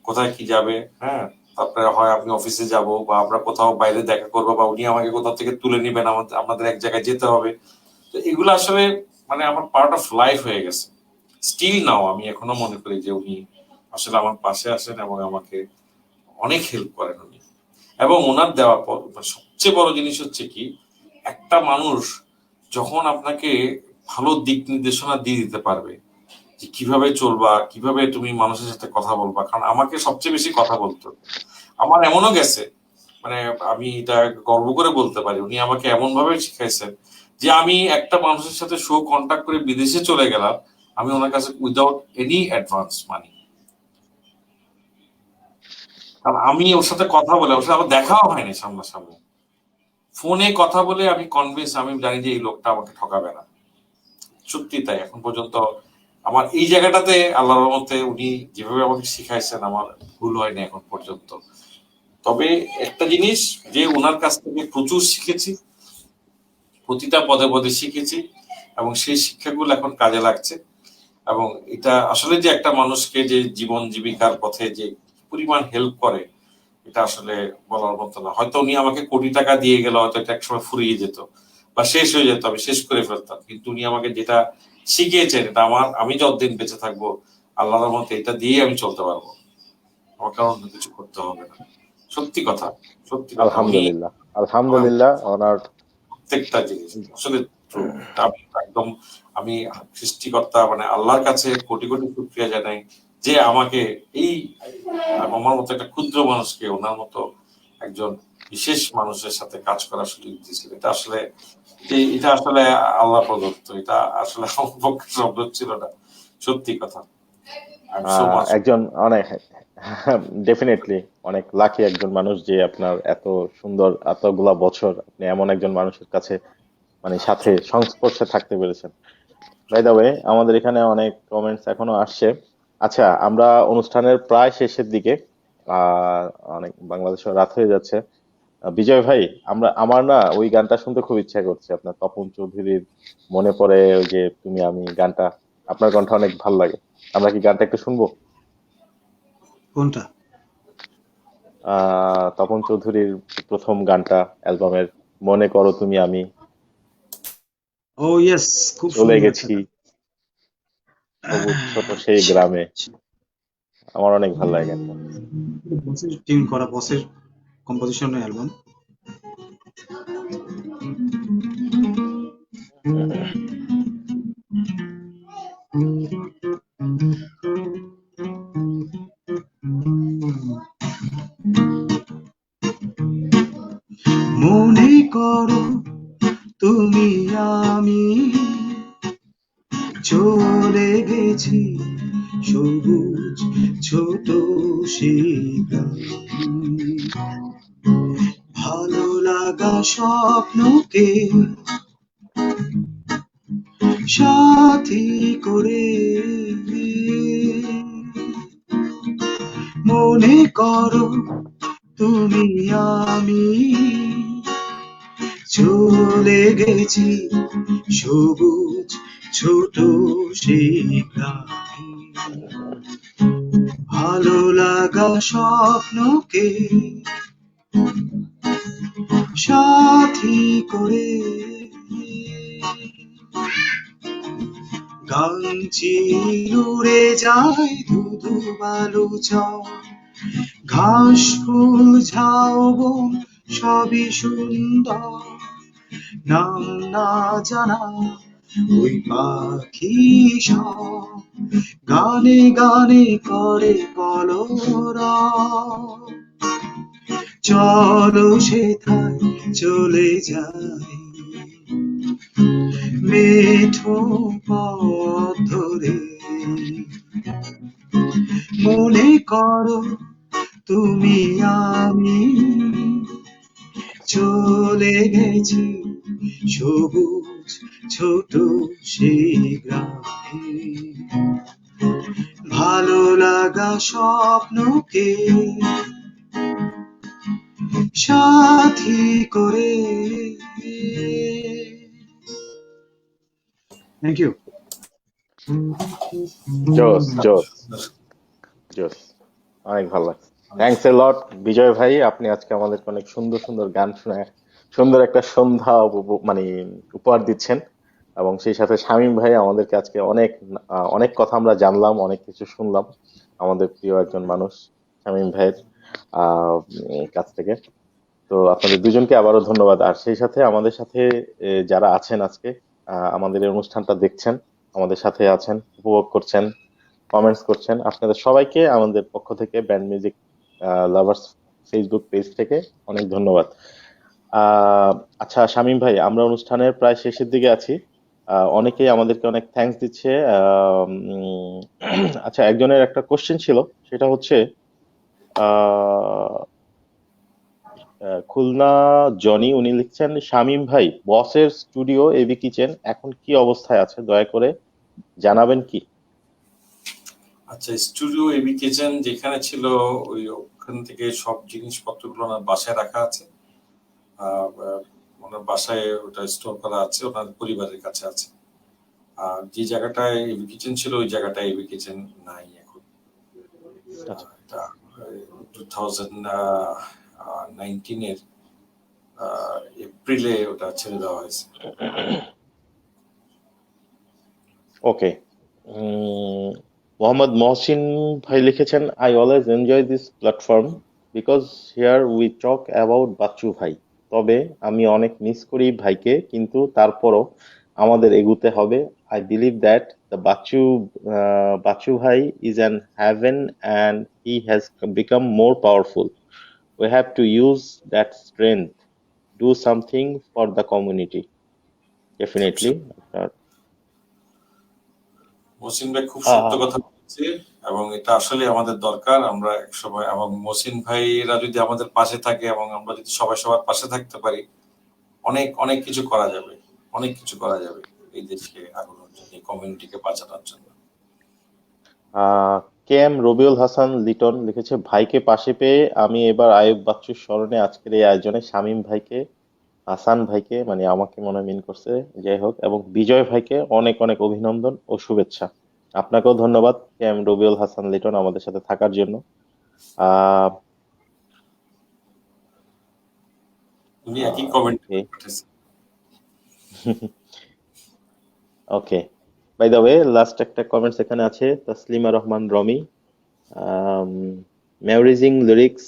কোথায় কি যাবে। হ্যাঁ, তারপরে হয় আমি অফিসে যাব, বা আমরা কোথাও বাইরে দেখা করবো, বা উনি আমাকে কোথাও থেকে তুলে নিবেন, আমাদের এক জায়গায় যেতে হবে। তো এগুলো আসলে মানে আমার পার্ট অফ লাইফ হয়ে গেছে। স্টিল নাও আমি এখনো মনে করি যে উনি আসলে আমার পাশে আসেন এবং আমাকে অনেক হেল্প করেন উনি। এবং ওনার দেওয়া সবচেয়ে বড় জিনিস হচ্ছে কি, একটা মানুষ যখন আপনাকে ভালো দিক নির্দেশনা দিয়ে দিতে পারবে যে কিভাবে চলবা, কিভাবে তুমি মানুষের সাথে কথা বলবা। কারণ আমাকে সবচেয়ে বেশি কথা বলতো, আমার এমনও গেছে, মানে আমি এটা গর্ব করে বলতে পারি, উনি আমাকে এমন ভাবে শিখাইছেন যে আমি একটা মানুষের সাথে শো কন্ট্যাক্ট করে বিদেশে চলে গেলাম, আমি ওনার কাছে উইদাউট এনি অ্যাডভান্স মানি। কারণ আমি ওর সাথে কথা বলে, ওর সাথে আমার দেখাও হয়নি সামনাসামনি, ফোনে কথা বলে আমি কনভিন্স, আমি জানি যে এই লোকটা আমাকে ঠকাবে না। সত্যি তাই, এখন পর্যন্ত আমার এই জায়গাটাতে আল্লাহর রহমতে উনি যেভাবে আমাকে শিখাইছেন আমার ভুল হয়নি এখন পর্যন্ত। তবে একটা জিনিস, যে ওনার কাছ থেকে প্রচুর শিখেছি, প্রতিটা পদে পদে শিখেছি, এবং সেই শিক্ষাগুলো এখন কাজে লাগছে। এবং এটা আসলে যে একটা মানুষকে যে জীবন জীবিকার পথে যে পরিমাণ হেল্প করে, এটা আসলে বলার মতো না। হয়তো উনি আমাকে কোটি টাকা দিয়ে গেলে হয়তো এটা একসময় ফুরিয়ে যেত বা শেষ হয়ে যেত, আমি শেষ করে ফেলতাম, কিন্তু উনি আমাকে যেটা শিখিয়েছেন এটা আমি যতদিন বেঁচে থাকবো আল্লাহর মতে এটা দিয়ে আমি চলতে পারবো, আমার কারণ কিছু করতে হবে না। সত্যি কথা, সত্যি কথা, উনি আলহামদুলিল্লাহ, আমার আলহামদুলিল্লাহ ওনার। প্রত্যেকটা জিনিস আসলে true। এটা আমি একদম, আমি সৃষ্টিকর্তা মানে আল্লাহর কাছে কোটি কোটি শুকরিয়া জানাই যে আমাকে এই আমার মতো একটা ক্ষুদ্র মানুষকে ওনার মতো একজন বিশেষ মানুষের সাথে কাজ করার সুযোগ দিয়েছিল। এটা আসলে আল্লাহ প্রদত্ত, এটা আসলে আমার পক্ষে সম্ভব ছিল না। সত্যি কথা, আই এম সো মাচ। একজন অনেক ডেফিনেটলি অনেক লাকি একজন মানুষ যে আপনার এত সুন্দর এতগুলা বছর আপনি এমন একজন মানুষের কাছে মানে সাথে সংস্পর্শে থাকতে পেরেছেন। বাই দা ওয়ে, আমাদের এখানে অনেক কমেন্টস এখনো আসছে। আচ্ছা, আমরা অনুষ্ঠানের প্রায় শেষের দিকে, আহ অনেক বাংলাদেশের রাত হয়ে যাচ্ছে। বিজয় ভাই, আমার না ওই গানটা শুনতে খুব ইচ্ছা করছে, আপনার তপন চৌধুরীর মনে পড়ে ওই যে তুমি আমি গানটা। আপনার কণ্ঠ অনেক ভালো লাগে, আমরা কি গানটা একটু শুনবো? কোনটা? তপন চৌধুরীর প্রথম গানটা অ্যালবামের, মনে করো তুমি আমি ও ইয়েস, খুব চলে সুন্দর একটা গেছি গান। সবুজ ছোট সেই গ্রামে। আমার অনেক ভালো লাগে গানটা। বসের টিউন করা, বসের কম্পোজিশনের অ্যালবাম। মনে করো তুমি আমি চলে গেছি সবুজ ছোট সেই গ্রামে। ভালো লাগা স্বপ্নকে সাথী করে মনে করো তুমি আমি চলে গেছি সবুজ ছোট সেই গ্রামে। ভালো লাগা স্বপ্নকে সাথী করে গান চিরে যায় ধুধু বালু চর, ঘাস ফুল ঝাউবন সবই সুন্দর। নাম না জানা ওই পাখি সব গানে গানে করে কলরব। চলো সেথায় চলে যাই মেঠো পথ ধরে। মনে করো তুমি আমি চলে গেছি সবুজ ছোট সেই গ্রামে। ভালো লাগা স্বপ্নকে সাথী করে। Thank you. জোস জোস জোস, অনেক ভালো লাগছে। থ্যাংকস এ লট বিজয় ভাই, আপনি আজকে আমাদেরকে অনেক সুন্দর সুন্দর গান শুনে সুন্দর একটা সন্ধ্যা মানে উপহার দিচ্ছেন। এবং সেই সাথে শামীম ভাই আমাদেরকে আজকে অনেক অনেক কথা আমরা জানলাম, অনেক কিছু শুনলাম আমাদের প্রিয় একজন মানুষ শামীম ভাইয়ের কাছ থেকে। তো আপনাদের দুজনকে আবারও ধন্যবাদ। আর সেই সাথে আমাদের সাথে যারা আছেন আজকে আমাদের এই অনুষ্ঠানটা দেখছেন, আমাদের সাথে আছেন, উপভোগ করছেন, কমেন্টস করছেন, আপনাদের সবাইকে আমাদের পক্ষ থেকে band music lovers Facebook page থেকে অনেক ধন্যবাদ। আচ্ছা শামীম ভাই, আমরা অনুষ্ঠানের প্রায় শেষের দিকে আছি। অনেকেই আমাদেরকে অনেক থ্যাঙ্কস দিচ্ছে। আচ্ছা, একজনের একটা কোশ্চেন ছিল, সেটা হচ্ছে আহ খুলনা জনি, উনি লিখছেন, শামীম ভাই বসের স্টুডিও এবি কিচেন এখন কি অবস্থায় আছে, দয়া করে জানাবেন কি? আচ্ছা, স্টুডিও এবি কিচেন যেখানে ছিল ওখান থেকে সব জিনিসপত্রগুলো ওনার বাসায় রাখা আছে। ওনার বাসায় ওটা স্টোর করা আছে, ওনার পরিবারের কাছে আছে। আর যে জায়গাটায় এবি কিচেন ছিল ওই জায়গাটায় এবি কিচেন নাই এখন। আচ্ছা, এটা 2019-এর এপ্রিলে ওটা ছেড়ে দেওয়া হয়েছে। ওকে। মোহাম্মদ মহসিন ভাই লিখেছেন, I always enjoy this platform because here we talk about Bachchu ভাই। তবে আমি অনেক মিস করি ভাইকে, কিন্তু তারপরও আমাদের এগুতে হবে। I believe that the Bachchu ভাই is an heaven and he has become more powerful. We have to use that strength, do something for the community. Definitely. Mohsin ভাই খুব সত্য আহ, কথা বলছে, এবং এটা আসলে আমাদের দরকার। আমরা এক সময়, এবং মহসিন ভাইরা যদি আমাদের পাশে থাকে এবং আমরা যদি সবাই সবার পাশে থাকতে পারি, অনেক অনেক কিছু করা যাবে, অনেক কিছু করা যাবে এই দেশকে আগানোর জন্য, এই কমিউনিটিকে বাঁচানোর জন্য। কে এম রবিউল হাসান লিটন লিখেছে, ভাইকে পাশে পেয়ে আমি এবার আয়ুব বাচ্চুর স্মরণে আজকের এই আয়োজনে শামীম ভাইকে, হাসান ভাইকে, মানে আমাকে মনে হয় মিন করছে, যাই হোক, এবং বিজয় ভাইকে অনেক অনেক অভিনন্দন ও শুভেচ্ছা। আপনাকেও ধন্যবাদ কে এম রবিউল হাসান লিটন আমাদের সাথে থাকার জন্য। আহ উনি একই কমেন্ট ওকে। পাঠিয়েছেন। Okay, by the way, last একটা কমেন্টস এখানে আছে, Taslima Rahman Romi, memorising lyrics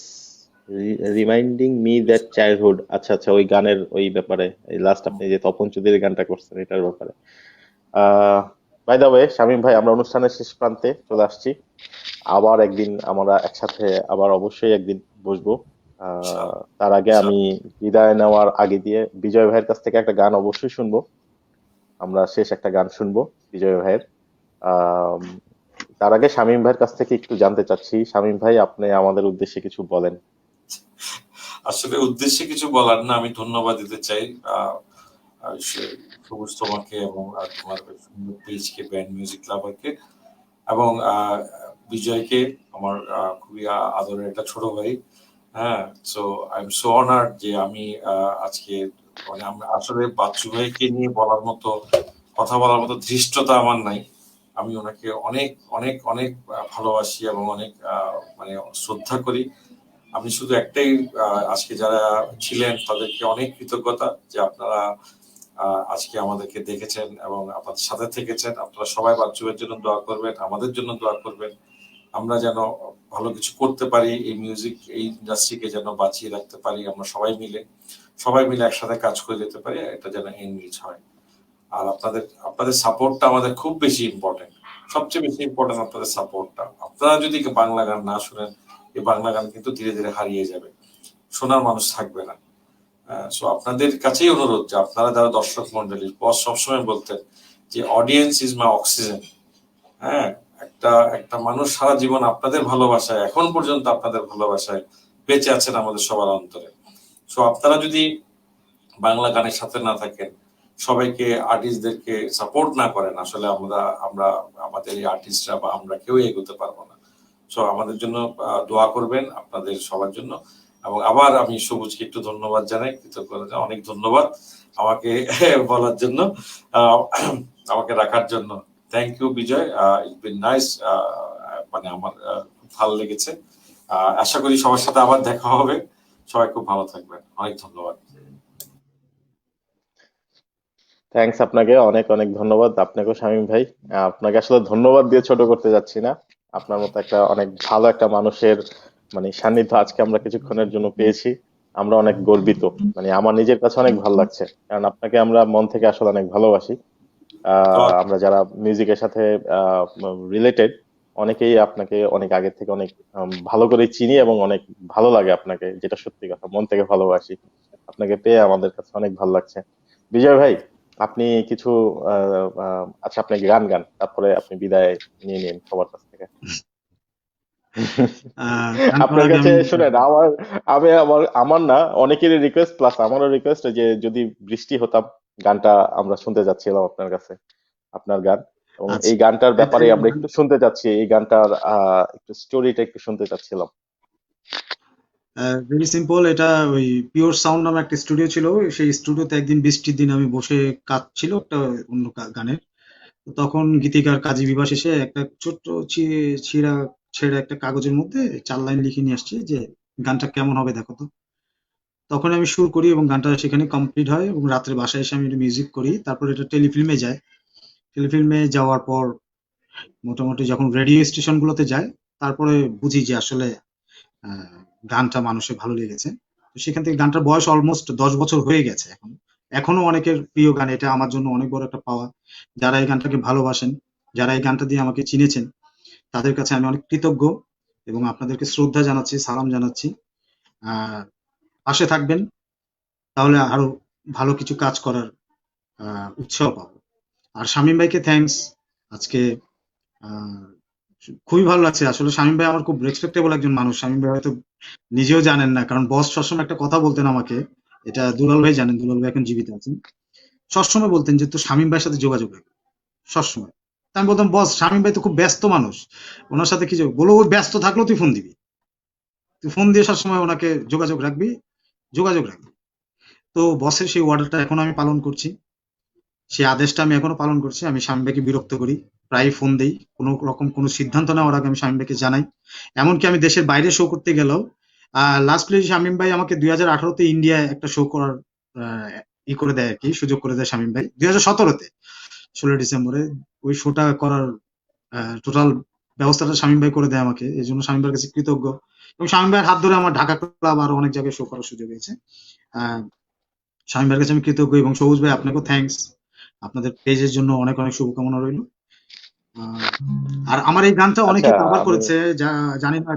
reminding me that childhood. আচ্ছা আচ্ছা, ওই গানের ওই ব্যাপারে, এই লাস্ট আপনি যে তপন চৌধুরীর গানটা করছেন এটার ব্যাপারে। বাই দ্য ওয়ে শামীম ভাই, আমরা অনুষ্ঠানের শেষ প্রান্তে চলে আসছি। আবার একদিন আমরা একসাথে আবার অবশ্যই একদিন বসবো। তার আগে আমি বিদায় নেওয়ার আগে দিয়ে বিজয় ভাইয়ের কাছ থেকে একটা গান অবশ্যই শুনবো। আমরা শেষ একটা গান শুনবো বিজয় ভাইয়ের। আহ তার আগে শামীম ভাইয়ের কাছ থেকে একটু জানতে চাচ্ছি, শামীম ভাই আপনি আমাদের উদ্দেশ্যে কিছু বলেন। আসলে উদ্দেশ্যে কিছু বলার না, আমি ধন্যবাদ দিতে চাই সবুজ তোমাকে এবং তোমার পেজকে, ব্যান্ড মিউজিক লাভারকে, এবং বিজয়কে, আমার খুবই আদরের একটা ছোট ভাই। হ্যাঁ, so I am so honoured যে আমি আজকে, মানে আমি আসলে বাচ্চু ভাইকে নিয়ে বলার মতো, কথা বলার মতো ধৃষ্টতা আমার নাই। আমি ওনাকে অনেক অনেক অনেক ভালোবাসি এবং অনেক মানে শ্রদ্ধা করি। আমি শুধু একটাই, আজকে যারা ছিলেন তাদেরকে অনেক কৃতজ্ঞতা যে আপনারা আজকে আমাদেরকে দেখেছেন এবং আপনাদের সাথে থেকেছেন। আপনারা সবাই বাচ্চুদের জন্য দোয়া করবেন, আমাদের জন্য দোয়া করবেন, আমরা যেন ভালো কিছু করতে পারি, এই মিউজিক, এই ইন্ডাস্ট্রিকে যেন বাঁচিয়ে রাখতে পারি। আমরা সবাই মিলে একসাথে কাজ করে যেতে পারি, এটা যেন এনগেজ হয়। আর আপনাদের সাপোর্টটা আমাদের খুব বেশি ইম্পর্টেন্ট, সবচেয়ে বেশি ইম্পর্টেন্ট আপনাদের সাপোর্টটা। আপনারা যদি বাংলা গান না শুনেন, এই বাংলা গান কিন্তু ধীরে ধীরে হারিয়ে যাবে, শোনার মানুষ থাকবে না। সো আপনাদের কাছেই অনুরোধ যে আপনারা যারা দর্শক মন্ডলী, বস সবসময় বলতেন যে অডিয়েন্স ইজ মাই অক্সিজেন। হ্যাঁ, একটা একটা মানুষ সারা জীবন আপনাদের ভালোবাসায়, এখন পর্যন্ত আপনাদের ভালোবাসায় বেঁচে আছেন আমাদের সবার অন্তরে। সো আপনারা যদি বাংলা গানের সাথে না থাকেন, সবাইকে আর্টিস্টদেরকে সাপোর্ট না করেন, আসলে আমরা আমাদের এই আর্টিস্টরা বা আমরা কেউ এগোতে পারবো না। সো আমাদের জন্য দোয়া করবেন, আপনাদের সবার জন্য। এবং আবার আমি সবুজকে একটু ধন্যবাদ জানাই, কৃতজ্ঞতা, অনেক ধন্যবাদ আমাকে বলার জন্য, আহ, আমাকে রাখার জন্য। Thank you Bijoy, it's been nice. মানে আমার খুব ভালো লেগেছে। আশা করি সবার সাথে আবার দেখা হবে। সবাই খুব ভালো থাকবেন, অনেক ধন্যবাদ। থ্যাঙ্কস, আপনাকে অনেক অনেক ধন্যবাদ। আপনাকেও শামীম ভাই, আপনাকে আসলে ধন্যবাদ দিয়ে ছোট করতে যাচ্ছি না। আপনার মতো একটা অনেক ভালো একটা মানুষের মানে সান্নিধ্য আজকে আমরা কিছুক্ষণের জন্য পেয়েছি। আমরা অনেক গর্বিত, মানে আমার নিজের কাছে অনেক ভালো লাগছে, কারণ আপনাকে আমরা মন থেকে আসলে অনেক ভালোবাসি। তো আমরা যারা মিউজিকের সাথে রিলেটেড, অনেকেই আপনাকে অনেক আগে থেকে অনেক ভালো করে চিনি এবং অনেক ভালো লাগে আপনাকে, যেটা সত্যি কথা, মন থেকে ভালোবাসি। আপনাকে পেয়ে আমাদের কাছে অনেক ভালো লাগছে। বিজয় ভাই, আপনি কিছু আচ্ছা, আপনি গান তারপরে আপনি বিদায় নিয়ে নিন সবার কাছ থেকে। গান করার আপনার আগে কাছে আমি শুনেন, আমার না, অনেকেরই রিকোয়েস্ট, প্লাস আমারও রিকোয়েস্ট, যে যদি বৃষ্টি হতাম গানটা আমরা শুনতে যাচ্ছিলাম আপনার কাছে, আপনার গান। এবং আচ্ছা, এই গানটার ব্যাপারে আমরা গান একটু শুনতে চাচ্ছি, এই গানটার একটু স্টোরিটা একটু শুনতে চাচ্ছিলাম। Very simple. এটা ওই পিওর সাউন্ড নামে একটা স্টুডিও ছিল, সেই স্টুডিওতে একদিন বৃষ্টির দিন আমি বসে, কাজ ছিল একটা অন্য গানের। তো তখন গীতিকার কাজী বিভাস এসে একটা ছোট্ট ছিঁড়া ছেঁড়া একটা কাগজের মধ্যে 4 লাইন লিখে নিয়ে আসছে যে গানটা কেমন হবে দেখো তো। তখন আমি সুর করি এবং গানটা সেখানে কমপ্লিট হয়, এবং রাত্রে বাসায় এসে আমি মিউজিক করি। তারপর এটা টেলিফিল্মে যায়। টেলিফিল্মে যাওয়ার পর মোটামুটি যখন রেডিও স্টেশন গুলোতে যায়, তারপরে বুঝি যে আসলে আহ, গানটা মানুষের ভালো লেগেছে। তো সেখান থেকে গানটার বয়স অলমোস্ট 10 বছর হয়ে গেছে এখন। এখনো অনেকের প্রিয় গান, এটা আমার জন্য অনেক বড় একটা পাওয়া। যারা এই গানটাকে ভালোবাসেন, যারা এই গানটা দিয়ে আমাকে চিনেছেন, তাদের কাছে আমি অনেক কৃতজ্ঞ এবং আপনাদেরকে শ্রদ্ধা জানাচ্ছি, সালাম জানাচ্ছি। আহ পাশে থাকবেন, তাহলে আরো ভালো কিছু কাজ করার উৎসাহ পাবো। আর শামীম ভাইকে থ্যাঙ্কস আজকে। আহ খুবই ভালো লাগছে আসলে। শামীম ভাই আমার খুব রেসপেক্টেবল একজন মানুষ। শামীম ভাই হয়তো নিজেও জানেন না, কারণ বস সবসময় একটা কথা বলতেন আমাকে, এটা দুলাল ভাই জানেন, দুলাল ভাই এখন জীবিত আছেন। সবসময় বলতেন যে তুই শামীম ভাইয়ের সাথে যোগাযোগ রাখ, সবসময়। তা আমি বলতাম, বস শামীম ভাই তো খুব ব্যস্ত মানুষ, ওনার সাথে কি বলো, ওই ব্যস্ত থাকলেও তুই ফোন দিবি, তুই ফোন দিয়ে সবসময় ওনাকে যোগাযোগ রাখবি, যোগাযোগ রাখবি। তো বসের সেই অর্ডারটা এখন আমি পালন করছি, সেই আদেশটা আমি এখনো পালন করছি। আমি শামীম ভাইকে বিরক্ত করি, প্রায় ফোন দেই, কোনো রকম কোনো সিদ্ধান্ত নেওয়ার আগে আমি শামীম ভাইকে জানাই। এমনকি আমি দেশের বাইরে শো করতে গেলেও, লাস্টলি শামীম ভাই আমাকে 2018-তে ইন্ডিয়ায় একটা শো করার আহ, করে দেয় আর কি, সুযোগ করে দেয় শামীম ভাই 2017-তে, 16 ডিসেম্বরে। ওই শোটা করার টোটাল ব্যবস্থাটা শামীম ভাই করে দেয় আমাকে, এই জন্য শামীম ভাইয়ের কাছে কৃতজ্ঞ। এবং শামীম ভাইয়ের হাত ধরে আমার ঢাকা ক্লাব আর অনেক জায়গায় শো করার সুযোগ হয়েছে। আহ শামীম ভাইয়ের কাছে আমি কৃতজ্ঞ, এবং সবুজ ভাই আপনাকেও থ্যাঙ্কস। আপনাদের পেজের জন্য অনেক অনেক শুভকামনা রইল। আহ, আর আমার এই গানটা আচ্ছা, অনেকে কাভার আমি করেছে, জানি না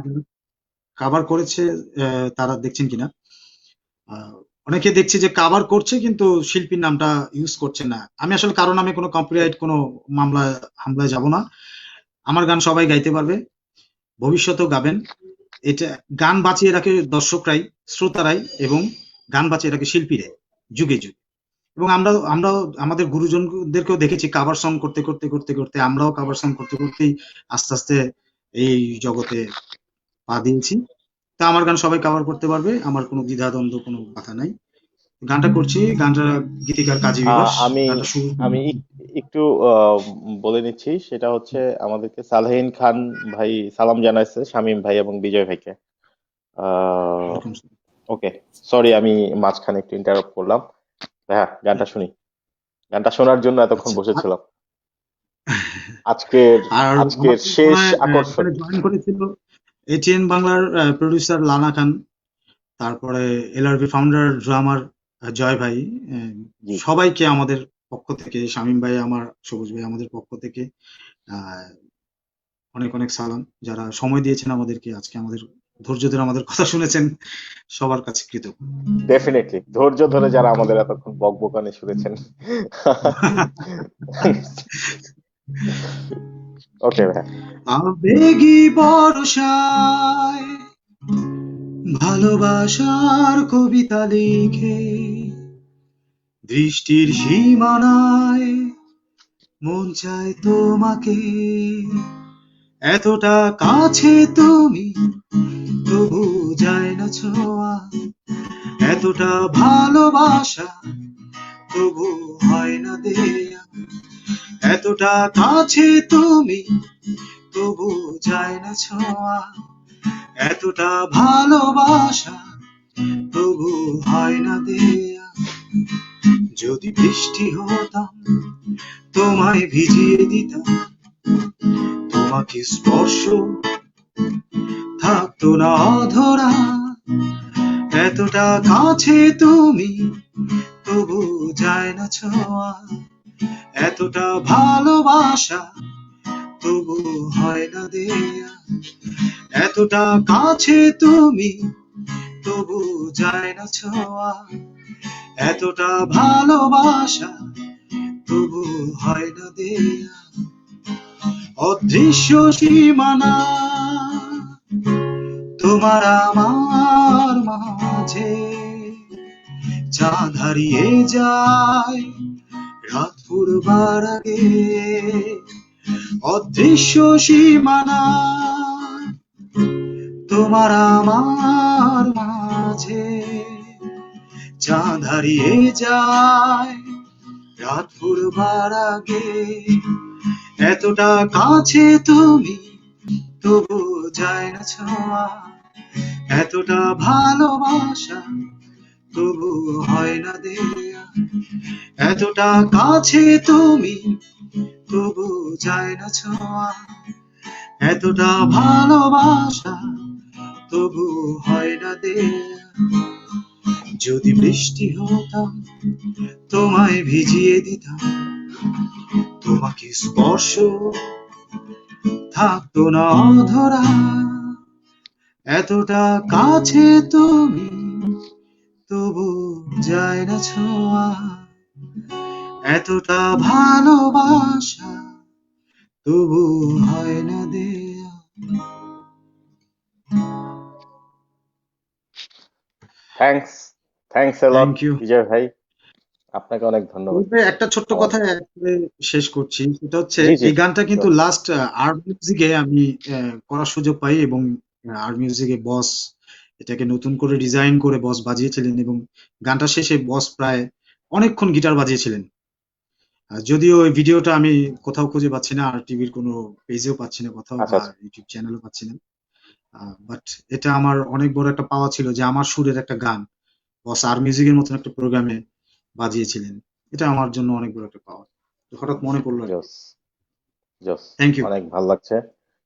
কাভার করেছে তারা দেখছেন কিনা। আহ, অনেকে দেখছি যে কাভার করছে কিন্তু শিল্পীর নামটা ইউজ করছে না। আমি আসলে কারো নামে কোনো কপিরাইট, কোনো মামলা হামলায় যাব না। আমার গান সবাই গাইতে পারবে, ভবিষ্যতেও গাবেন। এটা গান বাঁচিয়ে রাখে দর্শকরাই, শ্রোতারাই, এবং গান বাঁচিয়ে রাখে শিল্পীরাই, যুগে যুগে। এবং আমরাও আমাদের গুরুজনদেরকেও দেখেছি কাভার সং করতে করতে করতে করতে, আমরাও কাভার সং করতে করতেই আস্তে আস্তে এই জগতে পা দিয়েছি। তা আমার গান সবাই কভার করতে পারবে, আমার কোনো দ্বিধাদ্বন্দ্ব, কোনো কথা নাই। গানটা করছি, গানটা গীতিকার কাজী বিবাস। আমি গানটা শুরু আমি একটু বলে নিচ্ছি, সেটা হচ্ছে আমাদেরকে সালহিন খান ভাই সালাম জানাইছে শামীম ভাই এবং বিজয় ভাইকে। এরকম। ওকে, সরি আমি মাঝখানে একটু ইন্টারাপ্ট করলাম। হ্যাঁ, গানটা শুনি। গানটা শোনার জন্য এতক্ষণ আচ্ছা। বসেছিলাম। আজকের আর আজকের আমার শেষ মনে হয় আকর্ষণ। এখানে জয়েন করেছিল এটিএন বাংলার প্রডিউসার লানা খান, তারপরে এলআরবি ফাউন্ডার ড্রামার জয় ভাই, আহ, জি। সবাইকে আমাদের পক্ষ থেকে, শামীম ভাই, আমার সবুজ ভাই, আমাদের পক্ষ থেকে আহ অনেক অনেক সালাম। যারা সময় দিয়েছেন আমাদেরকে, আজকে আমাদের ধৈর্য ধরে আমাদের কথা শুনেছেন, সবার কাছে কৃতজ্ঞ। ডেফিনেটলি ধৈর্য ধরে যারা আমাদের এতক্ষণ বকবকানি শুনেছেন। ওকে ভাই। আবেগী বর্ষায় ভালোবাসার কবিতা লিখে, দৃষ্টির সীমানায় মন চায় তোমাকে, এতটা কাছে তুমি তবু যায় না ছোঁয়া, এতটা ভালোবাসা তবু হয় না দেয়া, এতটা কাছে তুমি তবু যায় না ছোঁয়া, এতটা ভালোবাসা তবু হয় না দেয়া। যদি বৃষ্টি হতাম তোমায় ভিজিয়ে দিতাম, তোমাকে স্পর্শ থাকতো না অধরা, এতটা কাছে তুমি তবু যায় না ছোঁয়া, এতটা ভালোবাসা তবু হয় না দেয়া, এতটা কাছে তুমি তবু যায় না ছোঁয়া, এতটা ভালোবাসা তবু হয় না দেয়া। অদৃশ্য সীমানা তোমার আমার মাঝে, চাঁদ হারিয়ে যায় রাত ফুরবার আগে, অদৃশ্য সীমানা তোমার আমার মাঝে, চাঁদ হারিয়ে যায় রাত ফুরবার আগে, এতটা কাছে তুমি তবু যায় না ছোঁয়া, এতটা ভালোবাসা তবু হয় না দেয়া, এতটা কাছে তুমি তবু যায় না ছোঁয়া, এতটা ভালোবাসা তবু হয় না দেয়া। যদি বৃষ্টি হতাম তোমায় ভিজিয়ে দিতাম, তোমাকে স্পর্শ থাকতো না অধরা, এতটা কাছে তুমি তবু যায় না ছোঁয়া, এতটা ভালোবাসা তবু হয় না দেয়া। Thanks, thanks a lot thank you. Bijoy ভাই, আপনাকে অনেক ধন্যবাদ। একটা ছোট্ট আমার কথা একবারে শেষ করছি, সেটা হচ্ছে জি জি এই গানটা কিন্তু sure. লাস্ট আর্ট মিউজিকে আমি করার সুযোগ পাই, এবং আর্ট মিউজিকে বস এটাকে নতুন করে ডিজাইন করে বস বাজিয়েছিলেন, এবং গানটা শেষে বস প্রায় অনেকক্ষণ গিটার বাজিয়েছিলেন। যদিও ওই ভিডিওটা আমি কোথাও খুঁজে পাচ্ছি না, আর টিভির কোনো পেজেও পাচ্ছি না কোথাও, আচ্ছা বা আচ্ছা, ইউটিউব চ্যানেলও পাচ্ছি না। বাট এটা আমার অনেক বড় একটা পাওয়া ছিল যে আমার সুরের একটা গান বস আর মিউজিকের মতন একটা প্রোগ্রামে বাজিয়েছিলেন। এটা আমার জন্য অনেক বড় একটা পাওয়া, তো হঠাৎ মনে পড়লো আর কি। জোস জোস, থ্যাংক ইউ। অনেক ভালো লাগছে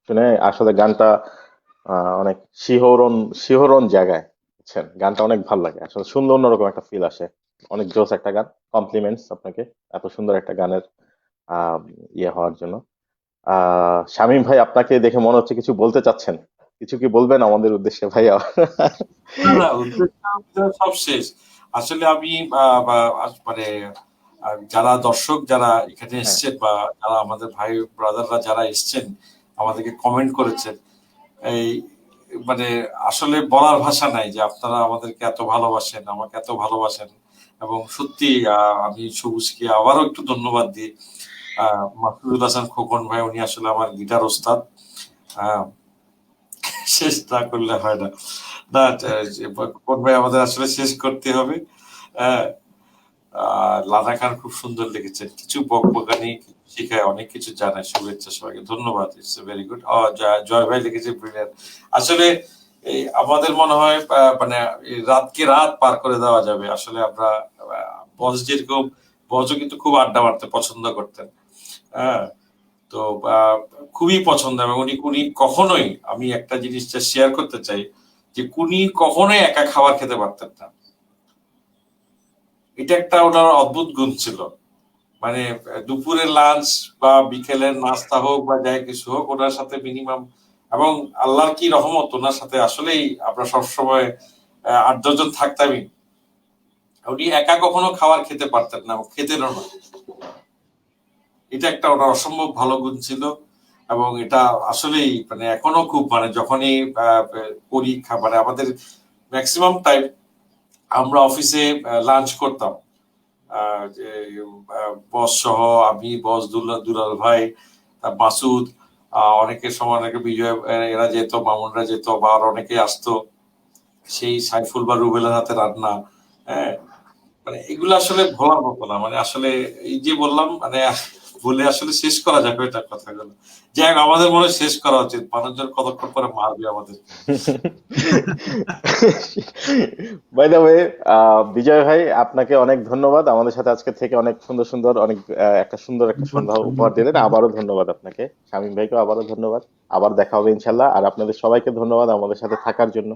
শুনে। আসলে গানটা অনেক শিহরণ শিহরণ জায়গায়, বুঝছেন, গানটা অনেক ভালো লাগে, আসলে সুন্দর অন্যরকম একটা ফিল আসে। অনেক জোস একটা গান, কমপ্লিমেন্টস আপনাকে এত সুন্দর একটা গানের আহ, ইয়ে হওয়ার জন্য। শামীম ভাই, আপনাকে দেখে মনে হচ্ছে কিছু বলতে চাচ্ছেন, কিছু কি বলবেন আমাদের উদ্দেশ্যে ভাইয়া? না না, উদ্দেশ্য সব শেষ। আসলে আমি মানে যারা দর্শক যারা এখানে হ্যাঁ, এসছেন, বা যারা আমাদের ভাই ব্রাদাররা যারা এসছেন আমাদেরকে কমেন্ট করেছেন, এই মানে আসলে বলার ভাষা নাই যে আপনারা আমাদেরকে এত ভালোবাসেন, আমাকে এত ভালোবাসেন। এবং সত্যি আমি সবুজকে আবারও একটু ধন্যবাদ দিই। মাসুদুল হাসান খোকন ভাই, উনি আসলে আমার গিটার ওস্তাদ। আহ, শেষ না করলে হয় না। না, খোকন ভাই আমাদের আসলে শেষ করতে হবে। আহ, লানা খান খুব সুন্দর লিখেছেন, কিছু বকবকানি শিখায়, অনেক কিছু জানায়। শুভেচ্ছা সবাইকে, ধন্যবাদ, ইটস ভেরি গুড। জয় ভাই লিখেছে ব্রিলিয়ান্ট। আসলে এই আমাদের মনে হয় মানে এই রাতকে রাত পার করে দেওয়া যাবে। আসলে আমরা বস যেরকম, বসও কিন্তু খুব আড্ডা মারতে পছন্দ করতেন। হ্যাঁ, তো খুবই পছন্দ। এবং উনি উনি কখনোই, আমি একটা জিনিসটা শেয়ার করতে চাই, যে উনি কখনোই একা খাবার খেতে পারতেন না। এটা একটা ওনার অদ্ভুত গুণ ছিল। মানে দুপুরের লাঞ্চ বা বিকেলের নাস্তা হোক বা যাই কিছু হোক ওনার সাথে মিনিমাম, এবং আল্লাহর কি রহমত ওনার সাথে আসলেই আমরা সবসময় 8-10 জন থাকতামই। উনি একা কখনো খাবার খেতে পারতেন না, খেতেনও না। এটা একটা ওনার অসম্ভব ভালো গুণ ছিল, এবং এটা আসলেই মানে এখনো খুব মানে যখনই করি মানে আমাদের ম্যাক্সিমাম টাইম আমরা অফিসে লাঞ্চ করতাম, বস সহ আমি, বস দুলাল ভাই, মাসুদ, অনেকের সময় অনেকে বিজয় এরা যেত, মামুনরা যেত, বা আর অনেকে আসতো, সেই সাইফুল বা রুবেলের হাতে রান্না। হ্যাঁ, মানে এগুলো আসলে ভোলার মতো না, মানে আসলে এই যে বললাম মানে বলে আসলে শেষ করা যাবে এটা কথাগুলো। যাই হোক, আমাদের মনে হয় শেষ করা উচিত, মানুষজন কতক্ষণ পরে মারবে আমাদের। বাই দ্য ওয়ে, বিজয় ভাই আপনাকে অনেক ধন্যবাদ, আমাদের সাথে আজকে থেকে অনেক সুন্দর সুন্দর অনেক একটা সুন্দর একটা ধন্যবাদ সন্ধ্যা শামীম উপহার দিলেন। ভাইকে। আবারও ধন্যবাদ আপনাকে, শামীম ভাইকেও আবারও ধন্যবাদ। আবার দেখা হবে ইনশাল্লাহ। আর আপনাদের সবাইকে ধন্যবাদ আমাদের সাথে থাকার জন্য।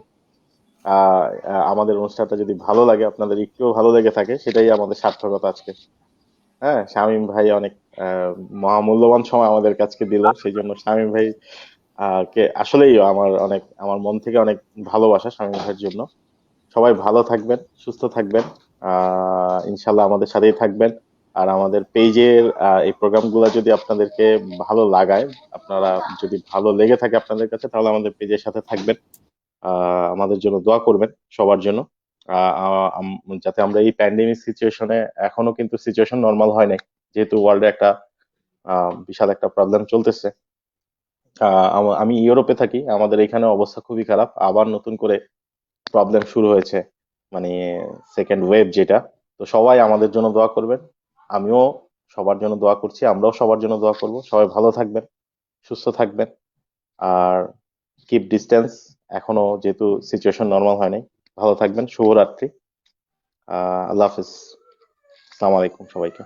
আমাদের অনুষ্ঠানটা যদি ভালো লাগে, আপনাদের একটুও ভালো লেগে থাকে, সেটাই আমাদের সার্থকতা আজকে। হ্যাঁ, শামীম ভাই অনেক আহ, মহামূল্যবান সময় আমাদের কাছে দিল, সেই জন্য শামীম ভাই কে আসলেই আমার মন থেকে অনেক ভালোবাসা শামীম ভাইয়ের জন্য। সবাই ভালো থাকবেন, সুস্থ থাকবেন, ইনশাল্লাহ আমাদের সাথেই থাকবেন। আর আমাদের পেজের এই প্রোগ্রামগুলো যদি আপনাদেরকে ভালো লাগায়, আপনারা যদি ভালো লেগে থাকে আপনাদের কাছে, তাহলে আমাদের পেজের সাথে থাকবেন। আমাদের জন্য দোয়া করবেন, সবার জন্য। যাতে আমরা এই প্যান্ডেমিক সিচুয়েশনে, এখনো কিন্তু সিচুয়েশন নর্মাল হয় নাই, যেহেতু ওয়ার্ল্ডে একটা বিশাল একটা প্রবলেম চলতেছে। আমি ইউরোপে থাকি, আমাদের এখানে অবস্থা খুবই খারাপ, আবার নতুন করে প্রবলেম শুরু হয়েছে, মানে সেকেন্ড ওয়েভ যেটা। তো সবাই আমাদের জন্য দোয়া করবেন, আমিও সবার জন্য দোয়া করছি, আমরাও সবার জন্য দোয়া করব। সবাই ভালো থাকবেন, সুস্থ থাকবেন, আর কিপ ডিস্টেন্স, এখনো যেহেতু সিচুয়েশন নর্মাল হয়নি। ভালো থাকবেন, শুভরাত্রি। আল্লাহ হাফিজ, আসসালামু আলাইকুম সবাইকে।